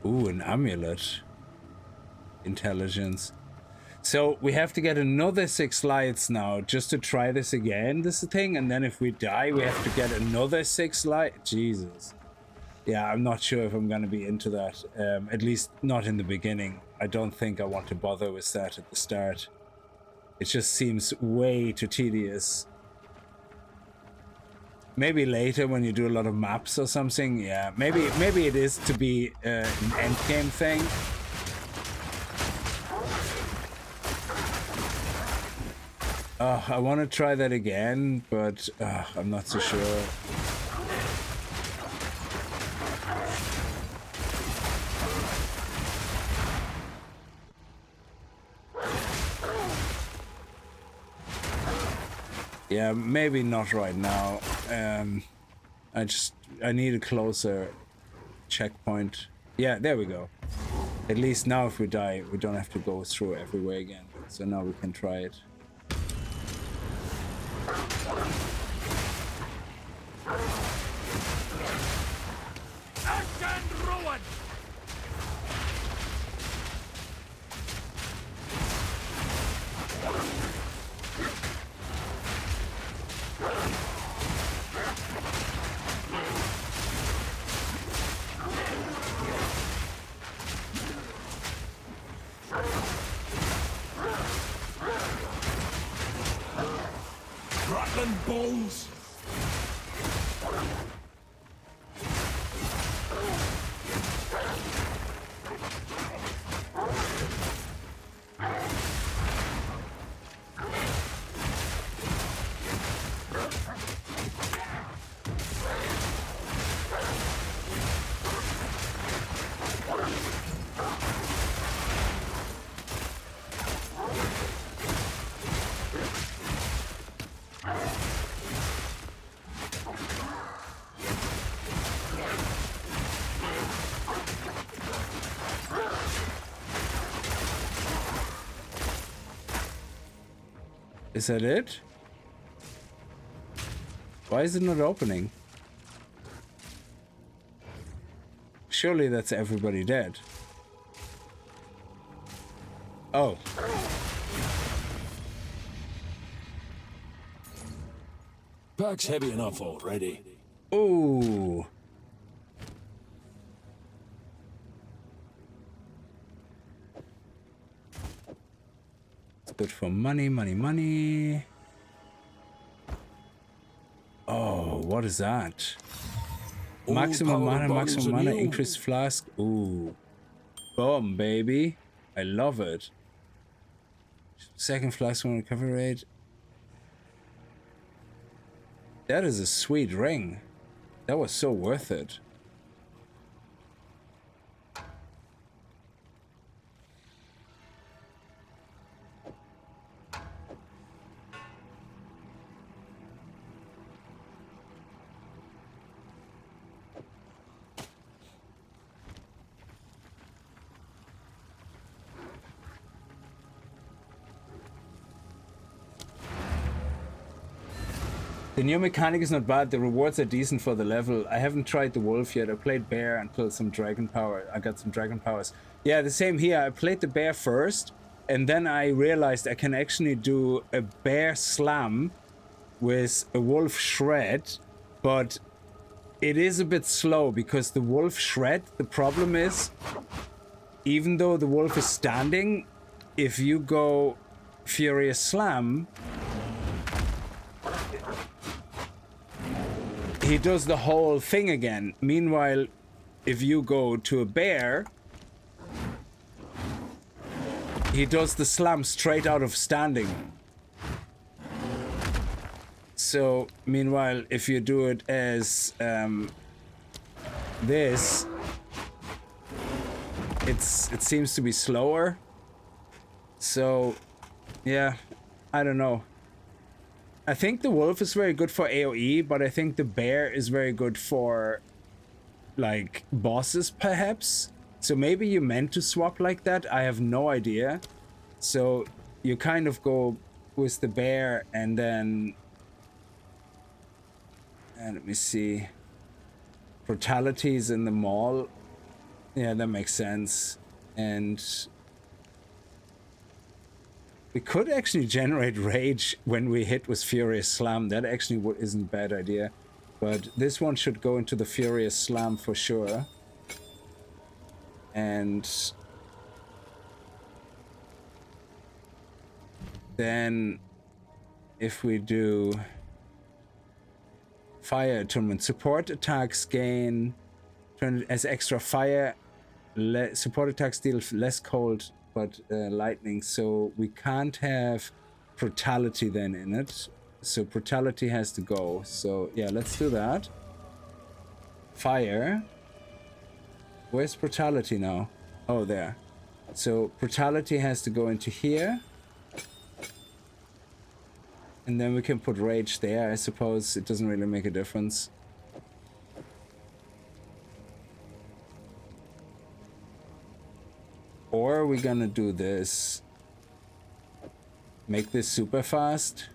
Ooh, an amulet. Intelligence. So we have to get another 6 lights now just to try this again, this thing, and then if we die we have to get another 6 light. Jesus. Yeah, I'm not sure if I'm gonna be into that. At least not in the beginning. I don't think I want to bother with that at the start. It just seems way too tedious. Maybe later when you do a lot of maps or something, yeah. Maybe it is to be an endgame thing. I want to try that again, but I'm not so sure. Yeah, maybe not right now. I need a closer checkpoint. Yeah, there we go. At least now if we die, we don't have to go through everywhere again. So now we can try it. Balls! Is that it? Why is it not opening? Surely that's everybody dead. Oh. Pack's heavy enough already. Ooh. Good for money, money. Oh, what is that? Maximum mana, increased flask. Ooh. Boom, baby. I love it. Second flask one recovery rate. That is a sweet ring. That was so worth it. The new mechanic is not bad, the rewards are decent for the level. I haven't tried the wolf yet. I played bear until some dragon power. I got some dragon powers. Yeah, the same here. I played the bear first, and then I realized I can actually do a bear slam with a wolf shred, but it is a bit slow because the wolf shred, the problem is, even though the wolf is standing, if you go furious slam, he does the whole thing again. Meanwhile, if you go to a bear, he does the slam straight out of standing. So, meanwhile, if you do it as this, it seems to be slower. So, yeah, I don't know. I think the wolf is very good for AoE, but I think the bear is very good for, like, bosses, perhaps. So maybe you meant to swap like that. I have no idea. So you kind of go with the bear and then... let me see. Brutalities in the mall. Yeah, that makes sense. And... we could actually generate rage when we hit with Furious Slam. That actually isn't a bad idea. But this one should go into the Furious Slam for sure. And then if we do Fire Attunement, support attacks gain, turn it as extra fire, support attacks deal less cold but lightning, so we can't have brutality then in it, so brutality has to go. So yeah, let's do that. Fire, where's brutality now? Oh, there. So brutality has to go into here, and then we can put rage there. I suppose it doesn't really make a difference. Or we're gonna do this. Make this super fast.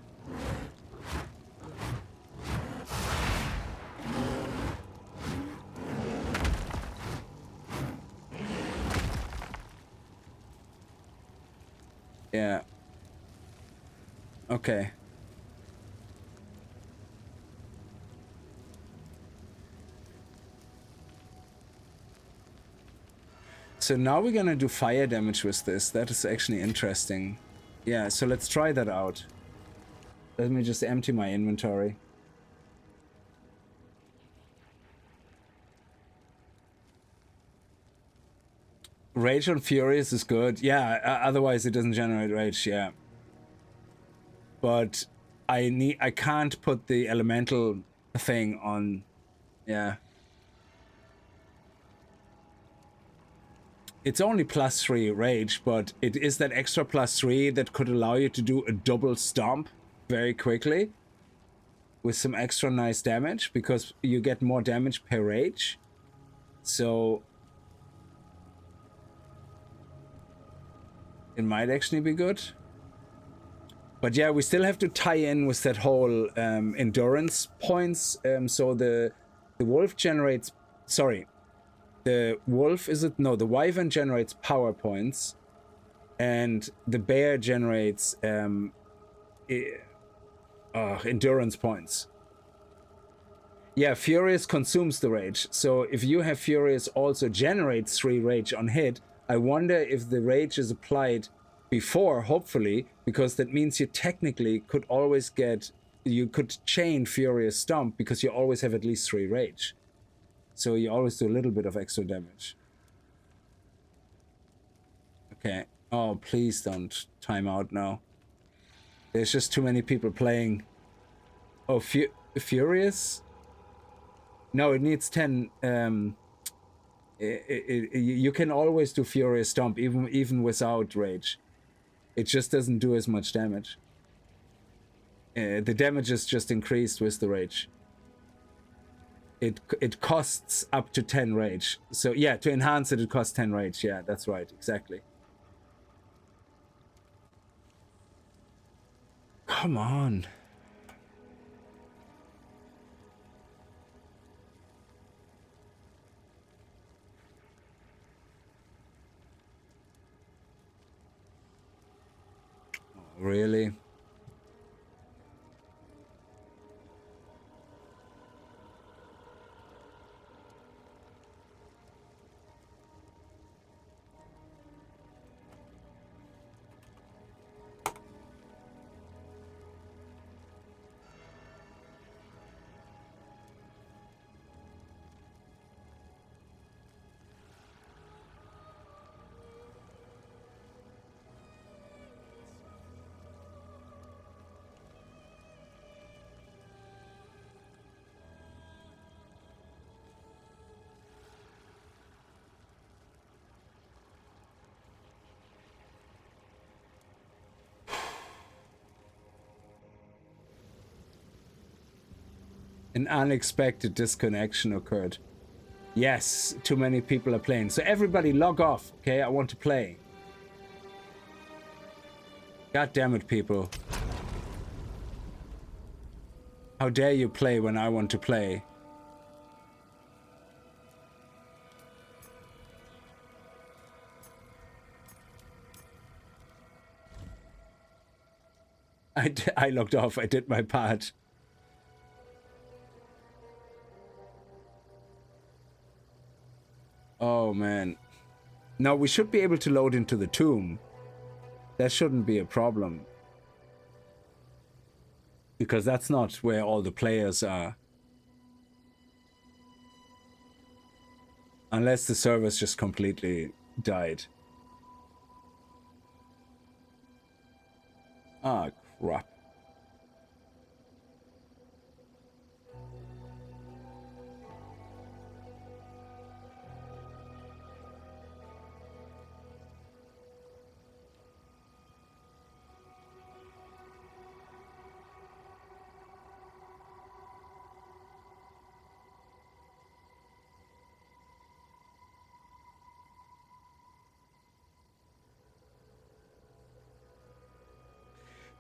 Yeah. Okay. So now we're gonna do fire damage with this. That is actually interesting. Yeah, so let's try that out. Let me just empty my inventory. Rage on Furious is good. Yeah, otherwise it doesn't generate rage, yeah. But I can't put the elemental thing on. Yeah. It's only +3 rage, but it is that extra +3 that could allow you to do a double stomp very quickly with some extra nice damage, because you get more damage per rage. So it might actually be good. But yeah, we still have to tie in with that whole endurance points. So the wolf generates... Sorry. The wolf is it? No, the wyvern generates power points, and the bear generates endurance points. Yeah, Furious consumes the rage. So if you have Furious also generates 3 rage on hit, I wonder if the rage is applied before, hopefully, because that means you technically could always get... You could chain Furious Stomp because you always have at least 3 rage. So you always do a little bit of extra damage. Okay, Oh, please don't time out now. There's just too many people playing. Oh, Furious? No, it needs 10. You can always do Furious Stomp, even without Rage. It just doesn't do as much damage. The damage is just increased with the Rage. It costs up to 10 Rage. So yeah, to enhance it, it costs 10 Rage. Yeah, that's right, exactly. Come on. Oh, really? An unexpected disconnection occurred. Yes, too many people are playing. So everybody log off, okay? I want to play. God damn it, people. How dare you play when I want to play? I logged off. I did my part. Oh, man. Now, we should be able to load into the tomb. That shouldn't be a problem. Because that's not where all the players are. Unless the server's just completely died. Ah, crap.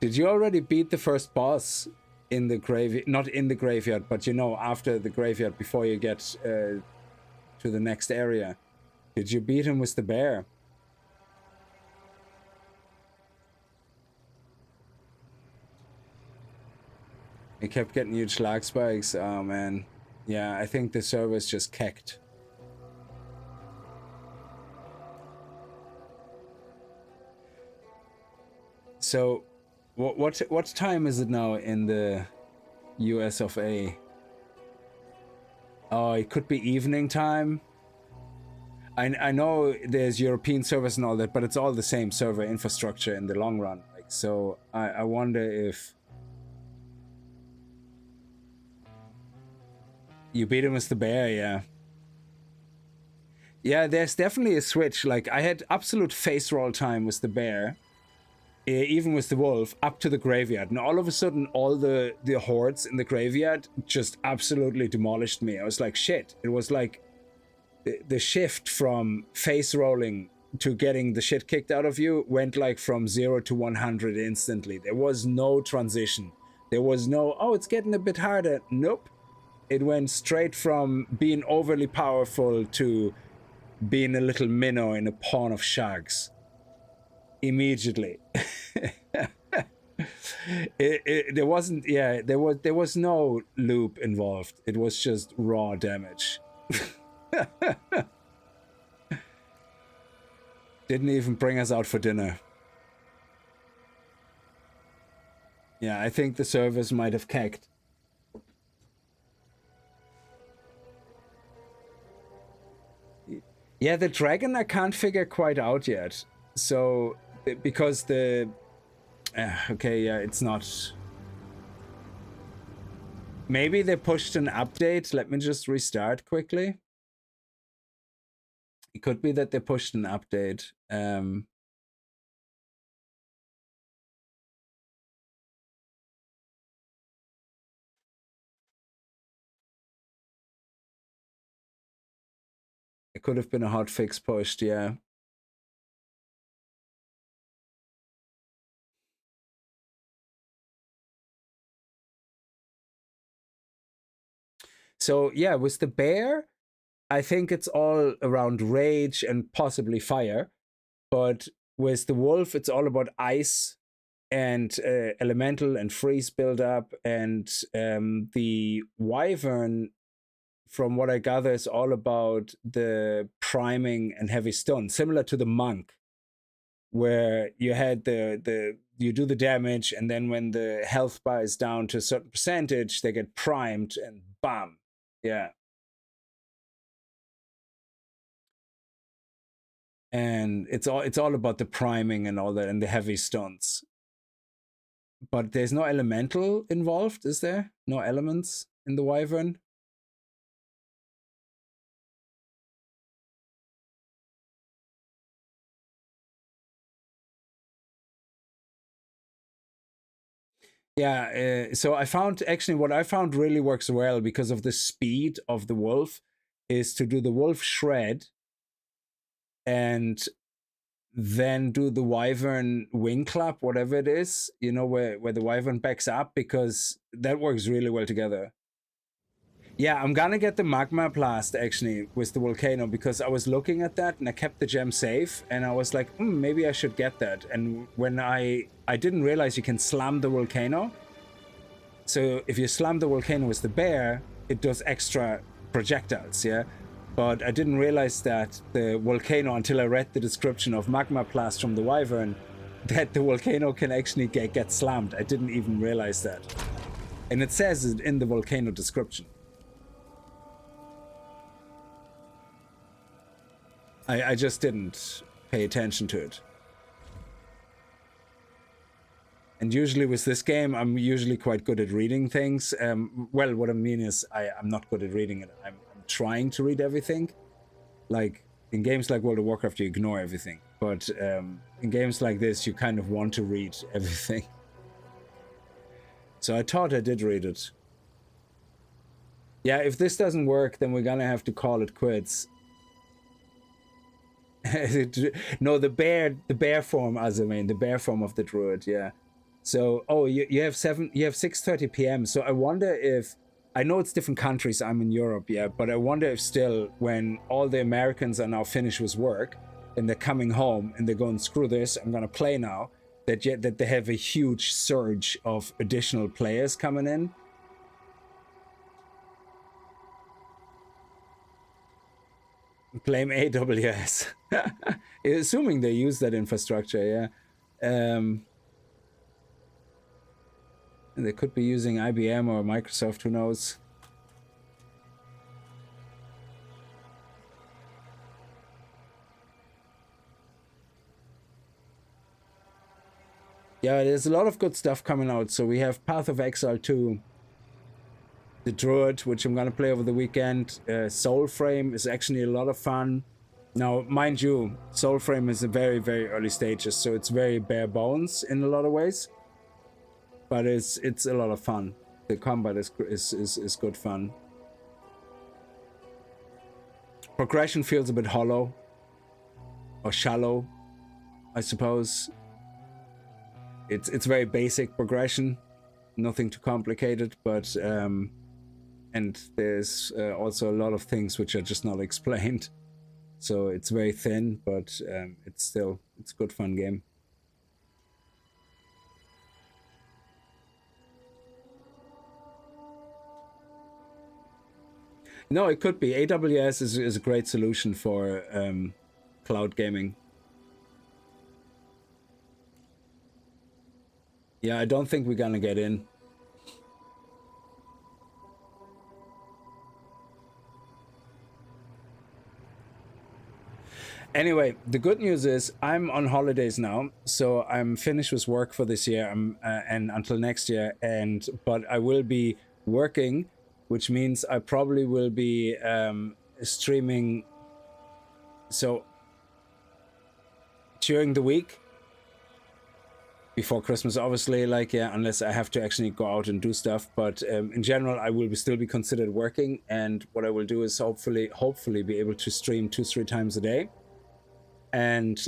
Did you already beat the first boss in the graveyard? Not in the graveyard, but you know, after the graveyard, before you get to the next area. Did you beat him with the bear? He kept getting huge lag spikes. Oh man. Yeah, I think the server's just kecked. So what time is it now in the US of A? Oh, it could be evening time. I know there's European servers and all that, but it's all the same server infrastructure in the long run. Like, so I wonder if you beat him with the bear. Yeah. Yeah, there's definitely a switch. Like, I had absolute face roll time with the bear. Even with the wolf, up to the graveyard, and all of a sudden all the hordes in the graveyard just absolutely demolished me. I was like, shit. It was like the shift from face rolling to getting the shit kicked out of you went like from 0 to 100 instantly. There was no transition. There was no, oh, it's getting a bit harder. Nope. It went straight from being overly powerful to being a little minnow in a pawn of shags. Immediately. There wasn't, yeah, there was no loop involved. It was just raw damage. Didn't even bring us out for dinner. Yeah, I think the servers might have kecked. Yeah, the dragon I can't figure quite out yet. So because the okay, yeah, it's not. Maybe they pushed an update. Let me just restart quickly. It could be that they pushed an update. It could have been a hotfix pushed, yeah. So yeah, with the bear, I think it's all around rage and possibly fire. But with the wolf, it's all about ice and elemental and freeze buildup. And the wyvern, from what I gather, is all about the priming and heavy stun, similar to the monk, where you had you do the damage, and then when the health bar is down to a certain percentage, they get primed and bam. Yeah. And it's all about the priming and all that and the heavy stunts. But there's no elemental involved, is there? No elements in the wyvern? Yeah, so I found actually what I found really works well because of the speed of the wolf is to do the wolf shred and then do the wyvern wing clap, whatever it is, you know, where the wyvern backs up, because that works really well together. Yeah, I'm gonna get the magma blast actually with the volcano because I was looking at that and I kept the gem safe and I was like, maybe I should get that. And when I didn't realize you can slam the volcano. So if you slam the volcano with the bear, it does extra projectiles, yeah? But I didn't realize that the volcano, until I read the description of magma blast from the wyvern, that the volcano can actually get slammed. I didn't even realize that. And it says it in the volcano description. I just didn't pay attention to it. And usually with this game, I'm usually quite good at reading things. Well, what I mean is I'm not good at reading it. I'm trying to read everything. Like in games like World of Warcraft, you ignore everything. But in games like this, you kind of want to read everything. So I thought I did read it. Yeah, if this doesn't work, then we're gonna have to call it quits. No, the bear form, as I mean, the bear form of the druid, yeah. So, oh, you have 6:30 p.m. So I wonder if, I know it's different countries, I'm in Europe, yeah, but I wonder if still, when all the Americans are now finished with work and they're coming home and they're going, screw this, I'm gonna play now, that they have a huge surge of additional players coming in. Blame AWS. Assuming they use that infrastructure, yeah. And they could be using IBM or Microsoft, who knows. Yeah, there's a lot of good stuff coming out. So we have Path of Exile 2, the Druid, which I'm gonna play over the weekend. Soulframe is actually a lot of fun. Now, mind you, Soulframe is a very, very early stages, so it's very bare bones in a lot of ways. But it's a lot of fun. The combat is good fun. Progression feels a bit hollow or shallow, I suppose. It's very basic progression, nothing too complicated, but and there's also a lot of things which are just not explained. So it's very thin, but it's a good fun game. No, it could be. AWS is a great solution for cloud gaming. Yeah, I don't think we're gonna get in. Anyway, the good news is I'm on holidays now, so I'm finished with work for this year and until next year. But I will be working, which means I probably will be streaming. So during the week before Christmas, obviously, like, yeah, unless I have to actually go out and do stuff. But in general, I will still be considered working. And what I will do is hopefully be able to stream 2-3 times a day. And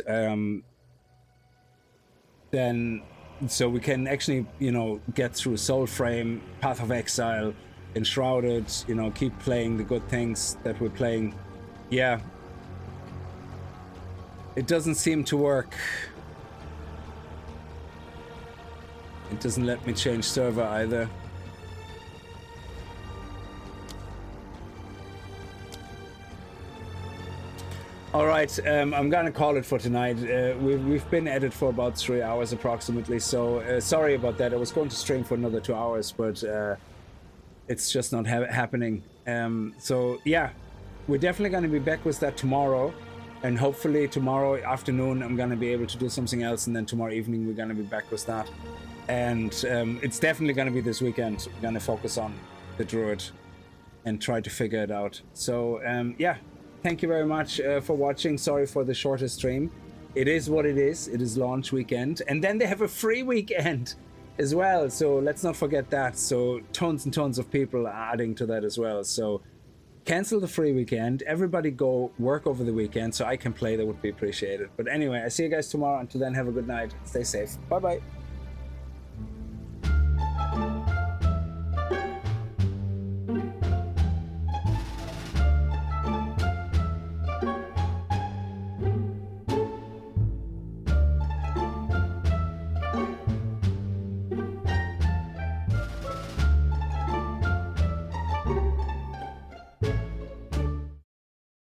then, so we can actually, you know, get through Soulframe, Path of Exile, Enshrouded, you know, keep playing the good things that we're playing. Yeah. It doesn't seem to work. It doesn't let me change server either. All right, I'm gonna call it for tonight. We've been at it for about 3 hours approximately, so sorry about that. I was going to stream for another 2 hours, but it's just not happening. So yeah, we're definitely gonna be back with that tomorrow, and hopefully tomorrow afternoon I'm gonna be able to do something else, and then tomorrow evening we're gonna be back with that. And it's definitely gonna be this weekend. We're gonna focus on the Druid and try to figure it out. So yeah. Thank you very much for watching. Sorry for the shorter stream. It is what it is. It is launch weekend. And then they have a free weekend as well. So let's not forget that. So tons and tons of people are adding to that as well. So cancel the free weekend. Everybody go work over the weekend so I can play. That would be appreciated. But anyway, I see you guys tomorrow. Until then, have a good night. Stay safe. Bye-bye.